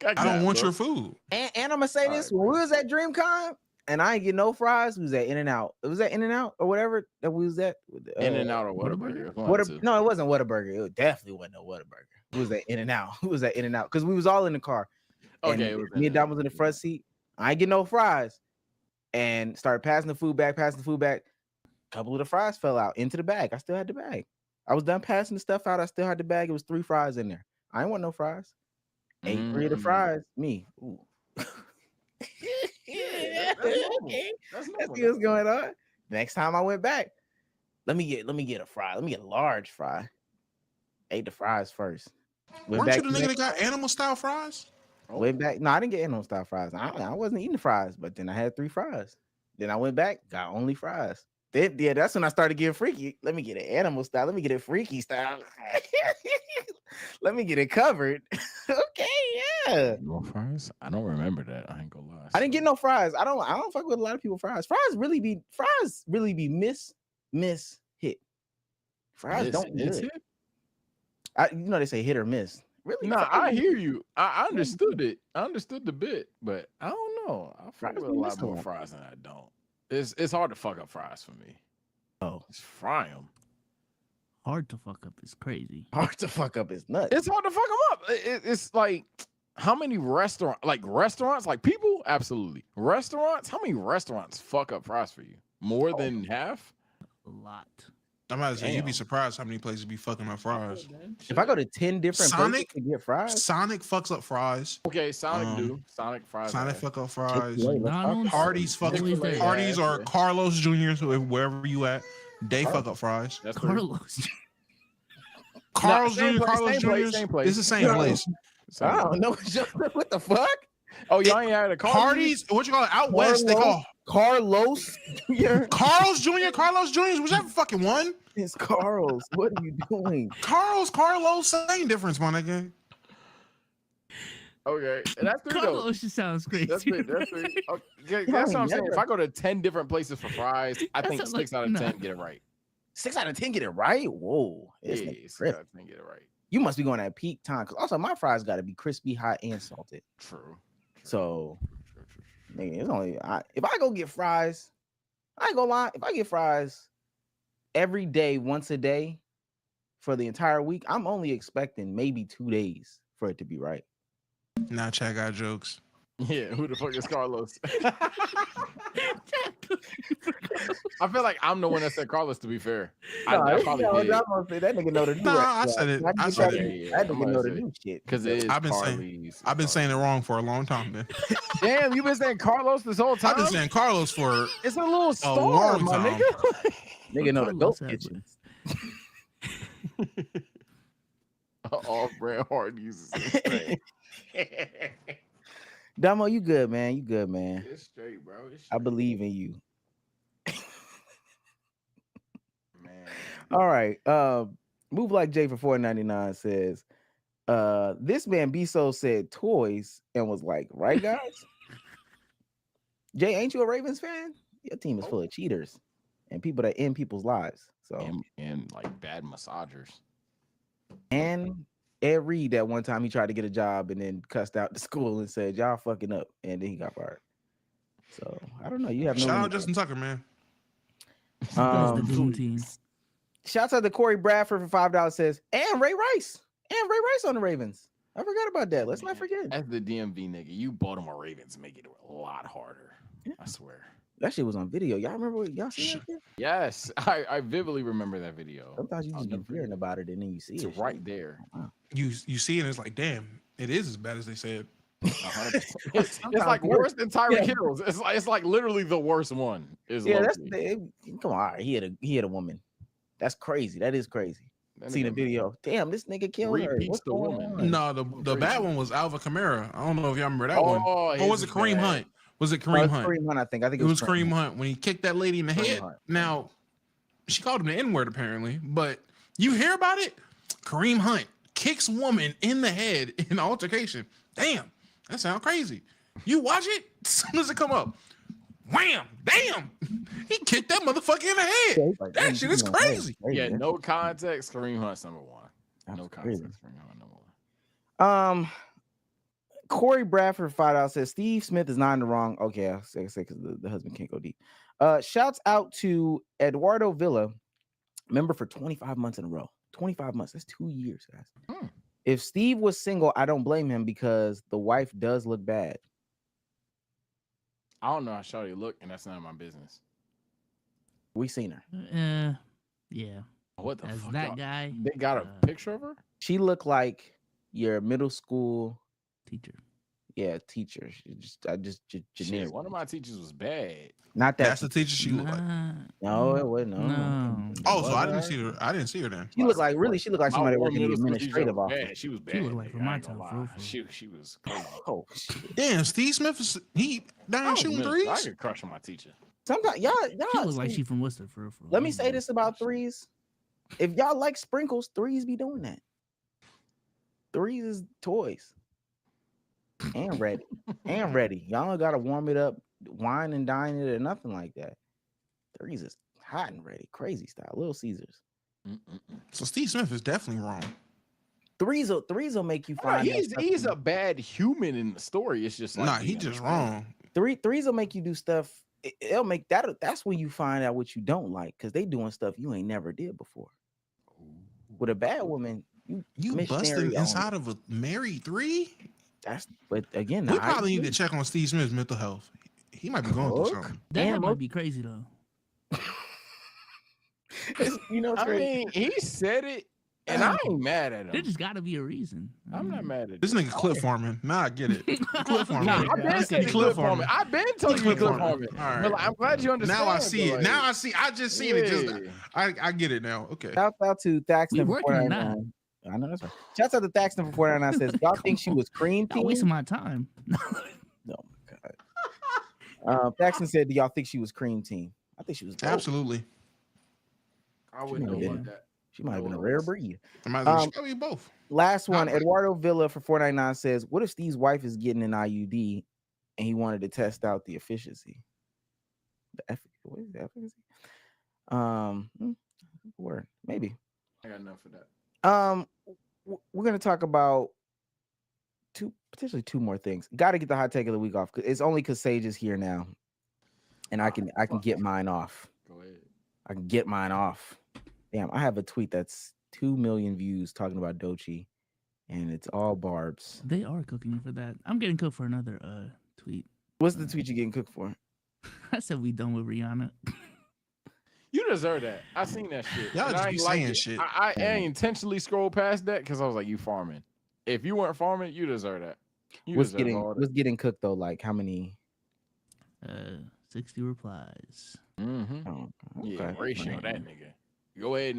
I don't want your food. And I'm gonna say this: when we was at DreamCon and I ain't get no fries, we was at In-N-Out. It was at In-N-Out or whatever that we was at. In-N-Out or Whataburger. No, it wasn't Whataburger. It definitely wasn't no Whataburger. It was at In-N-Out. It was at In-N-Out because we was all in the car. And Okay, it was me and Dom was in the front seat. I ain't get no fries, and started passing the food back. A couple of the fries fell out into the bag. I still had the bag. I was done passing the stuff out. I still had the bag. It was 3 fries in there. I ain't want no fries. Ate 3 of the fries. Me. Ooh. Yeah, that's normal. Okay. That's Let's normal. see what's going on. Next time I went back, let me get a fry. Let me get a large fry. Ate the fries first. Weren't you the nigga that got animal style fries? Went back. No, I didn't get animal style fries. I wasn't eating the fries, but then I had 3 fries. Then I went back, got only fries. Yeah, that's when I started getting freaky. Let me get an animal style. Let me get a freaky style. Let me get it covered. Okay, yeah. No fries? I don't remember that. I ain't gonna lie. I didn't get no fries. I don't fuck with a lot of people fries. Fries really be miss hit. Fries don't be good. You know they say hit or miss. Really? Nah, fries I be- hear you. I understood it. I understood the bit, but I don't know. I fuck Fries with a be lot missing more one. fries than I don't. It's hard to fuck up fries for me. Oh, Just fry them. hard to fuck up is crazy. hard to fuck up is nuts. It's hard to fuck them up. It's like how many restaurants, like people, absolutely. Restaurants, how many restaurants fuck up fries for you? More than half? A lot. I'm about to say, you'd be Damn. surprised how many places be fucking up fries. If I go to 10 different places Sonic? to get fries, Sonic fucks up fries. Okay, Sonic Um, do. Sonic fries. Sonic are- fuck up fries. Chick-fil-A, let's talk McDonald's, about it. Hardee's fuck always there. Hardee's or Yeah. Carlos Jr. So wherever you at, they fuck up fries. That's three. Carlos. Carl's same Jr. place, Carlos same place, Jr. same place. It's the same No. place. I don't know what the fuck. Oh, y'all ain't had a car? Hardee's, what you call it? Out west, they call Carlos. Jr. Carl's Jr. Carlos Jr. Whichever fucking one. It's Carl's. What are you doing? Carlos, same difference, my nigga. Okay, and that's three though. Carlos just sounds crazy. That's three. That's three. Okay, that's what I'm saying. If I go to 10 different places for fries, I That think sounds 6 like- out of 10 nah. get it right. 6 out of 10 get it right. Whoa, Yeah, this nigga 6 tripping. out of 10 get it right. You must be going at peak time because also my fries got to be crispy, hot, and salted. True. So, True. nigga, it's only if I go get fries, I ain't gonna lie. If I get fries every day, once a day, for the entire week, I'm only expecting maybe 2 days for it to be right. Now chat got jokes. Yeah, who the fuck is Carlos? I feel like I'm the one that said Carlos, to be fair. I probably did. I'm gonna say that nigga know the new. Nah, I said it. I said it. That I'm nigga gonna know the say- new shit. Because it is I've been saying- Carly's. I've been saying it wrong for a long time, man. Damn, you been saying Carlos this whole time? I've been saying Carlos for It's a little storm, long my time. nigga. Nigga know the Carlos goat kitchen. All brand hard uses. Damo, you good, man. You good, man. It's straight, bro. It's I straight, believe in you. man. All right. Move Like Jay for $4.99 says, this man Biso said toys and was like, right, guys? Jay, ain't you a Ravens fan? Your team is full of cheaters and people that end people's lives. So and like bad massagers. and Ed Reed that one time he tried to get a job and then cussed out the school and said, y'all fucking up, and then he got fired. So I don't know. You have no Shout out reason. Justin Tucker, man. That's the Doom team. Shouts out to Corey Bradford for $5 says, and Ray Rice. And Ray Rice on the Ravens. I forgot about that. Let's not forget. As the DMV nigga, you Baltimore Ravens make it a lot harder. Yeah. I swear. That shit was on video. Y'all remember what y'all seen that shit? Yes, I vividly remember that video. Sometimes you I'll just be never hearing forget. about it and then you see It's it. right there. You see it, and it's like, damn, it is as bad as they said. 100%. It's like worse than Tyreek Hill's. It's like literally the worst one. Is Yeah, that's low-key. come on. All right, he had a woman. That's crazy. That is crazy. That Seen a nigga video. Damn, this nigga killed her. repeats What's the going woman. on? No, the bad one was Alva Kamara. I don't know if y'all remember that one. Oh, Or was his it Kareem bad. Hunt? Was it Oh, Kareem it's Hunt? Kareem Hunt, I think. I think It was Kareem Hunt when he kicked that lady in the Kareem head. Hunt. Now, she called him the N-word apparently, but you hear about it? Kareem Hunt kicks woman in the head in altercation. Damn, that sounds crazy. You watch it as soon as it come up. Wham! Damn! He kicked that motherfucker in the head. Like, That shit is crazy. Yeah, no context. Kareem Hunt's number one. That's No crazy. context. Kareem Hunt number one. Corey Bradford $5 says Steve Smith is not in the wrong. Okay, I'll say because the husband can't go deep. Shouts out to Eduardo Villa, member for 25 months in a row. 25 months. That's 2 years, guys. If Steve was single, I don't blame him because the wife does look bad. I don't know how Shawty look, and that's none of my business. We seen her. Yeah. What the As fuck? that y'all- guy, They got a picture of her? She looked like your middle school, teacher. teacher. She just Shit, generic. one of my teachers was bad. Not that. That's the teacher she looked like. No, it wasn't. No. No. Oh, so I didn't see her. I didn't see her then. She looked like My somebody one working in the middle school teacher administrative was office. bad. She was bad. She looked like nigga, from I my ain't gonna time, lie. for She was crazy. Oh shit. Damn, Steve Smith is down shooting I threes. could crush on my teacher. Sometimes y'all She looked like see, she from Worcester for real. let me say this about threes. If y'all like sprinkles, threes be doing that. Threes is toys. And ready. And ready. Y'all don't gotta warm it up, wine and dine it, or nothing like that. Threes is hot and ready. Crazy style. Little Caesars. So Steve Smith is definitely wrong. Threes will make you Nah, find that stuff he's in- a bad human in the story. It's just like Nah, he just wrong. threes will make you do stuff. It'll make that's when you find out what you don't like because they doing stuff you ain't never did before. With a bad woman, You missionary busting only. inside of a married three? But again, We the probably need IQ to check on Steve Smith's mental health. He might be going through Cook? something. That And might most- be crazy though. you know, it's I crazy. mean, he said it, and I ain't mad at There him. just gotta be a reason. I'm not mad at This him. nigga clip farming. Nah, I get it. Clip farming. Nah, Yeah, I've been okay. saying Clip clip farming. farming. I've been telling you Clip clip farming. farming. All right. But like, I'm glad you understand. Now I see but, it. like, Now I see. I just seen it. Just yeah. I get it now. Okay. Shouts out to Thaxton We for working on that. $4.99. I know that's right. Shouts out to Thaxton for $4.99 says, y'all think she was cream Not wasting team? my time. Oh my god. Thaxton said, do y'all think she was cream team? I think she was dope. Absolutely. I wouldn't know know about about that. She might have been a rare breed. I might as well Um, show you both. Last one, Alright. Eduardo Villa for $4.99 says, what if Steve's wife is getting an IUD and he wanted to test out the efficiency? What is the efficacy? Word, maybe. I got enough for that. We're gonna talk about potentially two more things. Got to get the hot take of the week off. It's only because Sage is here now, and I can get mine off. Go ahead. I can get mine off. Damn, I have a tweet that's 2 million views talking about Doechii, and it's all barbs. They are cooking for that. I'm getting cooked for another tweet. What's the tweet you getting cooked for? I said we done with Rihanna. You deserve that. I seen that shit. Y'all and just I be ain't like saying it. shit. I intentionally scrolled past that because I was like, you farming. If you weren't farming, you deserve that. You What's deserve all that. getting cooked though? Like how many? 60 replies. Mm-hmm. Oh, Yeah, okay. ratio that nigga. Go ahead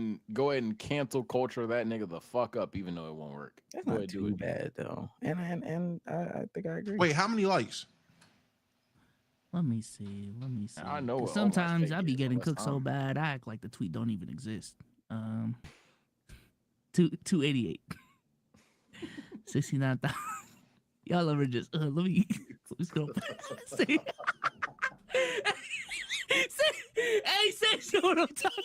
and cancel culture that nigga the fuck up, even though it won't work. That's Go not ahead, do too it. bad though. And I think I agree. Wait, how many likes? Let me see. I know 'Cause what all my sometimes steak I be is, getting that's cooked so fine. bad, I act like the tweet don't even exist. 288. 69,000. Y'all ever just let me scroll. Say, say what I'm talking.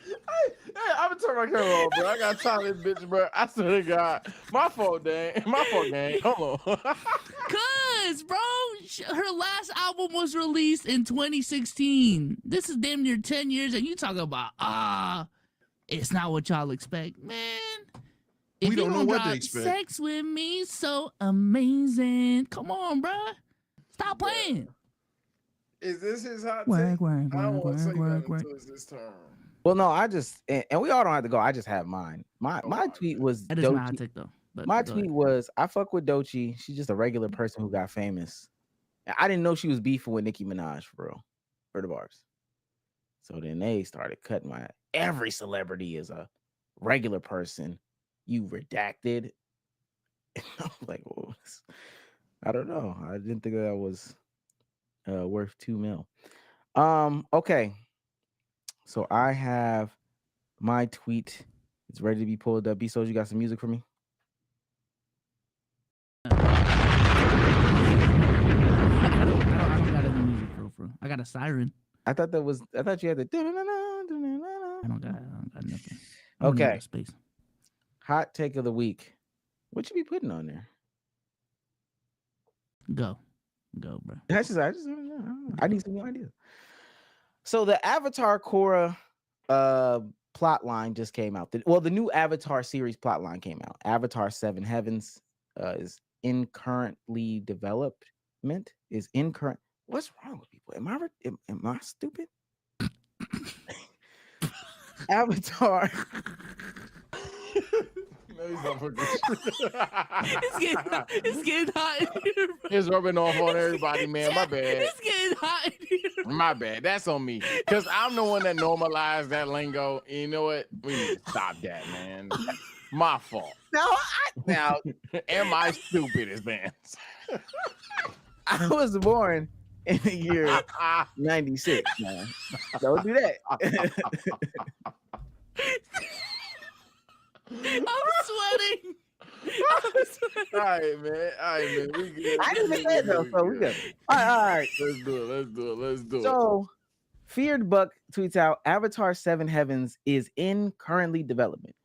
Hey, I'm gonna turn my camera off, bro. I gotta tell this bitch, bro. I swear to God, my fault, dang. My fault, gang. Hold on. Cause, bro, her last album was released in 2016. This is damn near 10 years, and you talk about it's not what y'all expect, man. If We don't you know gonna what drop they expect. Sex with me, so amazing. Come on, bro. Stop playing. Is this his hot Work, take? work, I don't work, want to say work, nothing work, work. until it's this turn. Well, no, I just and we all don't have to go. I just have mine. My tweet was That is my hot Doechii. take, though. But My go tweet ahead. was I fuck with Doechii. She's just a regular person who got famous. I didn't know she was beefing with Nicki Minaj for real, for the bars. So then they started cutting my every celebrity is a regular person. You redacted. I'm like, well, I don't know. I didn't think that was worth $2 million. Okay. So I have my tweet. It's ready to be pulled up. B-Soulja, you got some music for me? I don't got any music, bro. I got a siren. I thought you had the. I don't got nothing. I don't need Okay. no space. Hot take of the week. What you be putting on there? Go, bro. I need some new ideas. So the Avatar Korra plot line just came out. The new Avatar series plot line came out. Avatar 7 Heavens is in currently development. Is in current. What's wrong with people? Am I stupid? Avatar. It's getting hot in here, bro. It's rubbing off on everybody, man. My bad. It's getting hot in here. My bad. That's on me. Because I'm the one that normalized that lingo. You know what? We need to stop that, man. My fault. Now Am I stupid as man? I was born in the year 96, man. Don't do that. I'm sweating. All right, man. We good. I didn't say that though, so we good. All right. Let's do it. So, Feared Buck tweets out Avatar 7 Heavens is in currently development.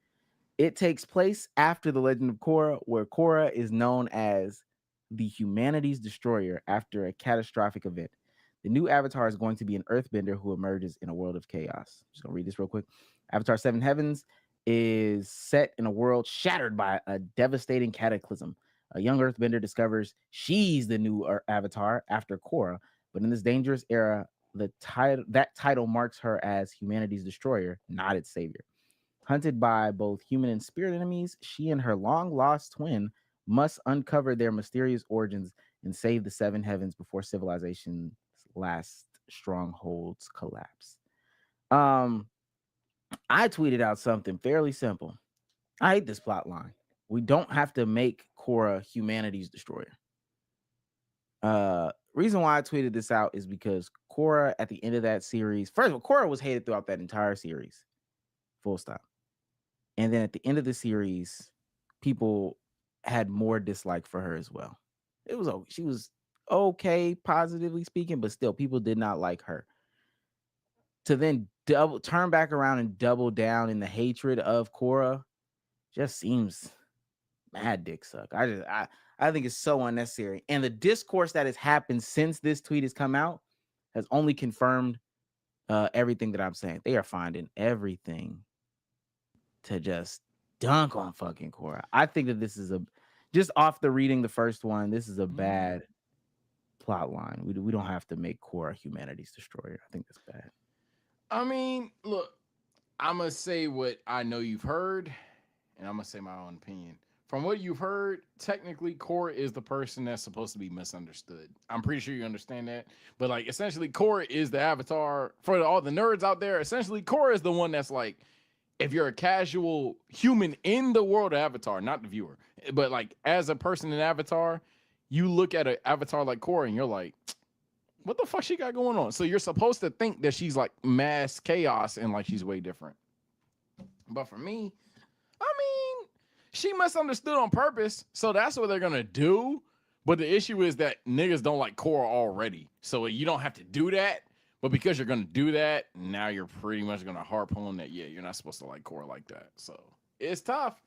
It takes place after The Legend of Korra, where Korra is known as the humanity's destroyer after a catastrophic event. The new Avatar is going to be an earthbender who emerges in a world of chaos. Just gonna read this real quick. Avatar 7 Heavens is set in a world shattered by a devastating cataclysm. A young earthbender discovers she's the new Avatar after Korra, but in this dangerous era, that title marks her as humanity's destroyer, not its savior. Hunted by both human and spirit enemies, she and her long-lost twin must uncover their mysterious origins and save the 7 heavens before civilization's last strongholds collapse. I tweeted out something fairly simple. I hate this plot line. We don't have to make Korra humanity's destroyer. Reason why I tweeted this out is because Korra at the end of that series, first of all, Korra was hated throughout that entire series. Full stop. And then at the end of the series, people had more dislike for her as well. She was okay, positively speaking, but still people did not like her. To then turn back around and double down in the hatred of Korra just seems mad dick suck. I think it's so unnecessary. And the discourse that has happened since this tweet has come out has only confirmed everything that I'm saying. They are finding everything to just dunk on fucking Korra. I think that this is just off the reading the first one, this is a bad plot line. We don't have to make Korra humanity's destroyer. I think that's bad. I mean, look, I'm going to say what I know you've heard, and I'm going to say my own opinion. From what you've heard, technically, Korra is the person that's supposed to be misunderstood. I'm pretty sure you understand that. But, like, essentially, Korra is the Avatar. For all the nerds out there, essentially, Korra is the one that's, like, if you're a casual human in the world of Avatar, not the viewer, but, like, as a person in Avatar, you look at an Avatar like Korra, and you're like, what the fuck she got going on? So you're supposed to think that she's, like, mass chaos and, like, she's way different. But for me, I mean, she misunderstood on purpose, so that's what they're gonna do. But the issue is that niggas don't like Korra already, so you don't have to do that. But because you're gonna do that, now you're pretty much gonna harp on that. Yeah, you're not supposed to like Korra like that. So it's tough.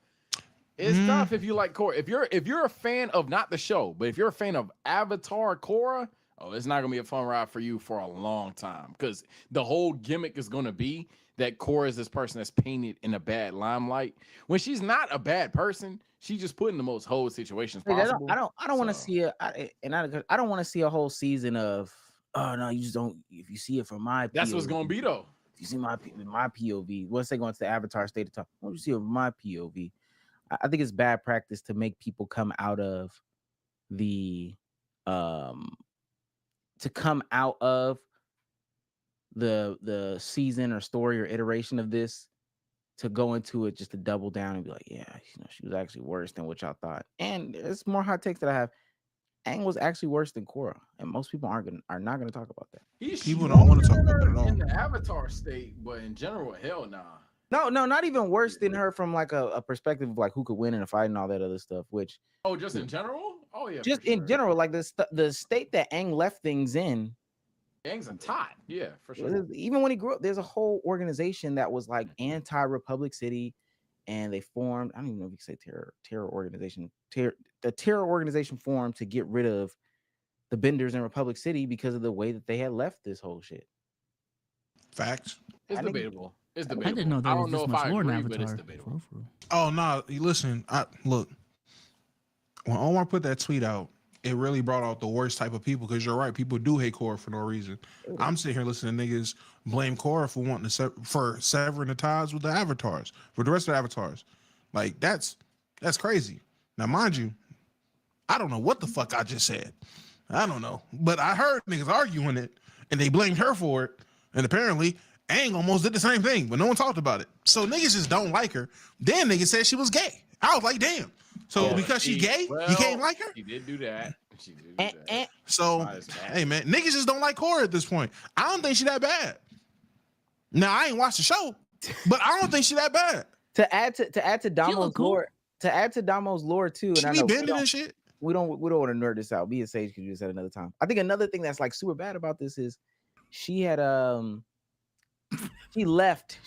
It's tough if you like Korra. If you're a fan of not the show, but if you're a fan of Avatar Korra, oh, it's not gonna be a fun ride for you for a long time because the whole gimmick is gonna be that Korra is this person that's painted in a bad limelight when she's not a bad person. She just put in the most whole situations Like, possible. I don't want to So, see I don't want to see a whole season of, oh no, you just don't. If you see it from my that's what's POV, gonna be though. if you see my POV, once they go into the Avatar state of time, what you see of my POV? I think it's bad practice to make people come out of the the season or story or iteration of this, to go into it just to double down and be like, yeah, she was actually worse than what y'all thought. And it's more hot takes that I have. Aang was actually worse than Korra, and most people are not gonna talk about that. People don't wanna talk about stronger that at all. in the Avatar state, but in general, hell nah. No, not even worse than her from like a perspective of like who could win in a fight and all that other stuff. Which Oh, just in general? Oh yeah, just for in sure. general, like the state that Aang left things in. Aang's a tot. Yeah, for sure. Even when he grew up, there's a whole organization that was like anti-Republic City, and they formed. I don't even know if you can say terror organization. The terror organization formed to get rid of the Benders in Republic City because of the way that they had left this whole shit. Facts. It's I think- debatable. It's I debatable. didn't know there I was don't know this if much I lore in agree, but it's Avatar. debatable. For real. Oh no, listen. Look. When Omar put that tweet out, it really brought out the worst type of people. Because you're right, people do hate Korra for no reason. I'm sitting here listening to niggas blame Korra for wanting to for severing the ties with the avatars, for the rest of the avatars. Like that's crazy. Now, mind you, I don't know what the fuck I just said. I don't know, but I heard niggas arguing it, and they blamed her for it. And apparently, Aang almost did the same thing, but no one talked about it. So niggas just don't like her. Then niggas said she was gay. I was like, damn. So Yeah, because she's gay, you can't like her? She did do that. She did do And, that. and, So, Not as bad. hey man, niggas just don't like Korra at this point. I don't think she that bad. Now I ain't watched the show, but I don't think she that bad. to add to Damo's look cool. lore, too, and She I be know bending and shit. we don't want to nerd this out. Me and Sage could do this at another time. I think another thing that's like super bad about this is she had she left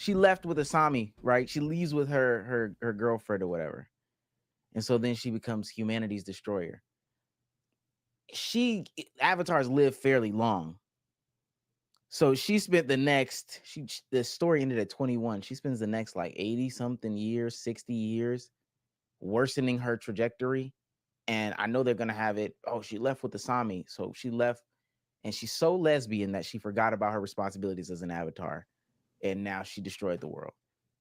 with Asami, right? She leaves with her girlfriend or whatever. And so then she becomes humanity's destroyer. Avatars live fairly long. So she spent the story ended at 21. She spends the next like 80 something years, 60 years worsening her trajectory. And I know they're gonna have it. Oh, she left with Asami. So she left, and she's so lesbian that she forgot about her responsibilities as an avatar. And now she destroyed the world.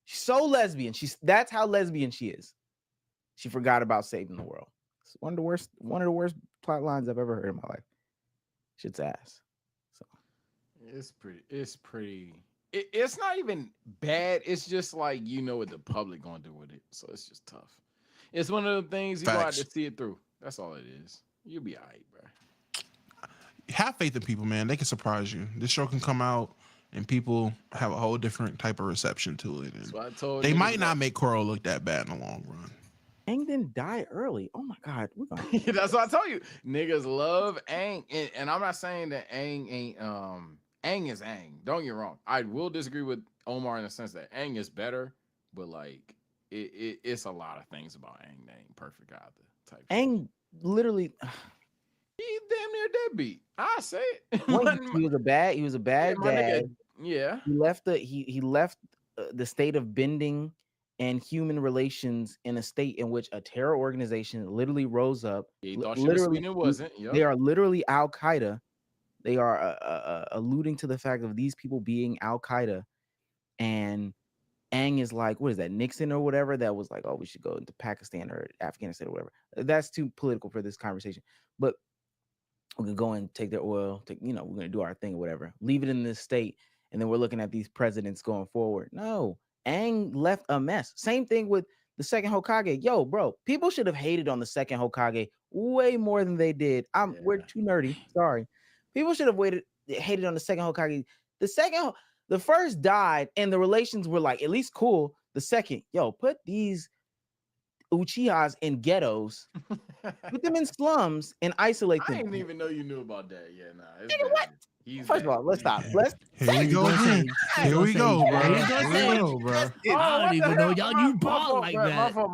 She's so lesbian. That's how lesbian she is. She forgot about saving the world. It's one of the worst plot lines I've ever heard in my life. Shit's ass. So It's pretty. It's not even bad. It's just like you know what the public gonna do with it, so it's just tough. It's one of the things you got to see it through. That's all it is. You'll be alright, bro. Have faith in people, man. They can surprise you. This show can come out and people have a whole different type of reception to it. And That's what I told they niggas might not about- make Korra look that bad in the long run. Aang didn't die early. Oh my god. We're gonna That's what I told you. Niggas love Aang, and I'm not saying that Aang ain't Aang is Aang. Don't get me wrong. I will disagree with Omar in the sense that Aang is better, but like it's a lot of things about Aang that ain't perfect either. Type shit. Aang literally He's damn near deadbeat. I say it. he was a bad my dad. nigga, yeah. He left the state of bending and human relations in a state in which a terror organization literally rose up. He thought she was sweet and it wasn't. Yep. They are literally Al Qaeda. They are alluding to the fact of these people being Al Qaeda, and Aang is like, what is that, Nixon or whatever? That was like, oh, we should go into Pakistan or Afghanistan or whatever. That's too political for this conversation. But we can go and take their oil. We're gonna do our thing or whatever. Leave it in this state, and then we're looking at these presidents going forward. No, Aang left a mess. Same thing with the second Hokage. Yo, bro, people should have hated on the second Hokage way more than they did. We're too nerdy. Sorry. People should have hated on the second Hokage. The first died, and the relations were like at least cool. The second, yo, put these Uchihas in ghettos, put them in slums, and isolate I them. didn't even know you knew about that. Yeah, nah. It's Nigga, what? bad. He's First of bad. all, let's stop. Let's Here we go again. Here we go, bro. Here Here we go, bro. I don't even know y'all. You ball like My that. fault.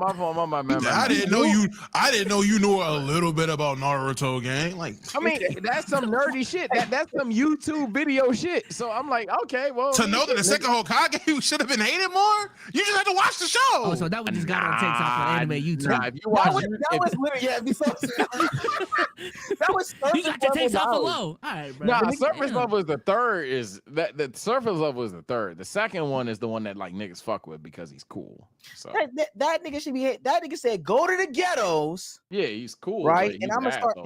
My bad. I didn't know you. I didn't know you knew a little bit about Naruto, gang. Like, I mean, that's some nerdy shit. That's some YouTube video shit. So I'm like, okay, well. to know that the second Hokage should have been hated more, you just had to watch the show. Oh, so that one just got on takes off of anime YouTube. Nah, if you watch that was literally that was You got your takes off of low. All right, bro. Nah, Damn. surface level is the third. Is that the surface level is the third. The second one is the one that like niggas fuck with because he's cool. So that nigga should be hit. That nigga said, "Go to the ghettos." yeah, he's cool, Right, but and he's I'm gonna an start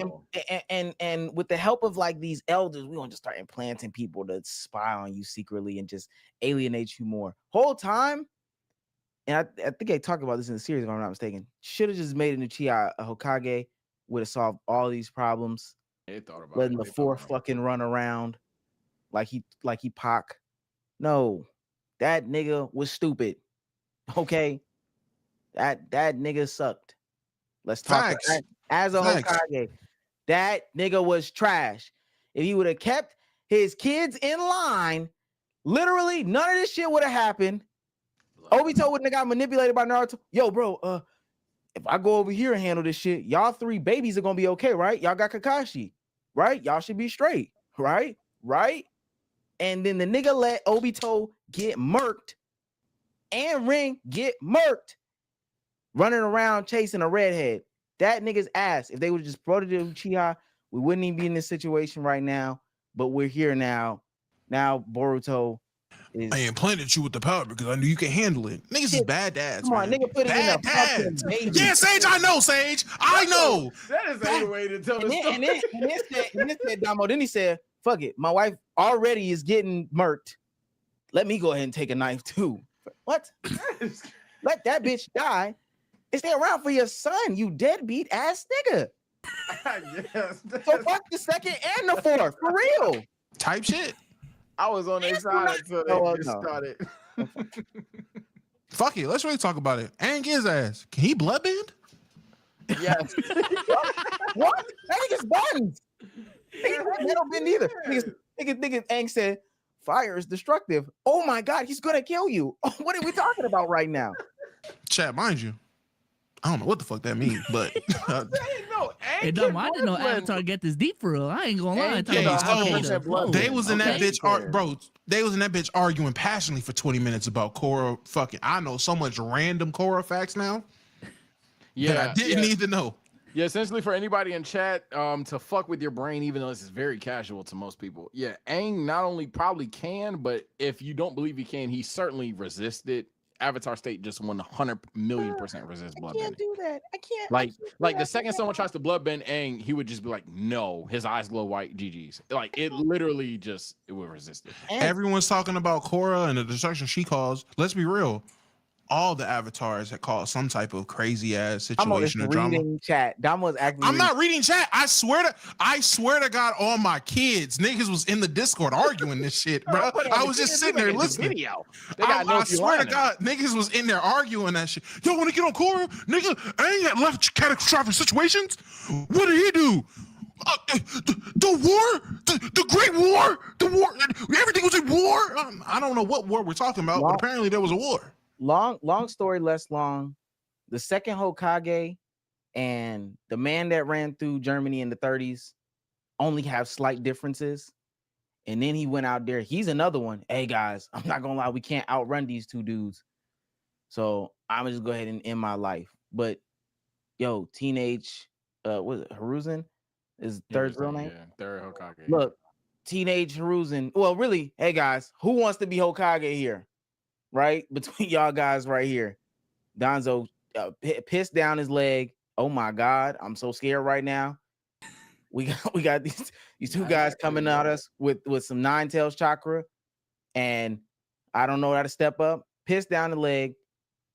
asshole. and with the help of like these elders, we gonna just start implanting people to spy on you secretly and just alienate you more. Whole time, and I think I talked about this in the series if I'm not mistaken. Should have just made an Uchiha a Hokage, would have solved all these problems. They thought about Letting it. the They thought four about it. fucking run around like he Pac. No, that nigga was stupid. Okay, that nigga sucked. Let's talk Facts. as a Facts. Hokage. That nigga was trash. If he would have kept his kids in line, literally none of this shit would have happened. Obito wouldn't have got manipulated by Naruto. Yo, bro, if I go over here and handle this shit, y'all three babies are gonna be okay, right? Y'all got Kakashi, right? Y'all should be straight, right? Right? And then the nigga let Obito get murked and Ring get murked, running around chasing a redhead. That nigga's ass. If they would have just brought it to Uchiha, we wouldn't even be in this situation right now. But we're here now. Now Boruto is. I implanted you with the power because I knew you could handle it. Niggas is Shit. bad dads. Come on, man. nigga, put it in Bad a fucking dads. baby. Yeah, Sage, I know, Sage. I know. That is a way to tell the And story. then said Damo. Then he said, "Fuck it, my wife already is getting murked. Let me go ahead and take a knife too." What? Let that bitch die. And stay around for your son, you deadbeat ass nigga. Yes. So fuck the second and the fourth, for real. Type shit. I was on their Yes, side not- until No, they just no. started. Fuck it. Let's really talk about it. Aang his ass. Can he bloodbend? Yes. What? That nigga's buttons. They don't bend either. Nigga Aang said, "Fire is destructive." Oh my god, he's gonna kill you. What are we talking about right now? Chat, mind you. I don't know what the fuck that means, but Hey, dumb, I didn't know Avatar get this deep for real. I ain't gonna lie. Ain't Talking about getting Avatar 100% blood. flow. they was in that Okay. bitch, bro. They was in that bitch arguing passionately for 20 minutes about Korra. Fucking, I know so much random Korra facts now that I didn't need to know. Yeah, essentially for anybody in chat, to fuck with your brain, even though this is very casual to most people. Yeah, Aang not only probably can, but if you don't believe he can, he certainly resisted. Avatar State just 100,000,000% resist I bloodbending. can't do that. I can't. I Like, can't do like the that. second someone tries to bloodbend Aang, he would just be like, "No," his eyes glow white. GG's. Like it literally just it would resist it. And Everyone's talking about Korra and the destruction she caused. Let's be real. All the avatars had caused some type of crazy ass I'm on this situation or drama. reading chat. Damo's acting. I'm not reading chat. I swear to God, all my kids, niggas was in the Discord arguing this shit, bro. I was just sitting there listening. Video. They gotta know I if you're swear to lying. God, niggas was in there arguing that shit. Yo, want to get on Korra? Nigga, I ain't got left catastrophic situations. What did he do? The war, the Great War, the war. Everything was a war. I don't know what war we're talking about, but apparently there was a war. Long story less long. The second Hokage and the man that ran through Germany in the 30s only have slight differences. And then he went out there. He's another one. Hey guys, I'm not gonna lie, we can't outrun these two dudes. So I'm gonna just go ahead and end my life. But yo, teenage what is it, Hiruzen? Is third real name? Yeah, third Hokage. Look, teenage Hiruzen. Well, really, hey guys, who wants to be Hokage here? Right? Between y'all guys right here. Danzo pissed down his leg. Oh my god, I'm so scared right now. We got these two guys coming at us with some nine tails chakra, and I don't know how to step up. Pissed down the leg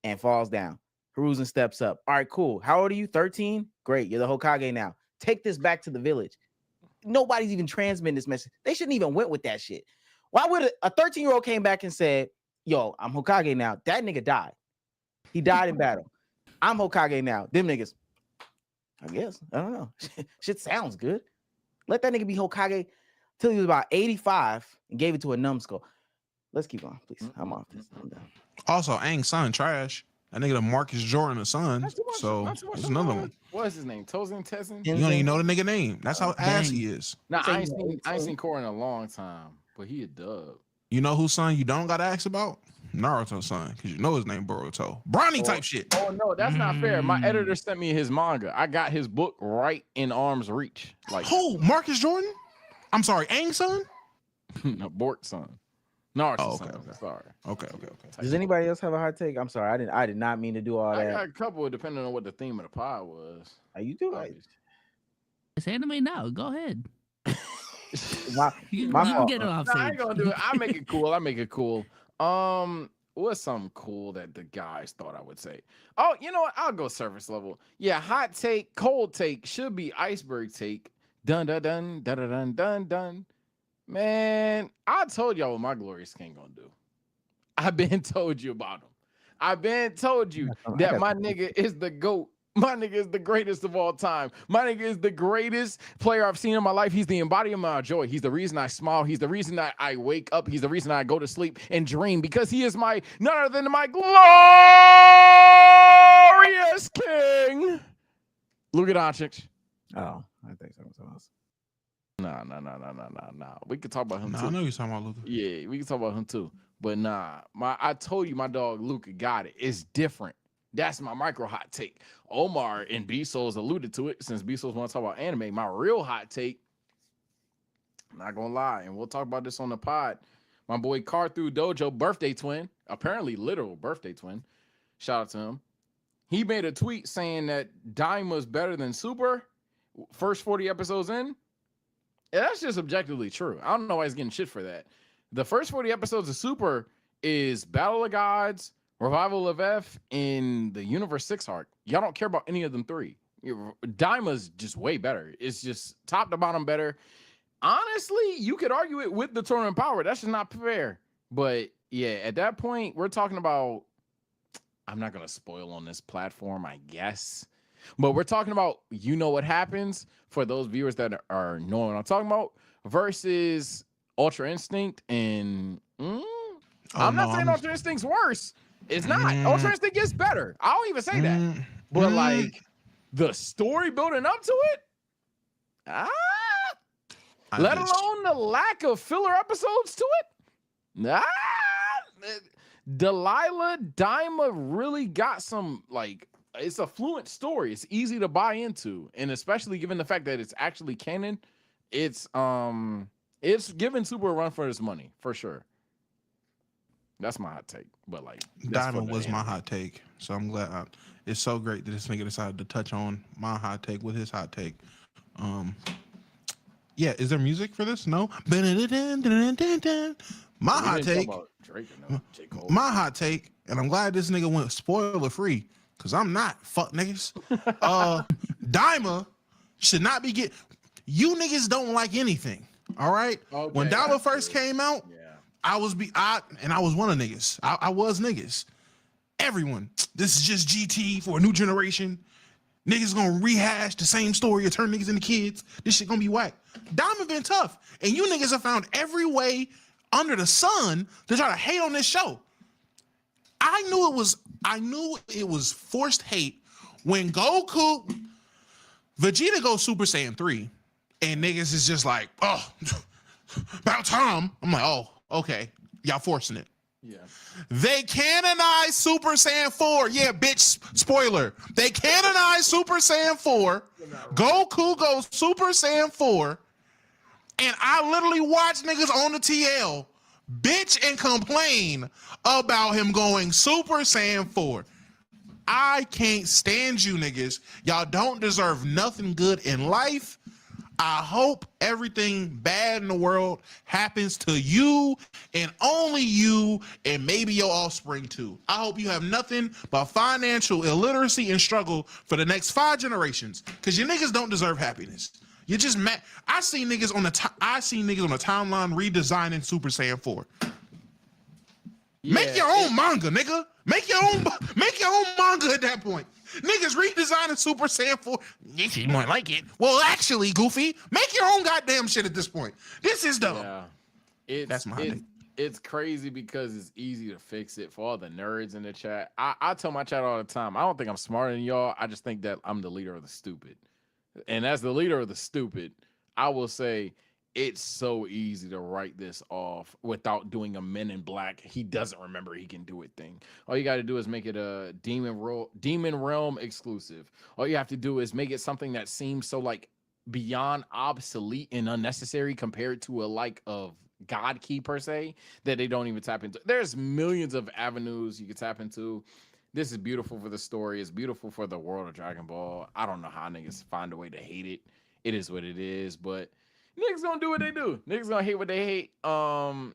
and falls down. Hiruzen steps up. All right, cool. How old are you? 13? Great, you're the Hokage now. Take this back to the village. Nobody's even transmitting this message. They shouldn't even went with that shit. Why would a 13-year-old came back and said, "Yo, I'm Hokage now"? That nigga died. He died in battle. I'm Hokage now. Them niggas, I guess. I don't know. Shit sounds good. Let that nigga be Hokage till he was about 85 and gave it to a numbskull. Let's keep on, please. I'm off this. I'm done. Also, Aang's son trash. That nigga the Marcus Jordan, the son. Not too much, So not too much that's on another that. one. What's his name? Tozen Tessen? You don't even know the nigga name. That's how ass he is. Nah, Say I ain't you know seen Tozen. Korra in a long time, but he a dub. You know whose son you don't got to ask about? Naruto's son, because you know his name Boruto. Bronny type shit. Oh no, that's not fair. My editor sent me his manga. I got his book right in arm's reach. Like Who? Marcus Jordan? I'm sorry, Aang's son? no, Bork's son. Naruto's Oh, okay, son. okay. Sorry. Okay. Does anybody else have a hot take? I'm sorry. I did not mean to do all I that. got a couple depending on what the theme of the pod was. How you do it? It's anime now. Go ahead. My, You, My you can fault. get it off Nah, I stage. ain't gonna do it. I make it cool. I make it cool. What's something cool that the guys thought I would say? Oh, you know what? I'll go surface level. Yeah, hot take, cold take should be iceberg take. Dun dun dun dun dun dun dun dun. Man, I told y'all what my glorious king gonna do. I've been told you about him. I've been told you that my nigga is the GOAT. My nigga is the greatest of all time. My nigga is the greatest player I've seen in my life. He's the embodiment of my joy. He's the reason I smile. He's the reason that I wake up. He's the reason I go to sleep and dream, because he is my none other than my glorious king. Luka Doncic. oh, I think something else. Nah. We could talk about him Nah, too. I know you're talking about Luka. Yeah, we can talk about him too. But nah, I told you my dog Luka got it. It's different. That's my micro hot take. Omar and B-Souls alluded to it since B-Souls want to talk about anime. My real hot take, I'm not gonna lie, and we'll talk about this on the pod. My boy Carthu Dojo, birthday twin, apparently literal birthday twin. Shout out to him. He made a tweet saying that Daima's better than Super. First 40 episodes in. Yeah, that's just objectively true. I don't know why he's getting shit for that. The first 40 episodes of Super is Battle of Gods, Revival of F, in the Universe 6 arc. Y'all don't care about any of them three. Daima's just way better. It's just top to bottom better. Honestly, you could argue it with the Tournament Power. That's just not fair. But yeah, at that point, we're talking about, I'm not going to spoil on this platform, I guess. But we're talking about, you know what happens, for those viewers that are knowing what I'm talking about, versus Ultra Instinct. And I'm not saying Ultra Instinct's worse. It's not. Ultra Instinct gets better. I don't even say that. But like the story building up to it, let alone the lack of filler episodes to it. Delilah Daima really got some, like, it's a fluent story. It's easy to buy into, and especially given the fact that it's actually canon, it's giving Super a run for his money for sure. That's my hot take. But like, Diamond was my hot take, so I'm glad. It's so great that this nigga decided to touch on my hot take with his hot take. Yeah, is there music for this? No. My hot take. My hot take, and I'm glad this nigga went spoiler free, because I'm not. Fuck niggas. Daima should not be get. You niggas don't like anything. All right. Okay, when Daima first came out, yeah. I was one of niggas. I was niggas. Everyone. This is just GT for a new generation. Niggas gonna rehash the same story or turn niggas into kids. This shit gonna be whack. Daima been tough, and you niggas have found every way under the sun to try to hate on this show. I knew it was forced hate when Goku, Vegeta goes Super Saiyan 3, and niggas is just like, oh, about time. I'm like, oh, okay, y'all forcing it. Yeah. They canonize Super Saiyan 4. Yeah, bitch, spoiler. They canonize Super Saiyan 4. Goku goes Super Saiyan 4. And I literally watch niggas on the TL bitch and complain about him going Super Saiyan 4. I can't stand you niggas. Y'all don't deserve nothing good in life. I hope everything bad in the world happens to you and only you and maybe your offspring too. I hope you have nothing but financial illiteracy and struggle for the next 5 generations, because you niggas don't deserve happiness. You're just mad. I see niggas on the timeline redesigning Super Saiyan 4. Make your own manga, nigga. Make your own manga at that point. Niggas redesigning Super Saiyan 4. You might like it. Well, actually, Goofy, make your own goddamn shit at this point. This is dumb. Yeah. That's my nigga. It's crazy because it's easy to fix it for all the nerds in the chat. I tell my chat all the time, I don't think I'm smarter than y'all. I just think that I'm the leader of the stupid. And as the leader of the stupid, I will say it's so easy to write this off without doing a Men in Black. He doesn't remember he can do it thing. All you got to do is make it a Demon Realm exclusive. All you have to do is make it something that seems so like beyond obsolete and unnecessary compared to a like of God Key per se that they don't even tap into. There's millions of avenues you can tap into. This is beautiful for the story. It's beautiful for the world of Dragon Ball. I don't know how niggas find a way to hate it. It is what it is, but niggas gonna do what they do. Niggas gonna hate what they hate. Some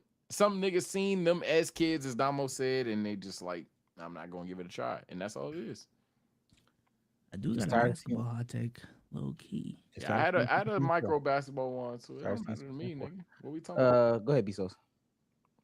niggas seen them as kids, as Damo said, and they just like, I'm not gonna give it a try, and that's all it is. I do got a Started basketball hot take, low key. Yeah, I had a micro basketball one, so it don't matter to me, nigga. What we talking about? Go ahead, Bezos.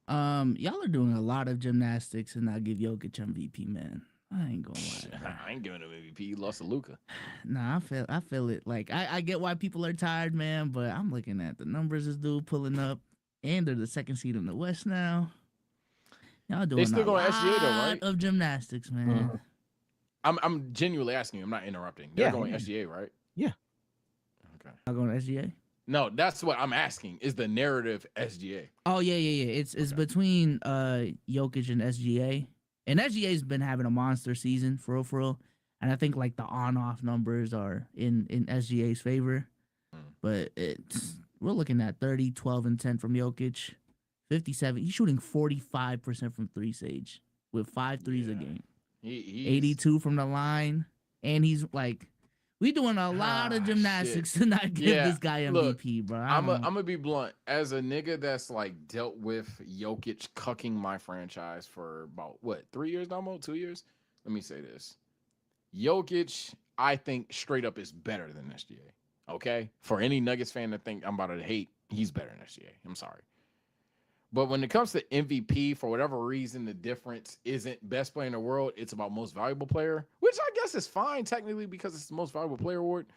Y'all are doing a lot of gymnastics and not give Jokic MVP, man. I ain't gonna lie. I ain't giving him MVP. He lost to Luka. Nah, I feel it. Like I get why people are tired, man, but I'm looking at the numbers this dude pulling up, and they're the second seed in the West now. Y'all doing still a going lot SGA though, right? of gymnastics, man. I'm genuinely asking you. I'm not interrupting. They're Yeah, going yeah. SGA, right? Yeah. Okay. Y'all going SGA? No, that's what I'm asking. Is the narrative SGA? Oh yeah. It's Okay. between Jokic and SGA. And SGA's been having a monster season for real. And I think like the on-off numbers are in SGA's favor. But we're looking at 30, 12, and 10 from Jokic. 57. He's shooting 45% from three, Sage, with 5 threes a game. He's 82 from the line. And he's like, we doing a lot of gymnastics to not give Yeah, this guy look, MVP, bro. I'm gonna be blunt. As a nigga that's like dealt with Jokic cucking my franchise for about what 3 years, Damo? 2 years? Let me say this: Jokic, I think straight up is better than SGA. Okay, for any Nuggets fan to think I'm about to hate, he's better than SGA. I'm sorry. But when it comes to MVP, for whatever reason, the difference isn't best player in the world. It's about most valuable player, which I guess is fine technically because it's the most valuable player award.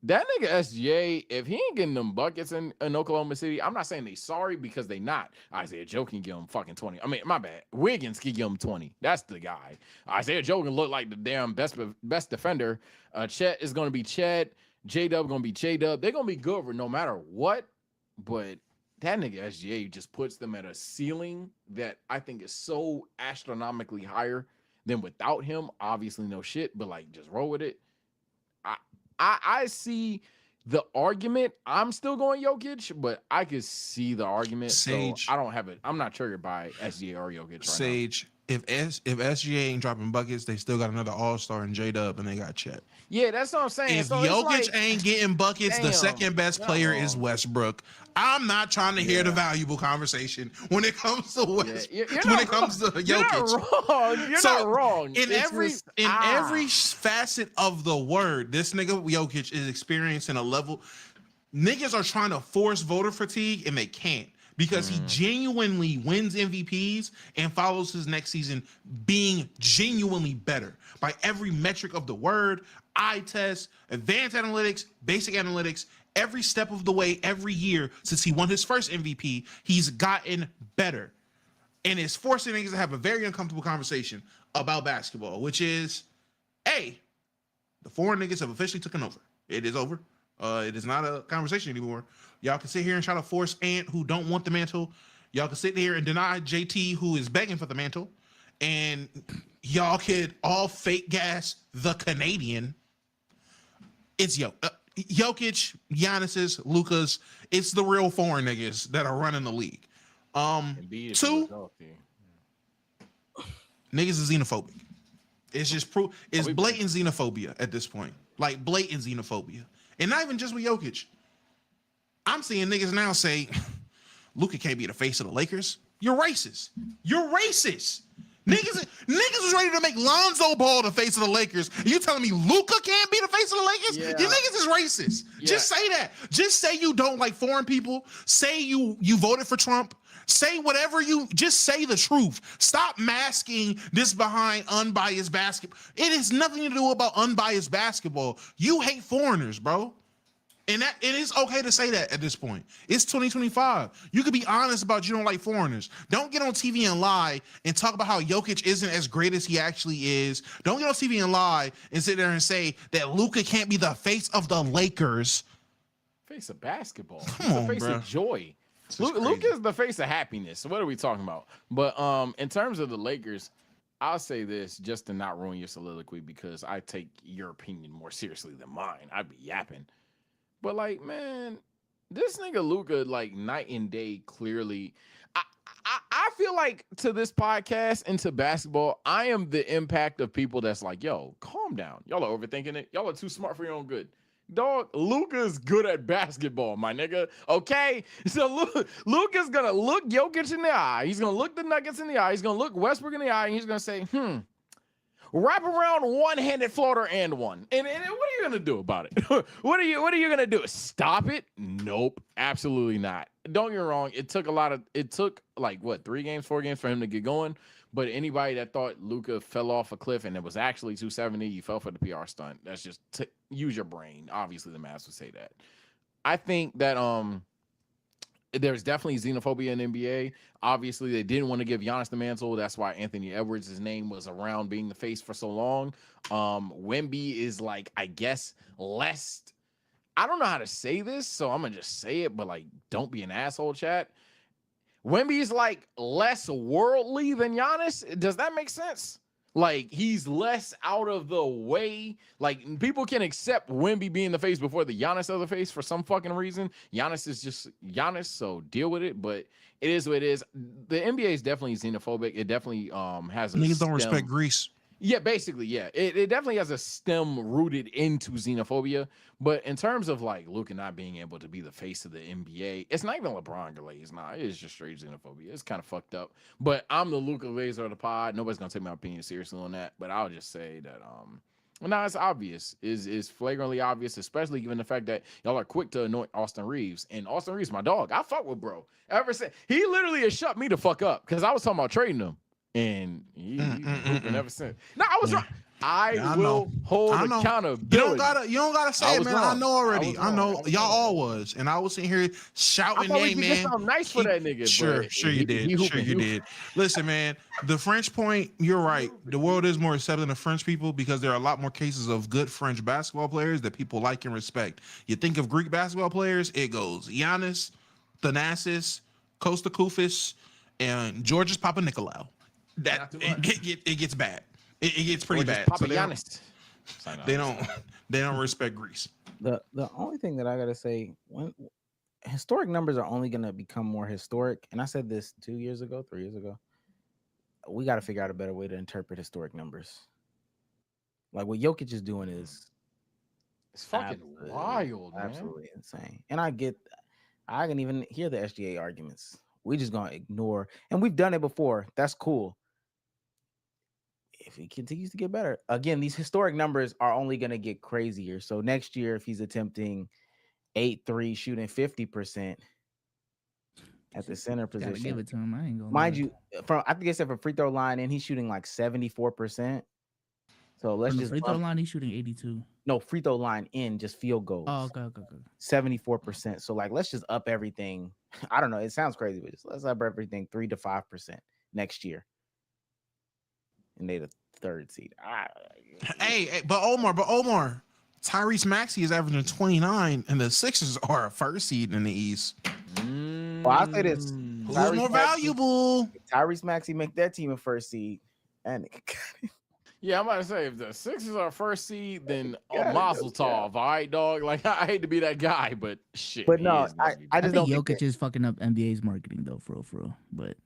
That nigga SGA, if he ain't getting them buckets in Oklahoma City, I'm not saying they sorry because they not. Isaiah Joe can give him fucking 20. I mean, my bad. Wiggins can give him 20. That's the guy. Isaiah Joe can look like the damn best defender. Chet is going to be Chet. J-Dub going to be J-Dub. They're going to be good no matter what. But that nigga SGA just puts them at a ceiling that I think is so astronomically higher than without him. Obviously, no shit, but like just roll with it. I see the argument. I'm still going Jokic, but I could see the argument. Sage. So I don't have it. I'm not triggered by SGA or Jokic right Sage, if SGA ain't dropping buckets, they still got another All-Star in J-Dub, and they got Chet. now. Yeah, that's what I'm saying. If So it's Jokic like, ain't getting buckets, the damn, second best player is no. Westbrook. I'm not trying to hear the valuable conversation when it comes to West. you're when not it comes to wrong. You're Jokic. not wrong. You're So, not wrong. In It's every just, every facet of the word, this nigga Jokic is experiencing a level. Niggas are trying to force voter fatigue and they can't because he genuinely wins MVPs and follows his next season being genuinely better by every metric of the word, eye test, advanced analytics, basic analytics. Every step of the way, every year since he won his first MVP, he's gotten better. And it's forcing niggas to have a very uncomfortable conversation about basketball, which is, A, the foreign niggas have officially taken over. It is over. It is not a conversation anymore. Y'all can sit here and try to force Ant, who don't want the mantle. Y'all can sit here and deny JT, who is begging for the mantle. And y'all could all fake gas the Canadian. It's Jokic, Giannis's, Luka's. It's the real foreign niggas that are running the league. Embiid is Two, healthy. niggas is xenophobic. It's just it's blatant xenophobia at this point. Like blatant xenophobia. And not even just with Jokic. I'm seeing niggas now say, Luka can't be the face of the Lakers. You're racist. You're racist. Niggas was ready to make Lonzo Ball the face of the Lakers. And you telling me Luka can't be the face of the Lakers? Yeah. You niggas is racist. Yeah. Just say that. Just say you don't like foreign people. Say you voted for Trump. Say whatever just say the truth. Stop masking this behind unbiased basketball. It has nothing to do about unbiased basketball. You hate foreigners, bro. And that it is okay to say that at this point. It's 2025. You could be honest about you don't like foreigners. Don't get on TV and lie and talk about how Jokic isn't as great as he actually is. Don't get on TV and lie and sit there and say that Luka can't be the face of the Lakers. Face of basketball. Come He's on, the face bruh. of joy. This is Luke crazy. is the face of happiness. What are we talking about? But in terms of the Lakers, I'll say this just to not ruin your soliloquy because I take your opinion more seriously than mine. I'd be yapping. But like, man, this nigga Luka, like night and day, clearly. I feel like to this podcast and to basketball, I am the impact of people that's like, yo, calm down. Y'all are overthinking it. Y'all are too smart for your own good. Dog, Luka's good at basketball, my nigga. Okay? So Luka's gonna look Jokic in the eye. He's gonna look the Nuggets in the eye. He's gonna look Westbrook in the eye, and he's gonna say, wrap around one-handed floater and one. And what are you gonna do about it? What are you gonna do? Stop it? Nope, absolutely not. Don't get me wrong. It took like what 3 games, 4 games for him to get going. But anybody that thought Luka fell off a cliff and it was actually 270, you fell for the PR stunt. That's just use your brain. Obviously, the Mavs would say that. I think that there's definitely xenophobia in the NBA. Obviously, they didn't want to give Giannis the mantle. That's why Anthony Edwards' name was around being the face for so long. Wemby is like, I guess, less. I don't know how to say this, so I'm gonna just say it. But like, don't be an asshole, chat. Wemby's like less worldly than Giannis. Does that make sense? Like he's less out of the way. Like people can accept Wemby being the face before the Giannis other face for some fucking reason. Giannis is just Giannis, so deal with it. But it is what it is. The NBA is definitely xenophobic. It definitely has a Niggas don't stem. respect Greece. Yeah, basically, yeah. It definitely has a stem rooted into xenophobia. But in terms of like Luka not being able to be the face of the NBA, it's not even LeBron glaze. Nah, it's just straight xenophobia. It's kind of fucked up. But I'm the Luka glazer of the pod. Nobody's gonna take my opinion seriously on that. But I'll just say that no, it's obvious. Is flagrantly obvious, especially given the fact that y'all are quick to anoint Austin Reeves. And Austin Reeves, my dog. I fuck with bro. Ever since he literally has shut me the fuck up because I was talking about trading him. And he's hooping ever since. No, I was wrong. I will hold accountability. You don't gotta say it, man. Wrong. I know already. I know wrong. y'all all was, and I was sitting here shouting, I "Hey, man!" Get something nice for that nigga. Sure you did. Sure you did. Listen, man. The French point. You're right. The world is more accepting of French people because there are a lot more cases of good French basketball players that people like and respect. You think of Greek basketball players, it goes Giannis, Thanasis, Costa Koufis, and Georgios Papanikolaou. That it gets bad. It gets pretty bad. Papa So Giannis. they don't respect Greece. The only thing that I gotta say, when historic numbers are only gonna become more historic, and I said this 2 years ago, 3 years ago. We got to figure out a better way to interpret historic numbers. Like what Jokic is doing is It's fucking wild, man. absolutely insane. And I can even hear the SGA arguments. We just gonna ignore, and we've done it before. That's cool. If he continues to get better, again, these historic numbers are only gonna get crazier. So next year, if he's attempting 8-3, shooting 50% at the center Gotta position, give it to him. I ain't gonna mind lie. you, I think I said from free throw line, and he's shooting like 74%. So let's From the just free throw line, he's shooting 82. no free throw line in just field goals. Oh, okay. 74%. So like let's just up everything. I don't know. It sounds crazy, but just let's up everything 3 to 5% next year. And they the 3rd seed. Hey, but Omar, Tyrese Maxey is averaging 29, and the Sixers are a 1st seed in the East. Well, I'll say this. Who's Tyrese more Maxey- valuable? Tyrese Maxey make that team a 1st seed. And Yeah, I'm about to say if the Sixers are 1st seed, then Yeah, Mazel tov. All right, dog. Like I hate to be that guy, but shit. But he no, is gonna be I I just think don't Jokic is fucking up NBA's marketing though, for real. But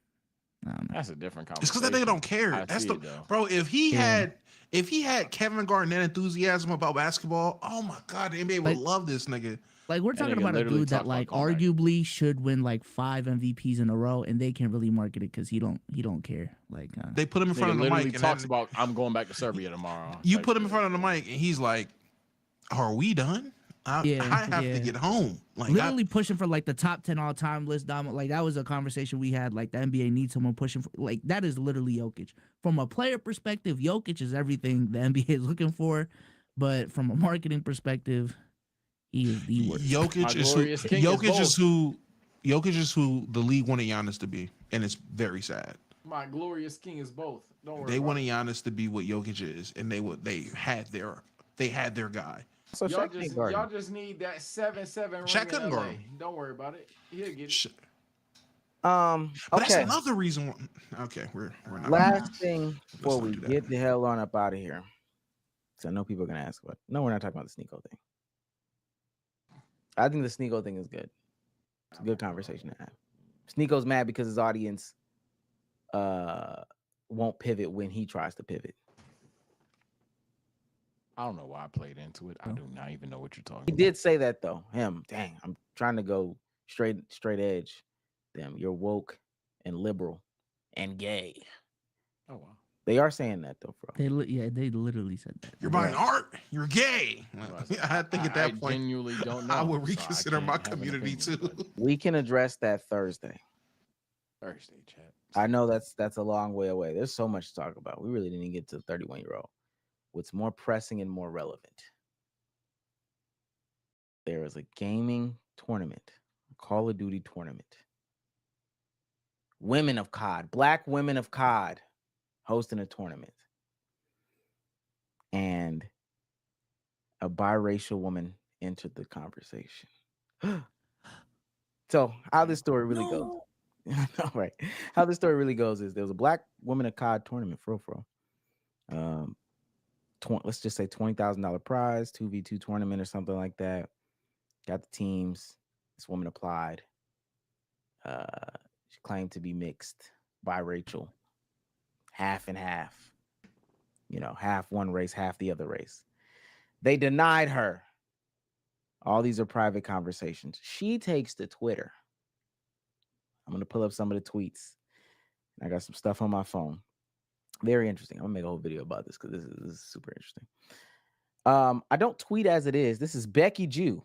I don't know. That's a different It's because conversation. that nigga don't care. I That's see the it, though. bro. If he Yeah. had Kevin Garnett enthusiasm about basketball, oh my god, the NBA would But- love this nigga. Like we're That talking nigga about a literally dude that talked about like comeback. arguably should win like 5 MVPs in a row, and they can't really market it because he don't care. Like They put him in front Nigga of the literally mic, and talks then about I'm going back to Serbia tomorrow. you type put him in shit. front of the mic, and he's like, "Are we done? I have to get home." Like literally pushing for like the top 10 all time list. Like that was a conversation we had. Like the NBA needs someone pushing for, like that is literally Jokic. From a player perspective, Jokic is everything the NBA is looking for, but from a marketing perspective, he is the worst. Jokic is glorious who. king is Jokic is both. who. Jokic is who the league wanted Giannis to be, and it's very sad. My glorious king is both. Don't worry. They about wanted it. Giannis to be what Jokic is, and they had their guy. So Y'all Shaq can't guard him. just need that 7-7 ring Shaq in couldn't LA. guard him. Don't worry about it. He'll get it. Sh- But But that's okay. another reason. Okay, we're not. Last thing before not we do that. get the hell on up out of here, because I know people are gonna ask about. No, we're not talking about the Sneeko thing. I think the Sneeko thing is good. It's a good conversation to have. Sneeko's mad because his audience won't pivot when he tries to pivot. I don't know why I played into it. I do not even know what you're talking He about. did say that though. Him, dang, I'm trying to go straight edge. Them, you're woke and liberal and gay. Oh wow. They are saying that though, bro. They literally said that. You're buying art. You're gay. I think at that I point, genuinely don't know. I would so reconsider can't my have an community opinion, too. but We can address that Thursday. Thursday, chat. I know that's a long way away. There's so much to talk about. We really didn't get to the 31-year-old. What's more pressing and more relevant? There is a gaming tournament, a Call of Duty tournament. Women of COD, Black women of COD, hosting a tournament. And a biracial woman entered the conversation. So how this story really goes. All right. How the story really goes is there was a Black woman of COD tournament, for real. Let's just say $20,000 prize, 2v2 tournament or something like that. Got the teams. This woman applied. She claimed to be mixed, biracial, half and half. You know, half one race, half the other race. They denied her. All these are private conversations. She takes to Twitter. I'm going to pull up some of the tweets. I got some stuff on my phone. Very interesting. I'm going to make a whole video about this because this is super interesting. I don't tweet as it is. This is Becky Jew.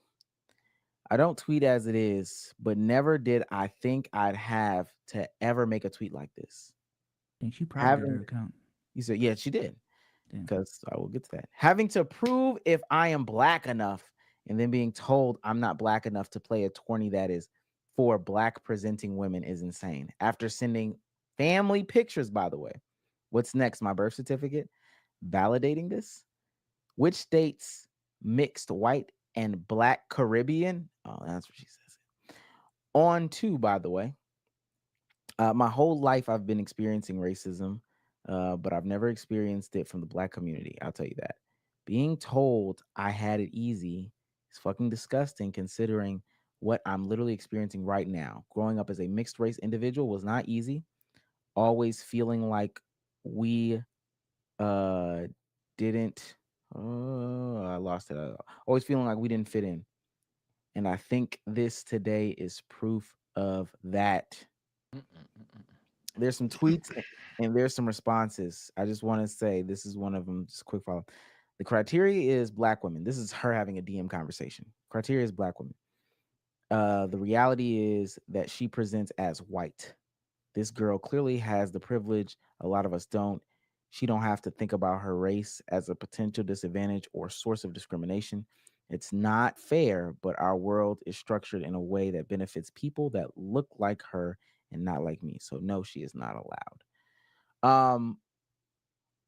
I don't tweet as it is, but never did I think I'd have to ever make a tweet like this. I think she probably did her account. You said, yeah, she did. Damn. Because I will get to that. Having to prove if I am Black enough and then being told I'm not Black enough to play a tourney that is for Black presenting women is insane. After sending family pictures, by the way. What's next? My birth certificate? Validating this? Which states mixed white and Black Caribbean? Oh, that's what she says. On to, by the way. My whole life I've been experiencing racism, but I've never experienced it from the Black community. I'll tell you that. Being told I had it easy is fucking disgusting considering what I'm literally experiencing right now. Growing up as a mixed race individual was not easy. Always feeling like we didn't. Oh, I lost it. Always feeling like we didn't fit in. And I think this today is proof of that. There's some tweets and there's some responses. I just want to say this is one of them. Just quick follow. The criteria is Black women. This is her having a DM conversation. Criteria is Black women. The reality is that she presents as white. This girl clearly has the privilege. A lot of us don't. She don't have to think about her race as a potential disadvantage or source of discrimination. It's not fair, but our world is structured in a way that benefits people that look like her and not like me. So no, she is not allowed.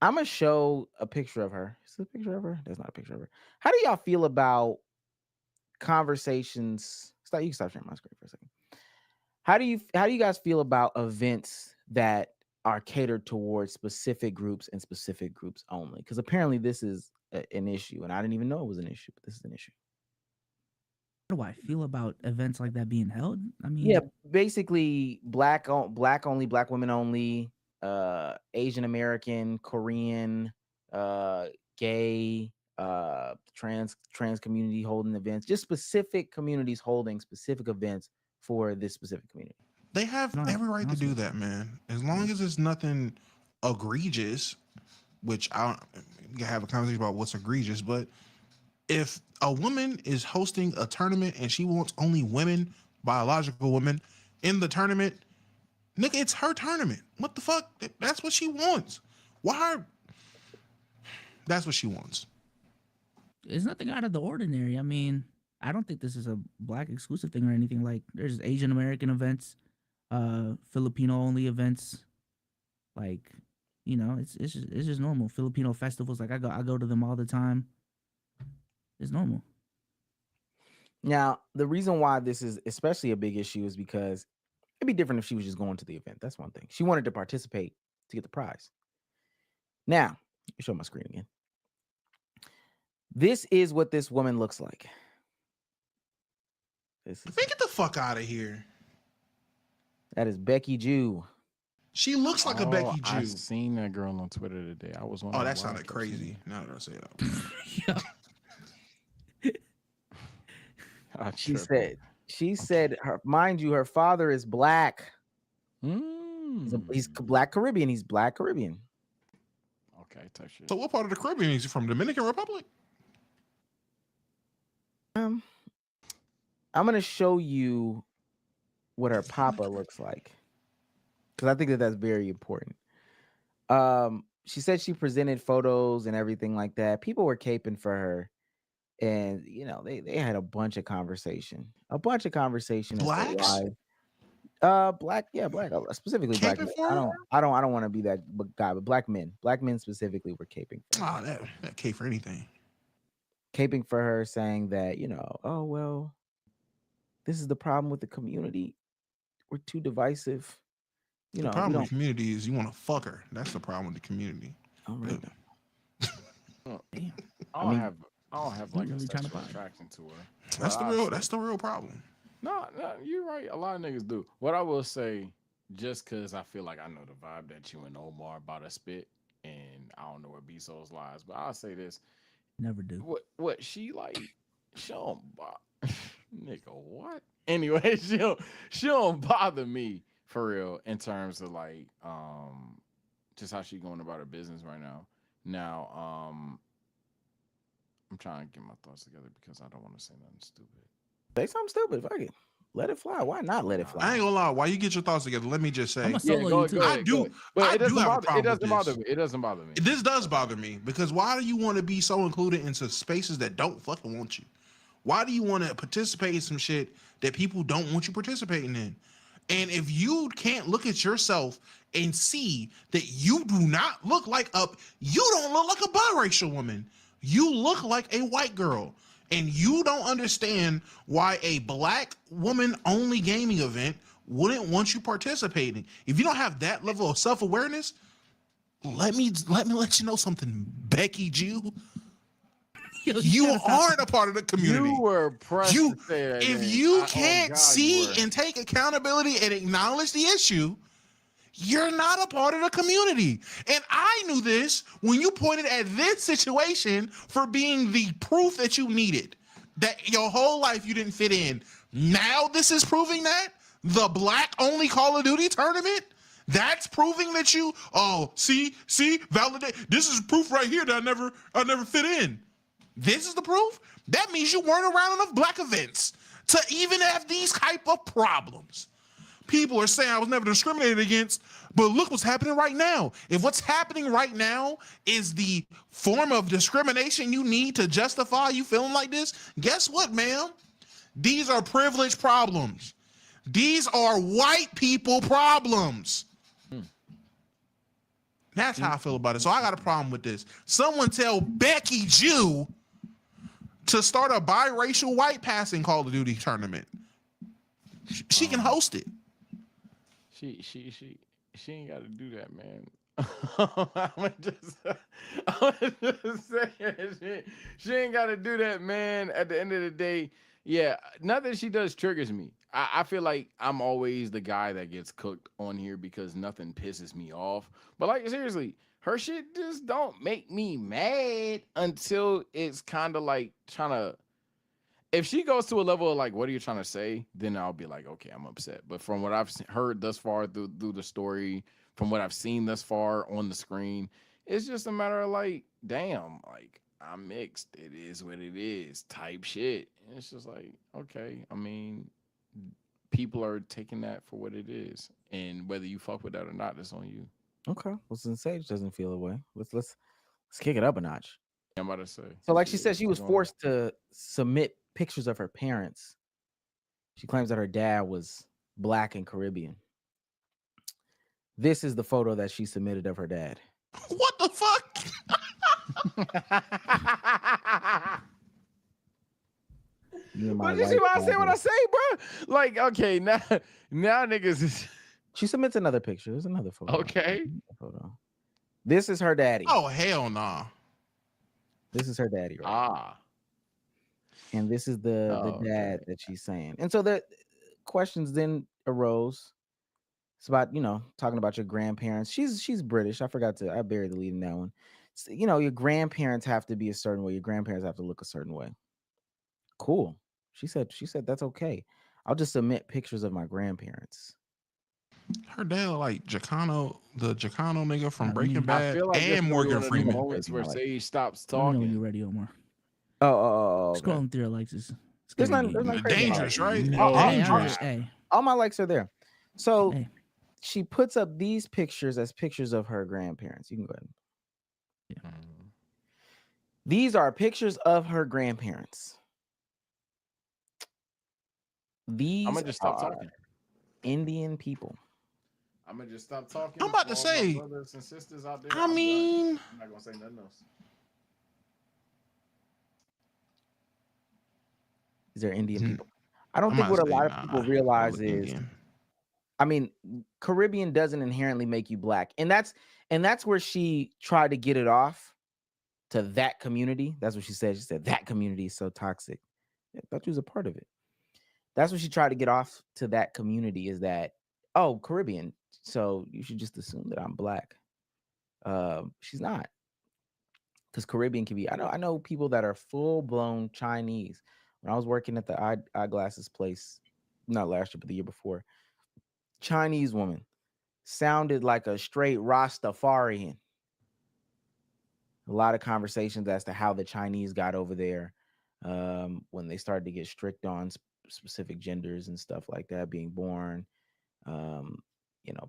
I'm gonna show a picture of her. Is this a picture of her? That's not a picture of her. How do y'all feel about conversations? You can stop sharing my screen for a second. How do you guys feel about events that are catered towards specific groups and specific groups only? Because apparently this is an issue, and I didn't even know it was an issue, but this is an issue. How do I feel about events like that being held? I mean, Yeah, basically black only, Black women only, Asian American, Korean, gay, trans community holding events, just specific communities holding specific events for this specific community. They have No, every right to do honestly. that, man. As long as it's nothing egregious, which I don't we can have a conversation about what's egregious, but if a woman is hosting a tournament and she wants only women, biological women, in the tournament, nigga, it's her tournament. What the fuck? That's what she wants. Why? That's what she wants. It's nothing out of the ordinary. I mean, I don't think this is a black exclusive thing or anything. Like, there's Asian American events, Filipino only events. Like, you know, it's just normal. Filipino festivals, like I go to them all the time. It's normal. Now, the reason why this is especially a big issue is because it'd be different if she was just going to the event. That's one thing. She wanted to participate to get the prize. Now, let me show my screen again. This is what this woman looks like. This is, Get the fuck out of here. that is Becky Jew. She looks like a Becky I Jew. seen that girl on Twitter today. I was on. Oh, that sounded crazy. Now that I say that. She said her, mind you, her father is black. He's black Caribbean. He's black Caribbean. Okay, touch it. So what part of the Caribbean is he from? Dominican Republic? I'm gonna show you what her papa looks like, because I think that that's very important. She said she presented photos and everything like that. People were caping for her, and you know they had a bunch of conversation. As to Blacks? why. Black, yeah, black, specifically black Caping men. for her? I don't want to be that guy, but black men specifically were caping for her. Oh, that cape for anything. Caping for her, saying that, you know, oh well, this is the problem with the community. We're too divisive. You know, The problem we with the don't. community is you want to fuck her. That's the problem with the community. All right. Damn. I don't mean, have like a really trying to sexual buy it. attraction to her. That's But the I real. say- That's the real problem. No, you're right. A lot of niggas do. What I will say, just because I feel like I know the vibe that you and Omar about to spit, and I don't know where B-Souls lies, but I'll say this. Never do. What she like, she don't nigga, what? Anyway, she don't bother me for real in terms of like just how she going about her business right now. Now, I'm trying to get my thoughts together because I don't want to say nothing stupid. Say something stupid. Fuck it. Let it fly. Why not let it fly? I ain't gonna lie. While you get your thoughts together, let me just say I'm a solo you too. I do- But I it do doesn't have a bother. problem It doesn't with bother this. me. It doesn't bother me. this does bother me because why do you want to be so included into spaces that don't fucking want you? Why do you want to participate in some shit that people don't want you participating in? And if you can't look at yourself and see that you do not look like you don't look like a biracial woman. You look like a white girl. And you don't understand why a black woman only gaming event wouldn't want you participating. If you don't have that level of self-awareness, let me let you know something, Becky Jew. You aren't a part of the community. You were pressed You- to say that. If man. you Oh, can't God, see you were. and take accountability and acknowledge the issue, you're not a part of the community. And I knew this when you pointed at this situation for being the proof that you needed, that your whole life you didn't fit in. Now this is proving that the black only Call of Duty tournament, that's proving that you, see, validate. This is proof right here that I never fit in. This is the proof? That means you weren't around enough black events to even have these type of problems. People are saying I was never discriminated against, but look what's happening right now. If what's happening right now is the form of discrimination you need to justify you feeling like this, guess what, ma'am? These are privilege problems. These are white people problems. That's how I feel about it. So I got a problem with this. Someone tell Becky Jew to start a biracial white passing Call of Duty tournament. She can host it. She ain't got to do that, man. I'm just saying, she ain't got to do that, man. At the end of the day, yeah, nothing she does triggers me. I feel like I'm always the guy that gets cooked on here because nothing pisses me off. But like seriously, her shit just don't make me mad until it's kind of like trying to. If she goes to a level of like, what are you trying to say? Then I'll be like, okay, I'm upset. But from what I've heard thus far through the story, from what I've seen thus far on the screen, it's just a matter of like, damn, like I'm mixed. It is what it is, type shit. And it's just like, okay, I mean, people are taking that for what it is, and whether you fuck with that or not, that's on you. Okay. Well, since Sage doesn't feel away, let's kick it up a notch. I'm about to say. So, like she said, she was What's going on? forced to submit pictures of her parents. She claims that her dad was Black and Caribbean. This is the photo that she submitted of her dad. What the fuck? But you see what I say? What I say, bro? Like, okay, now niggas is She submits another picture. There's another photo. okay. Photo. This is her daddy. Oh hell nah. This is her daddy, right? Ah, And this is the Oh, dad okay. that she's saying. And so the questions then arose. It's about, talking about your grandparents. She's British. I buried the lead in that one. Your grandparents have to be a certain way. Your grandparents have to look a certain way. Cool. She said that's okay. I'll just submit pictures of my grandparents. Her dad like Jacano, the Jacano nigga from I Breaking mean, Bad, I feel like and Morgan Freeman. moments where Like- Sage stops Let me know when talking. you're ready, Omar. Oh, okay. Scrolling through Alexis. It's There's gonna not- be- there's not crazy Dangerous, about right? it. No, Dangerous. Hey, All my likes are there. So Hey. she puts up these pictures as pictures of her grandparents. You can go ahead. These are pictures of her grandparents. These I'm gonna just stop are talking. Indian people. I'm gonna just stop talking. I'm about to for all my say, brothers and sisters out there. I I'm done. mean, I'm not gonna say nothing else. These are Indian Mhm. people. I don't I'm think about what to a say, lot of nah, people nah. realize Look is, again. I mean, Caribbean doesn't inherently make you Black, and that's where she tried to get it off to that community. That's what she said. She said that community is so toxic. I thought she was a part of it. That's what she tried to get off to that community, is that, oh, Caribbean, so you should just assume that I'm Black. She's not, because Caribbean can be. I know people that are full blown Chinese. When I was working at the eyeglasses place, not last year but the year before, Chinese woman sounded like a straight Rastafarian. A lot of conversations as to how the Chinese got over there, when they started to get strict on specific genders and stuff like that being born.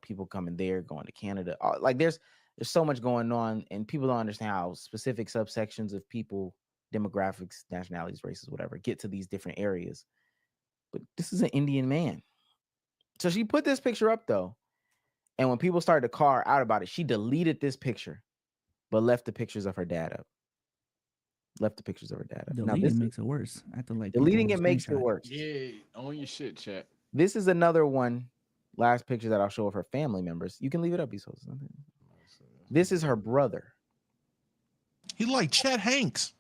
People coming there, going to Canada. Like there's so much going on, and people don't understand how specific subsections of people, demographics, nationalities, races, whatever, get to these different areas. But this is an Indian man. So she put this picture up though, and when people started to call her out about it, she deleted this picture, but left the pictures of her dad up. Now, deleting makes it worse. Acting like deleting people it makes it screenshot. worse. Yeah, on your shit, chat. This is another one. Last picture that I'll show of her family members. You can leave it up, Bezos. This is her brother. He like Chet Hanks.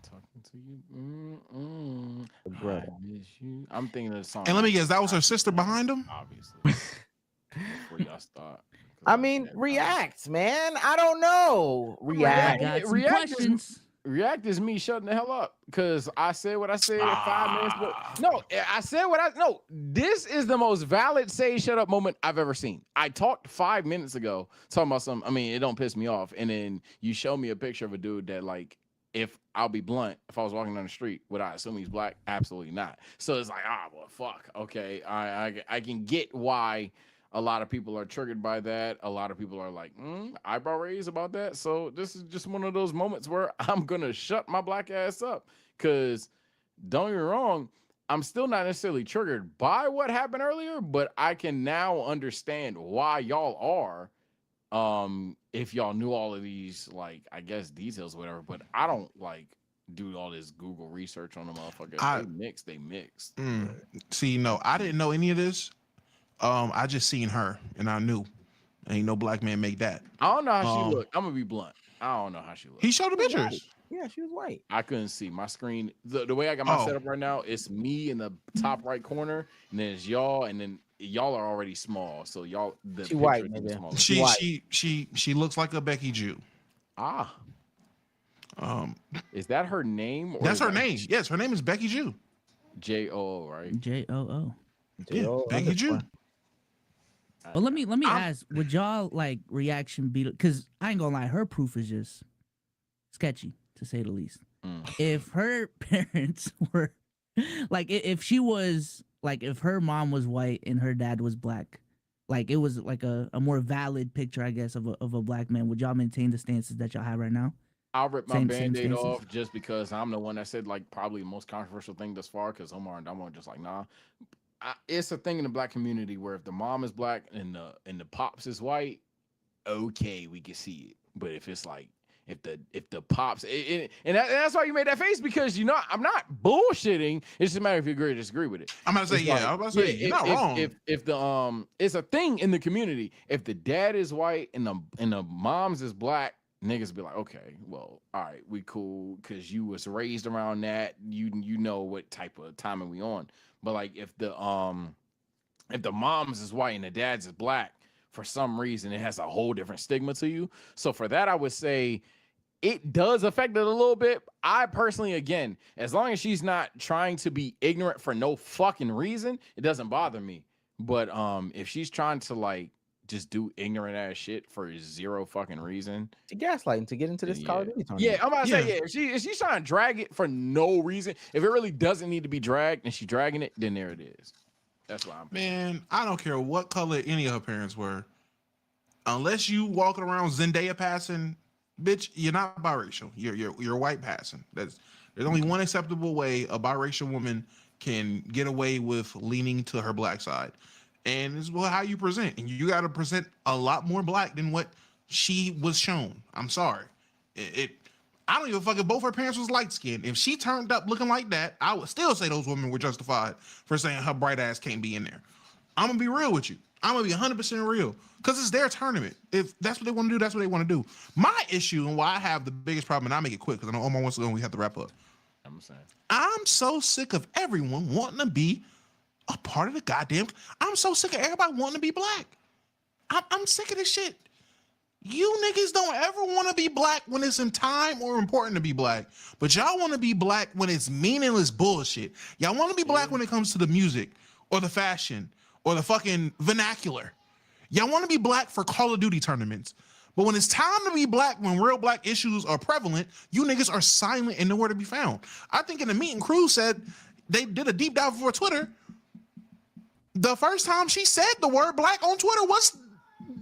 Talking to you. Her brother. I miss you. I'm thinking of the song. And let me guess, that was her sister behind him? Obviously. Before y'all start. I mean, react, man. I don't know. I React. got some React is- questions. React is me shutting the hell up because I said what I said at 5 minutes. But no, I said what I no. This is the most valid say shut up moment I've ever seen. I talked 5 minutes ago talking about something. I mean, it don't piss me off. And then you show me a picture of a dude that, like, if I'll be blunt, if I was walking down the street, would I assume he's Black? Absolutely not. So it's like, well, fuck. Okay, I can get why a lot of people are triggered by that. A lot of people are like, eyebrow raise about that. So this is just one of those moments where I'm gonna shut my Black ass up. Cause don't get me wrong, I'm still not necessarily triggered by what happened earlier, but I can now understand why y'all are. If y'all knew all of these, like, I guess details, or whatever, but I don't like do all this Google research on the motherfucker. They mixed. See, no, I didn't know any of this. I just seen her and I knew ain't no Black man make that. I don't know how she looked. I'm gonna be blunt. I don't know how she looked. He showed the pictures. Yeah, she was white. I couldn't see my screen. The way I got my Oh. setup right now, it's me in the top right corner, and then it's y'all, and then y'all are already small, so y'all the She picture white, is even nigga. smaller. White. She looks like a Becky Jew. Ah, Um, is that her name? Or that's is her that name. Yes, her name is Becky Jew. J-O-O, right? JOO. Yeah, J-O Becky Jew. underscore. But let me I'm- ask, would y'all like reaction be? Because I ain't gonna lie, her proof is just sketchy to say the least. If her parents were like, if she was like, if her mom was white and her dad was black, like it was like a more valid picture, I guess, of a black man, would y'all maintain the stances that y'all have right now? I'll rip my Same band-aid stances. off just because I'm the one that said like probably the most controversial thing thus far, because Omar and Damo are just like, nah. It's a thing in the black community where if the mom is black and the pops is white, okay, we can see it. But if it's like if the pops that's why you made that face, because I'm not bullshitting. It's just a matter if you agree or disagree with it. I'm about to say, It's yeah, like, I'm about to say, you're not wrong. If the it's a thing in the community. If the dad is white and the moms is black, niggas be like, okay, well, all right, we cool, because you was raised around that. You know what type of timing we on. But like if the moms is white and the dad's is black, for some reason it has a whole different stigma to you. So for that, I would say it does affect it a little bit. I personally, again, as long as she's not trying to be ignorant for no fucking reason, it doesn't bother me. But if she's trying to like just do ignorant ass shit for zero fucking reason, She gaslighting to get into this Call of Duty tournament. yeah, I'm about to say, Yeah. if she's trying to drag it for no reason, if it really doesn't need to be dragged and she's dragging it, then there it is. That's why I'm. Man, I don't care what color any of her parents were. Unless you walking around Zendaya passing, bitch, you're not biracial. You're white passing. There's only one acceptable way a biracial woman can get away with leaning to her black side, and it's how you present. And you got to present a lot more black than what she was shown. I'm sorry. I don't give a fuck if both her parents was light skinned. If she turned up looking like that, I would still say those women were justified for saying her bright ass can't be in there. I'm gonna be real with you. I'm gonna be 100% real, because it's their tournament. If that's what they want to do, that's what they want to do. My issue and why I have the biggest problem, and I'll make it quick because I know Omar wants to go and we have to wrap up. I'm saying. I'm so sick of everyone wanting to be a part of the goddamn. I'm so sick of everybody wanting to be black. I'm sick of this shit. You niggas don't ever want to be black when it's in time or important to be black, but y'all want to be black when it's meaningless bullshit. Y'all want to be black when it comes to the music or the fashion or the fucking vernacular. Y'all want to be black for Call of Duty tournaments. But when it's time to be black, when real black issues are prevalent, you niggas are silent and nowhere to be found. I think in the meeting, Cruz said they did a deep dive for Twitter. The first time she said the word black on Twitter was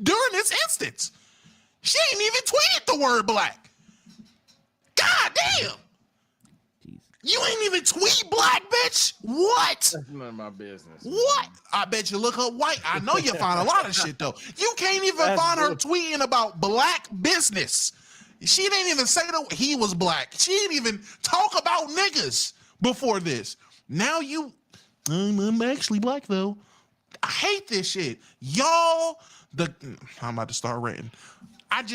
during this instance. She ain't even tweeted the word black. God damn. Jeez. You ain't even tweet black, bitch. What? That's none of my business. What? I bet you look up white. I know you find a lot of shit though. You can't even That's find her good. tweeting about black business. She didn't even say that he was black. She didn't even talk about niggas before this. Now I'm actually black though. I hate this shit. Y'all, I'm about to start ranting. I'm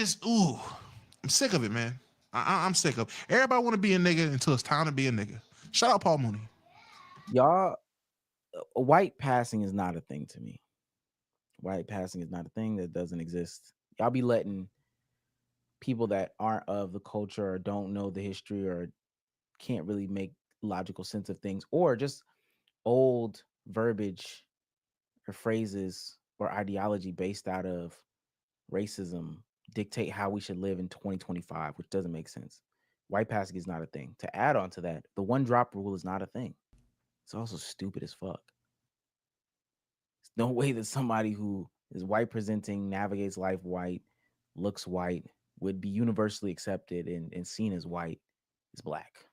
sick of it, man. I'm sick of it. Everybody want to be a nigga until it's time to be a nigga. Shout out Paul Mooney. Y'all, white passing is not a thing to me. White passing is not a thing that doesn't exist. Y'all be letting people that aren't of the culture or don't know the history or can't really make logical sense of things, or just old verbiage or phrases or ideology based out of racism dictate how we should live in 2025, which doesn't make sense. White passing is not a thing. To add on to that, the one drop rule is not a thing. It's also stupid as fuck. There's no way that somebody who is white presenting, navigates life white, looks white, would be universally accepted and seen as white is black.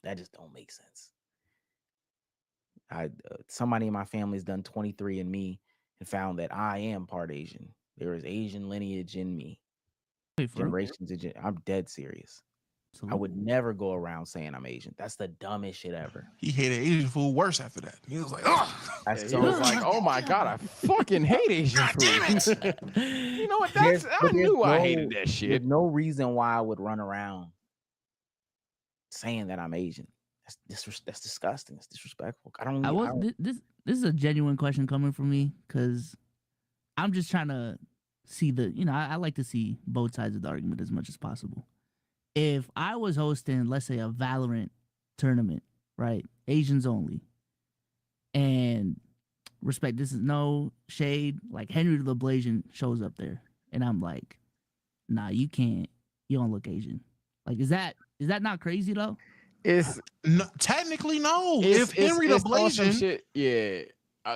That just don't make sense. Somebody in my family has done 23andMe and found that I am part Asian. There is Asian lineage in me. Wait, for real? Generations of I'm dead serious. I would never go around saying I'm Asian. That's the dumbest shit ever. He hated Asian food worse after that. He was like, oh, That's He so was like, oh my God, I fucking hate Asian God damn food. You know what? There's- I but there's knew I no- hated that There's shit. no reason why I would run around saying that I'm Asian. That's disgusting. That's disrespectful. I don't. I I was don't this is a genuine question coming from me because I'm just trying to see I like to see both sides of the argument as much as possible. If I was hosting, let's say, a Valorant tournament, right, Asians only, and respect, this is no shade, like Henry the Blasian shows up there, and I'm like, nah, you don't look Asian. Like, is that not crazy though? It's No, technically, no. If Henry the it's on some Blasian, shit. Yeah.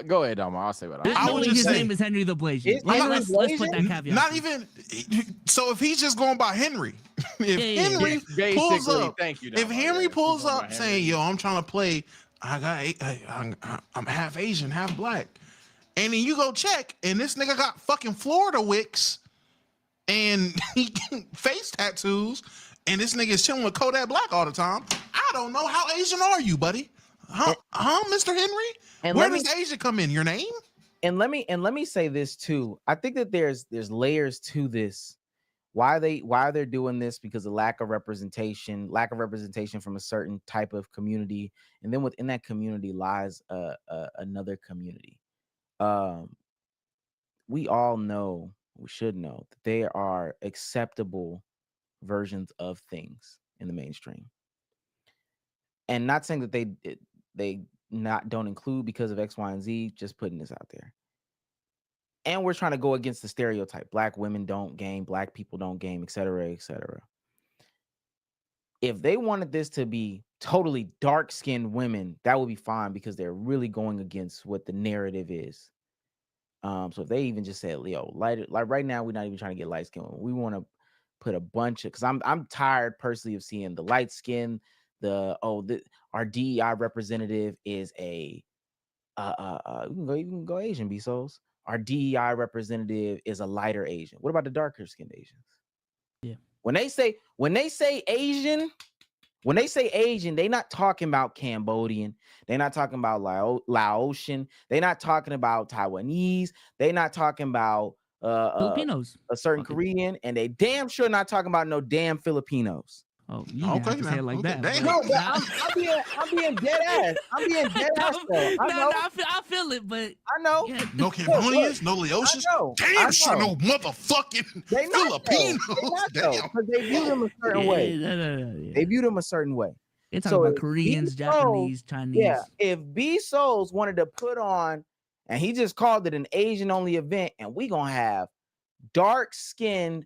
Go ahead, Dama. I'll say what There's I I no would way just his say- name is Henry the Blasian. Is Henry Let's put that caveat. not to it. even. So if he's just going by Henry, if Yeah. Henry Basically, pulls up, thank you. if Dama. Henry Yeah, pulls keep going up by saying, Henry. "Yo, I'm trying to play. I'm half Asian, half black," and then you go check, and this nigga got fucking Florida wicks and he face tattoos, and this nigga is chilling with Kodak Black all the time. I don't know, how Asian are you, buddy? Huh, Mr. Henry? And Where let does Asia come in? Your name? and let me say this too. I think that there's layers to this. Why they're doing this, because of lack of representation from a certain type of community, and then within that community lies another community. We all know, we should know, that there are acceptable versions of things in the mainstream, and not saying that they don't include because of X, Y, and Z. Just putting this out there. And we're trying to go against the stereotype. Black women don't game, black people don't game, et cetera, et cetera. If they wanted this to be totally dark-skinned women, that would be fine, because they're really going against what the narrative is. So if they even just said, Leo, light, like right now, we're not even trying to get light skin. We want to put a bunch of, because I'm tired personally of seeing the light skin, our DEI representative is a you can go Asian, B souls. Our DEI representative is a lighter Asian. What about the darker skinned Asians? Yeah. When they say Asian, they're not talking about Cambodian. They're not talking about Laotian. They're not talking about Taiwanese. They're not talking about Filipinos. a certain Okay. Korean, and they damn sure not talking about no damn Filipinos. Oh, you didn't have to say it like that. Damn. No, but I'm being dead ass. I'm being dead ass. Though. I feel it, but I know. yeah. No Cambodians, no Laotians. I know. Damn sure no motherfucking They not, Filipinos. Damn. Because they view them a certain way. Yeah. They view them a certain way. They're talking So about if Koreans, B Japanese, Chinese. Yeah. If B Souls wanted to put on, and he just called it an Asian only event, and we gonna have dark-skinned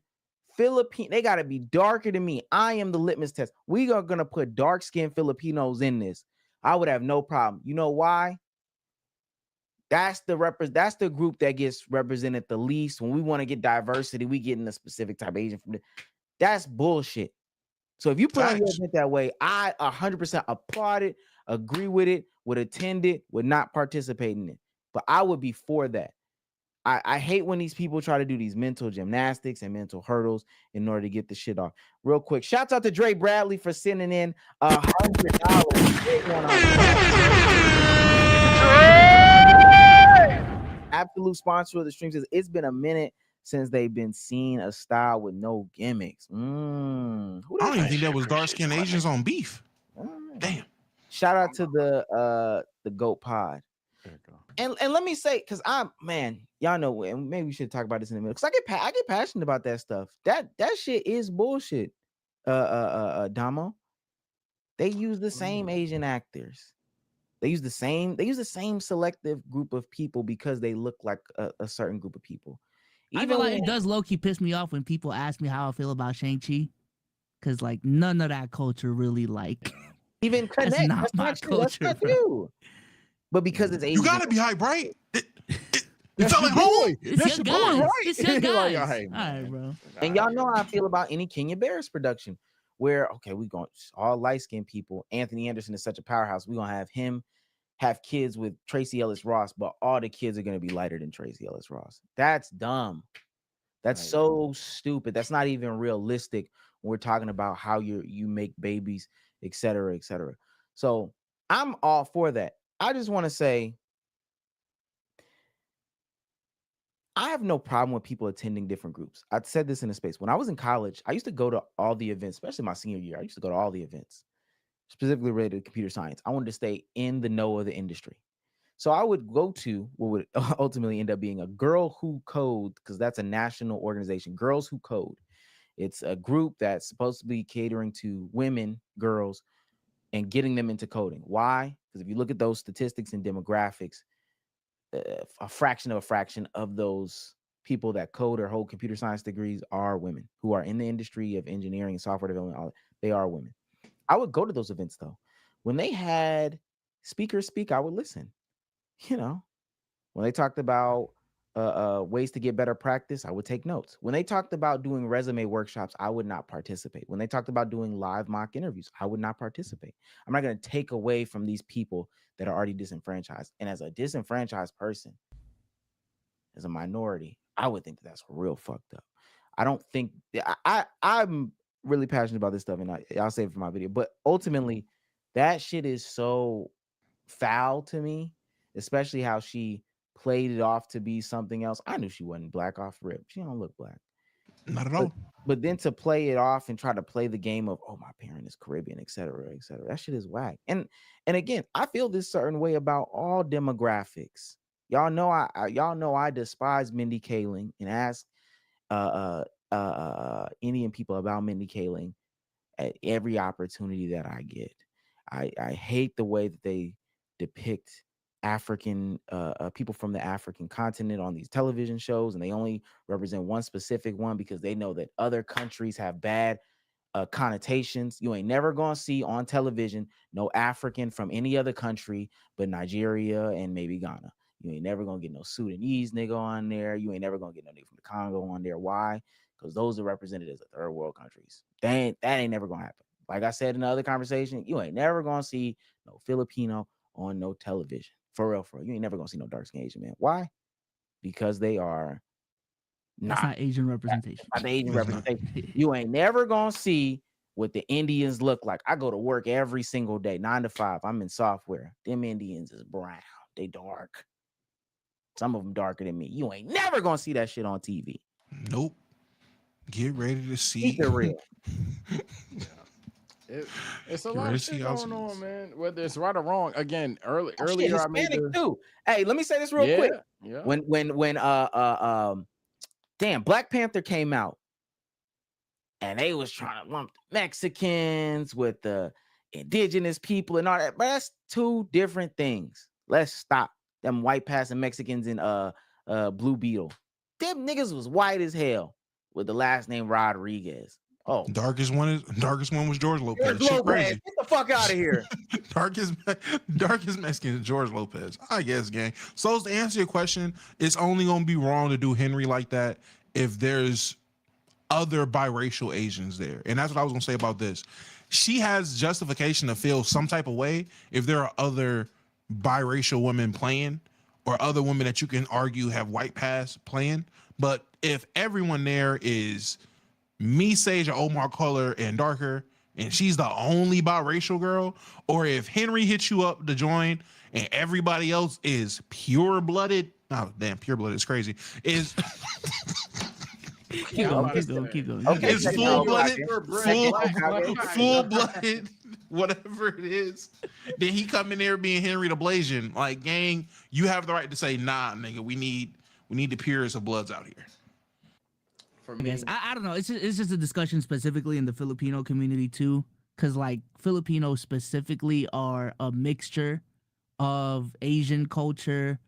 Philippine, they gotta be darker than me. I am the litmus test. We are gonna put dark-skinned Filipinos in this. I would have no problem. You know why? That's the group that gets represented the least. When we want to get diversity, we get in a specific type of Asian from that's bullshit. So if you put on your event that way, I 100% applaud it, agree with it, would attend it, would not participate in it. But I would be for that. I hate when these people try to do these mental gymnastics and mental hurdles in order to get the shit off. Real quick, shouts out to Dre Bradley for sending in $100. Absolute sponsor of the stream says it's been a minute since they've been seeing a style with no gimmicks. I don't even think that was dark-skinned Asians on beef. Damn. Shout out to the GOAT Pod. And let me say, because y'all know, and maybe we should talk about this in a minute, because I get passionate about that stuff. That shit is bullshit. Damo. They use the same Asian actors. They use the same selective group of people because they look like a certain group of people. I feel like it does low-key piss me off when people ask me how I feel about Shang-Chi, because like none of that culture really like even connect. That's not That's my not true. That's culture, not bro. you. But because it's Asian, You gotta be hype, right? It felt like home. It's your guys. right. It's your Like, guys. all right, All man. right, bro. and y'all know how I feel about any Kenya Barris production, where we going all light-skinned people. Anthony Anderson is such a powerhouse. We're gonna have him have kids with Tracy Ellis Ross, but all the kids are gonna be lighter than Tracy Ellis Ross. That's dumb. That's Right. so stupid. That's not even realistic when we're talking about how you make babies, et cetera, et cetera. So I'm all for that. I just want to say I have no problem with people attending different groups. I said this in a space. When I was in college, I used to go to all the events, especially my senior year. I used to go to all the events. specifically related to computer science. I wanted to stay in the know of the industry. So I would go to what would ultimately end up being a Girl Who Code, because that's a national organization, Girls Who Code. It's a group that's supposed to be catering to women, girls, and getting them into coding. Why? Because if you look at those statistics and demographics, a fraction of those people that code or hold computer science degrees are women who are in the industry of engineering and software development. They are women. I would go to those events though. When they had speakers speak, I would listen. You know, when they talked about ways to get better practice, I would take notes. When they talked about doing resume workshops, I would not participate. When they talked about doing live mock interviews, I would not participate. I'm not going to take away from these people that are already disenfranchised. And as a disenfranchised person, as a minority, I would think that that's real fucked up. I don't think I'm really passionate about this stuff, and I'll save it for my video. But ultimately, that shit is so foul to me, especially how she played it off to be something else. I knew she wasn't black off rip. She don't look black. Not at all. But then to play it off and try to play the game of, oh, my parent is Caribbean, et cetera, that shit is whack. And again, I feel this certain way about all demographics. Y'all know I despise Mindy Kaling and ask Indian people about Mindy Kaling at every opportunity that I get. I hate the way that they depict African people from the African continent on these television shows, and they only represent one specific one because they know that other countries have bad connotations. You ain't never gonna see on television no African from any other country but Nigeria and maybe Ghana. You ain't never gonna get no Sudanese nigga on there. You ain't never gonna get no nigga from the Congo on there. Why? Because those are represented as third world countries. That ain't never gonna happen. Like I said in the other conversation, you ain't never gonna see no Filipino on no television. For real. You ain't never gonna see no dark skinned Asian man. Why? Because they are That's not Asian representation. Not the Asian representation. You ain't never gonna see what the Indians look like. I go to work every single day, 9 to 5. I'm in software. Them Indians is brown. They dark. Some of them darker than me. You ain't never gonna see that shit on TV. Nope. Get ready to see. Keep it real. It's a lot of shit going on, man. Whether it's right or wrong. Again, earlier I made too. Hey, let me say this real quick. Yeah. When damn, Black Panther came out, and they was trying to lump the Mexicans with the indigenous people and all that. But that's two different things. Let's stop. Them white passing Mexicans in Blue Beetle. Them niggas was white as hell with the last name Rodriguez. Oh, darkest one was George Lopez. Shit crazy. Get the fuck out of here. darkest Mexican is George Lopez, I guess, gang. So to answer your question, it's only gonna be wrong to do Henry like that if there's other biracial Asians there. And that's what I was gonna say about this. She has justification to feel some type of way if there are other biracial women playing or other women that you can argue have white pass playing. But if everyone there is me, Sage, or Omar color and darker, and she's the only biracial girl, or if Henry hits you up to join and everybody else is pure blooded, oh damn, pure blooded is crazy, is keep going. Okay, it's full blooded, whatever it is, then he come in there being Henry the Blasian. Like, gang, you have the right to say, nah, nigga, we need the purest of bloods out here. For me, I don't know. It's just a discussion specifically in the Filipino community too, because like Filipinos specifically are a mixture of Asian culture,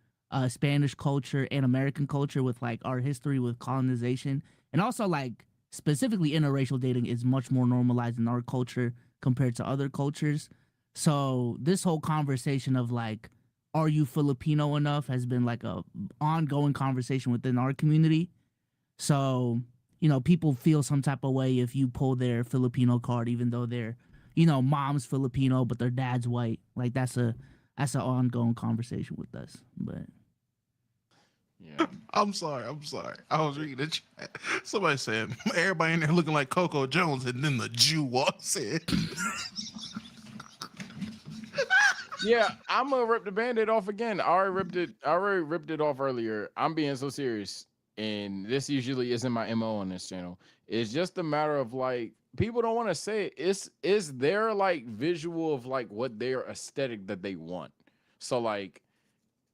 Spanish culture, and American culture with like our history with colonization, and also like specifically interracial dating is much more normalized in our culture compared to other cultures. So this whole conversation of like, are you Filipino enough has been like a ongoing conversation within our community. So, you know, people feel some type of way if you pull their Filipino card, even though they're, you know, mom's Filipino, but their dad's white. Like that's an ongoing conversation with us. But yeah, I'm sorry. I was reading the chat. Somebody said everybody in there looking like Coco Jones, and then the Jew walks in. Yeah, I'm gonna rip the Band-Aid off again. I already ripped it off earlier. I'm being so serious. and this usually isn't my MO on this channel. It's just a matter of like people don't want to say it. It's their like visual of like what their aesthetic that they want. So like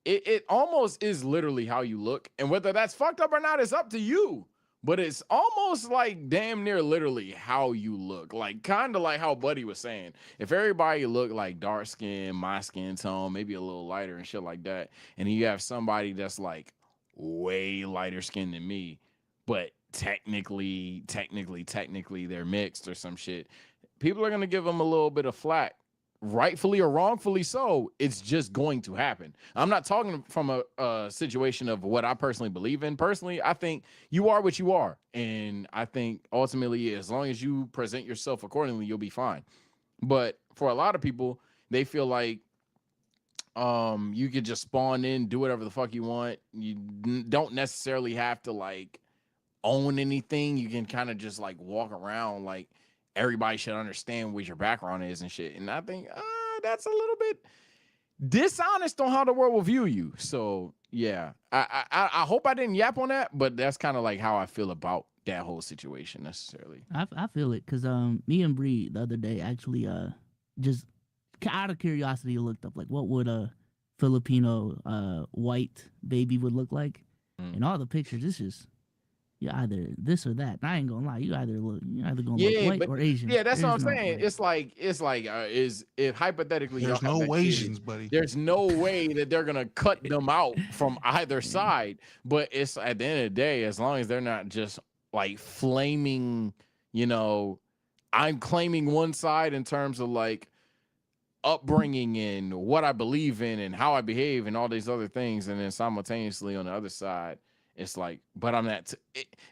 it almost is literally how you look, and whether that's fucked up or not is up to you. But it's almost like damn near literally how you look, like kind of like how Buddy was saying. If everybody looked like dark skin, my skin tone, maybe a little lighter and shit like that, and you have somebody that's like way lighter skin than me, but technically they're mixed or some shit, people are gonna give them a little bit of flack, rightfully or wrongfully so. It's just going to happen. I'm not talking from a situation of what I personally believe in. Personally, I think you are what you are, and I think ultimately as long as you present yourself accordingly, you'll be fine. But for a lot of people, they feel like you could just spawn in, do whatever the fuck you want. You don't necessarily have to like own anything. You can kind of just like walk around like everybody should understand what your background is and shit. And I think that's a little bit dishonest on how the world will view you. So yeah, I hope I didn't yap on that, but that's kind of like how I feel about that whole situation necessarily. I feel it because me and Bree the other day actually just out of curiosity looked up like what would a Filipino white baby would look like, and all the pictures. It's just you either this or that. And I ain't gonna lie, you either gonna look white or Asian. Yeah, that's what I'm There's no saying. way. It's like is if hypothetically There's y'all have no that kid, Asians, buddy. there's no way that they're gonna cut them out from either side. But it's at the end of the day, as long as they're not just like flaming, you know, I'm claiming one side in terms of like upbringing and what I believe in and how I behave and all these other things, and then simultaneously on the other side, it's like, but I'm not.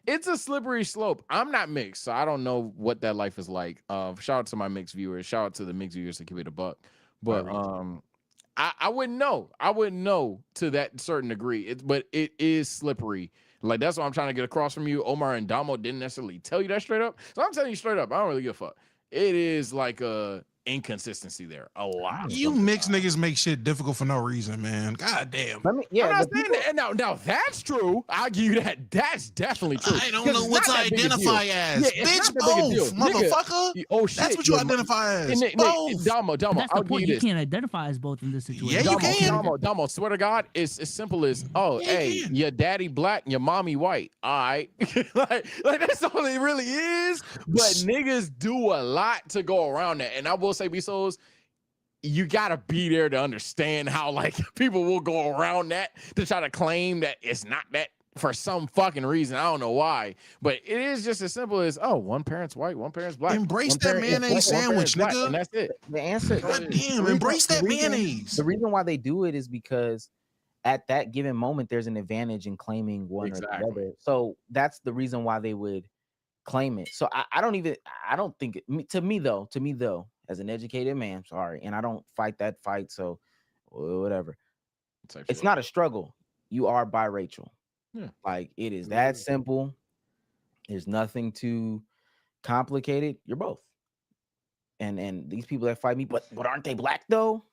It's a slippery slope. I'm not mixed, so I don't know what that life is like. Shout out to my mixed viewers. Shout out to the mixed viewers that keep it a buck. But I wouldn't know. I wouldn't know to that certain degree. But it is slippery. Like that's what I'm trying to get across from you. Omar and Damo didn't necessarily tell you that straight up, so I'm telling you straight up. I don't really give a fuck. It is like a inconsistency there. A lot. You mixed niggas make shit difficult for no reason, man. God damn. Let me, yeah, I'm the not saying people- that. Now that's true. I'll give you that. That's definitely true. I don't 'Cause know it's what to not that big a identify deal. as. Yeah, it's Bitch, not that big a deal. both, Nigga, motherfucker. oh shit. That's what you identify as. Both. Damo, That's I'll the point. give you You this. can't identify as both in this situation. Yeah, you can. Damo, swear to God, it's as simple as, oh, Yeah, hey, you can. your daddy black, your mommy white. All right. like that's all it really is. But niggas do a lot to go around that. And I will say, Bezos, you gotta be there to understand how like people will go around that to try to claim that it's not that for some fucking reason. I don't know why, but it is just as simple as, oh, one parent's white, one parent's black. Embrace one that parent is mayonnaise white, one parent's sandwich, black, nigga. and that's it. the answer. God the damn, reason- embrace that the reason- mayonnaise. The reason why they do it is because at that given moment, there's an advantage in claiming one or Exactly. the other. So that's the reason why they would claim it. So I don't think to me though, as an educated man, sorry, and I don't fight that fight. So whatever. Type It's shit. not a struggle. You are biracial. Yeah. Like it is that simple. There's nothing too complicated. You're both. And these people that fight me, but aren't they black though?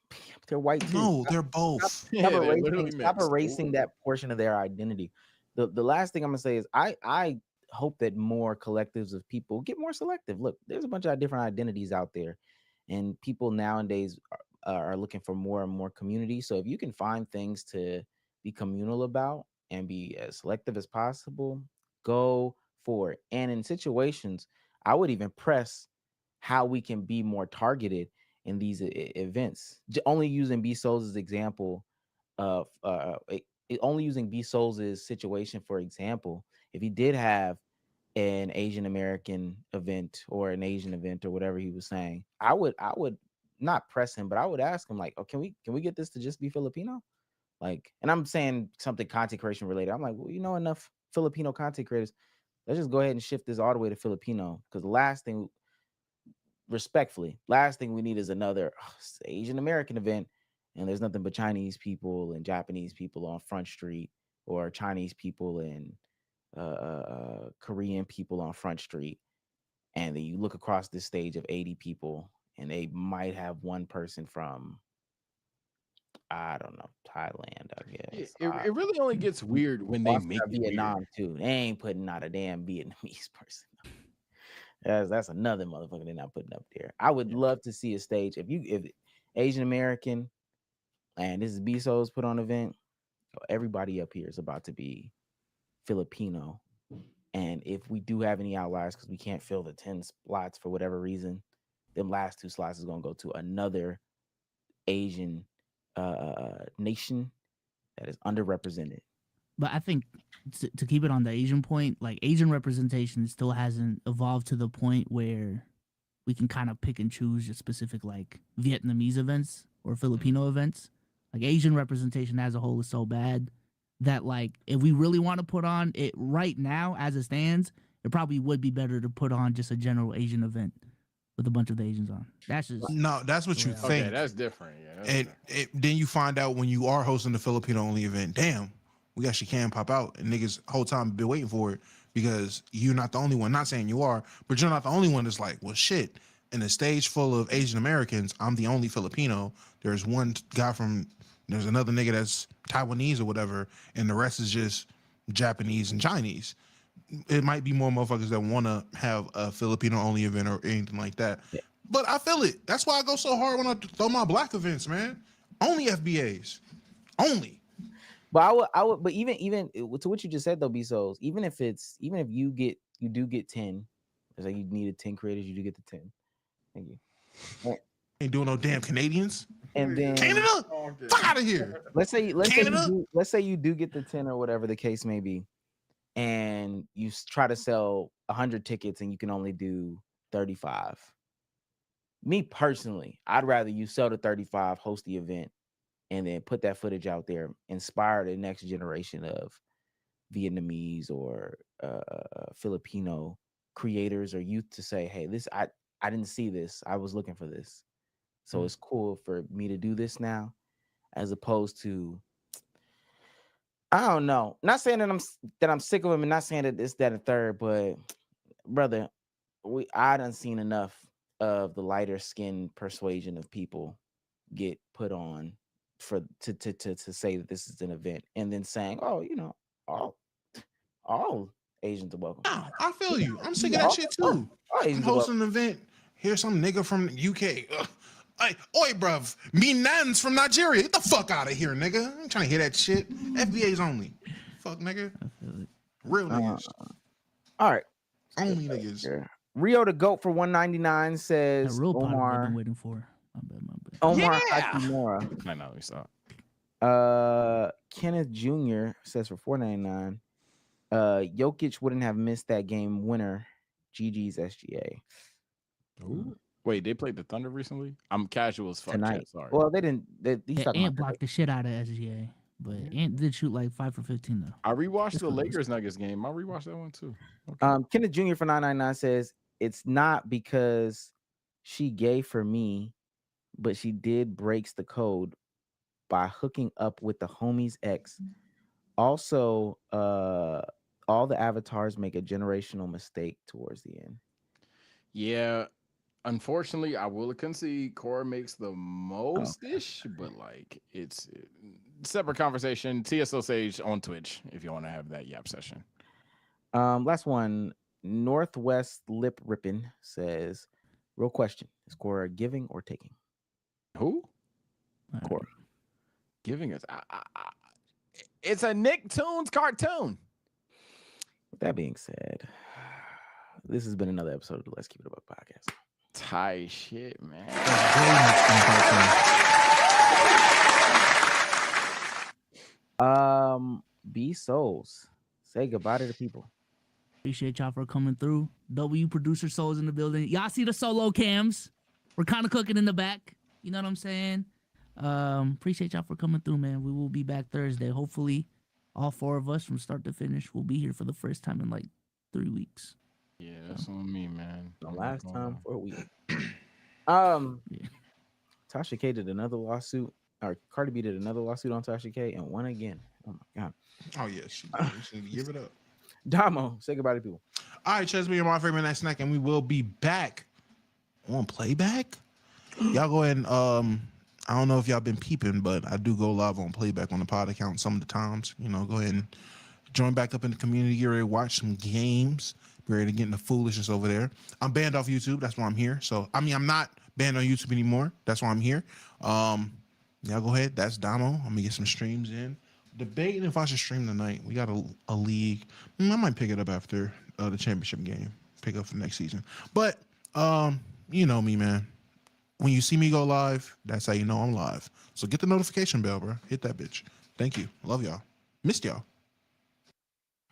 They're white too. No, they're both. Yeah, they're erasing, literally stop mixed. erasing that portion of their identity. The last thing I'm gonna say is I hope that more collectives of people get more selective. Look, there's a bunch of different identities out there, and people nowadays are looking for more and more community. So if you can find things to be communal about and be as selective as possible, go for it. And in situations, I would even press how we can be more targeted in these events. Only using B Souls' example of only using B Souls' situation for example, if he did have an Asian American event or an Asian event or whatever he was saying, I would not press him, but I would ask him like, oh, can we get this to just be Filipino? Like, and I'm saying something content creation related. I'm like, well, you know, enough Filipino content creators. Let's just go ahead and shift this all the way to Filipino, because the last thing, respectfully, last thing we need is another Asian American event, and there's nothing but Chinese people and Japanese people on Front Street, or Chinese people and Korean people on Front Street, and then you look across this stage of 80 people, and they might have one person from I don't know, Thailand, I guess. It really only gets weird when they make it Vietnam weird. too. They ain't putting out a damn Vietnamese person. That's another motherfucker they're not putting up there. I would love to see a stage if Asian American and this is BSO's put on event. Everybody up here is about to be Filipino. And if we do have any outliers, because we can't fill the 10 slots for whatever reason, them last 2 slots is gonna go to another Asian nation that is underrepresented. But I think to keep it on the Asian point, like Asian representation still hasn't evolved to the point where we can kind of pick and choose just specific like Vietnamese events or Filipino events. Like Asian representation as a whole is so bad that like if we really want to put on it right now as it stands, it probably would be better to put on just a general Asian event with a bunch of the Asians on. That's just No, that's what you Okay, think. Okay, that's different. Yeah, that's And different. then you find out when you are hosting the Filipino only event, damn, we actually can pop out. And niggas whole time been waiting for it because you're not the only one. Not saying you are, but you're not the only one that's like, well, shit. In a stage full of Asian Americans, I'm the only Filipino. There's there's another nigga that's Taiwanese or whatever, and the rest is just Japanese and Chinese. It might be more motherfuckers that want to have a Filipino only event or anything like that. Yeah. But I feel it. That's why I go so hard when I throw my black events, man. Only FBAs. Only. But I would, but even to what you just said though, BSOs, even if you do get 10, it's like you needed 10 creators, you do get the 10. Thank you. Ain't doing no damn Canadians. And then Canada? Fuck out of here. let's say Canada? you do get the 10 or whatever the case may be, and you try to sell 100 tickets and you can only do 35. Me personally, I'd rather you sell the 35, host the event, and then put that footage out there, inspire the next generation of Vietnamese or Filipino creators or youth to say, hey, I didn't see this. I was looking for this. So it's cool for me to do this now, as opposed to, I don't know. Not saying that I'm sick of him, and not saying that this, that, and third, but brother, I done seen enough of the lighter skin persuasion of people get put on to say that this is an event, and then saying, oh, all Asians are welcome. Nah, I feel you. I'm sick of that shit too. All I'm Asians are welcome. hosting an event. Here's some nigga from the UK. Hey, oi, bruv. Me nans from Nigeria. Get the fuck out of here, nigga. I ain't trying to hear that shit. FBA's only. Fuck, nigga. Real niggas. All right. Only niggas. Rio the GOAT for 199 that says real part I've Omar been waiting for. My bad. Omar Yeah. Hachimura. I know we saw. Kenneth Jr. says for 499. Jokic wouldn't have missed that game winner. GG's SGA. Ooh. Wait, they played the Thunder recently? I'm casual as fuck. Tonight. Chat, sorry. Well, they didn't. He's Yeah, talking Ant about blocked the shit out of SGA, but Ant did shoot like 5 for 15 though. I rewatched That's the what it was. Lakers Nuggets game. I rewatched that one too. Okay. Kenneth Jr. for 999 says it's not because she gay for me, but she did breaks the code by hooking up with the homie's ex. Also, all the avatars make a generational mistake towards the end. Yeah. Unfortunately, I will concede Cora makes the most ish, but like it's separate conversation. TSO Sage on Twitch if you want to have that yap session. Last one. Northwest Lip Rippin says, real question: is Cora giving or taking? Who? All right. Cora. Giving us. It's a Nicktoons cartoon. With that being said, this has been another episode of the Let's Keep It Above podcast. Tight shit, man. B Souls, say goodbye to the people. Appreciate y'all for coming through. W producer souls in the building. Y'all see the solo cams? We're kind of cooking in the back. You know what I'm saying? Appreciate y'all for coming through, man. We will be back Thursday. Hopefully, all 4 of us from start to finish will be here for the first time in like 3 weeks. Yeah, that's on me, man. The I'm not last gonna time lie. for a week. Yeah. Tasha K did another lawsuit, or Cardi B did another lawsuit on Tasha K and won again. Oh my god. Oh, yeah. She need to give it up. Damo, say goodbye to people. All right, Chesby and my favorite next snack, and we will be back on playback. Y'all go ahead and I don't know if y'all been peeping, but I do go live on playback on the pod account some of the times. You know, go ahead and join back up in the community. Get ready to watch some games. Be ready to get into foolishness over there. I'm banned off YouTube. That's why I'm here. So, I mean, I'm not banned on YouTube anymore. That's why I'm here. Y'all go ahead. That's Damo. I'm going to get some streams in. Debating if I should stream tonight. We got a league. I might pick it up after the championship game. Pick up for next season. But, you know me, man. When you see me go live, that's how you know I'm live. So get the notification bell, bro. Hit that bitch. Thank you. Love y'all. Missed y'all.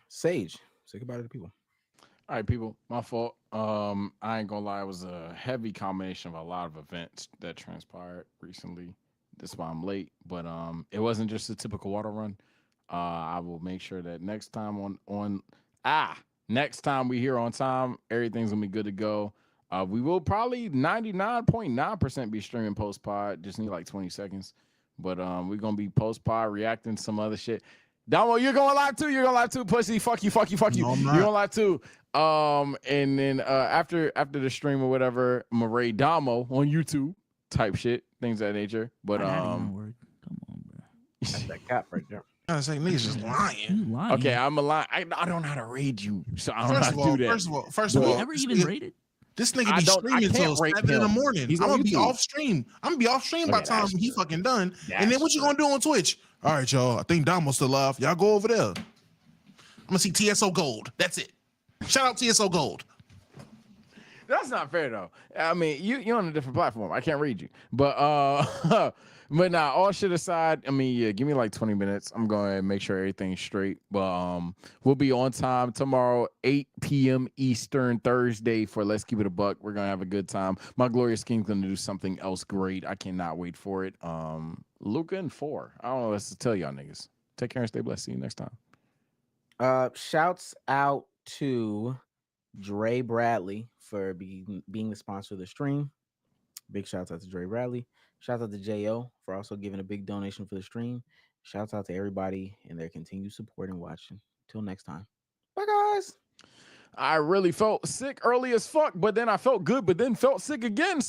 Sage, say goodbye to the people. All right, people, my fault. I ain't gonna lie, it was a heavy combination of a lot of events that transpired recently. That's why I'm late. But it wasn't just a typical water run. I will make sure that next time next time we here on time, everything's gonna be good to go. We will probably 99.9% be streaming post pod. Just need like 20 seconds. But we're gonna be post pod reacting to some other shit. Damo, you're going live too. You're going live too, pussy. Fuck you. No, I'm You're not. going live too. And then after the stream or whatever, I'm gonna raid Damo on YouTube type shit, things of that nature. But That ain't gonna work. Come on, bro. That's that cap right there. I was saying niggas just lying. You lying? okay, I'm a lie. I don't know how to raid you, so I don't know First how of to all, do that. first of Were you all, ever this even nigga- rated? This nigga I be don't- I streaming can't till rate 7 in the him. morning. He's I'm on gonna be YouTube. off stream. I'm gonna be off stream by Okay, the time that's he true. fucking done. That's And then what you true. gonna do on Twitch? All right, y'all. I think Damo's still live. Y'all go over there. I'm gonna see TSO Gold. That's it. Shout out TSO Gold. That's not fair though. I mean, you're on a different platform. I can't read you. But but nah, all shit aside, I mean, yeah, give me like 20 minutes. I'm going to make sure everything's straight. But we'll be on time tomorrow, 8 p.m. Eastern, Thursday for Let's Keep It a Buck. We're gonna have a good time. My Glorious King's gonna do something else great. I cannot wait for it. Luca and 4. I don't know what else to tell y'all niggas. Take care and stay blessed. See you next time. Shouts out to Dre Bradley for being the sponsor of the stream. Big shouts out to Dre Bradley. Shouts out to Jo for also giving a big donation for the stream. Shouts out to everybody and their continued support and watching. Till next time. Bye, guys. I really felt sick early as fuck, but then I felt good, but then felt sick again. So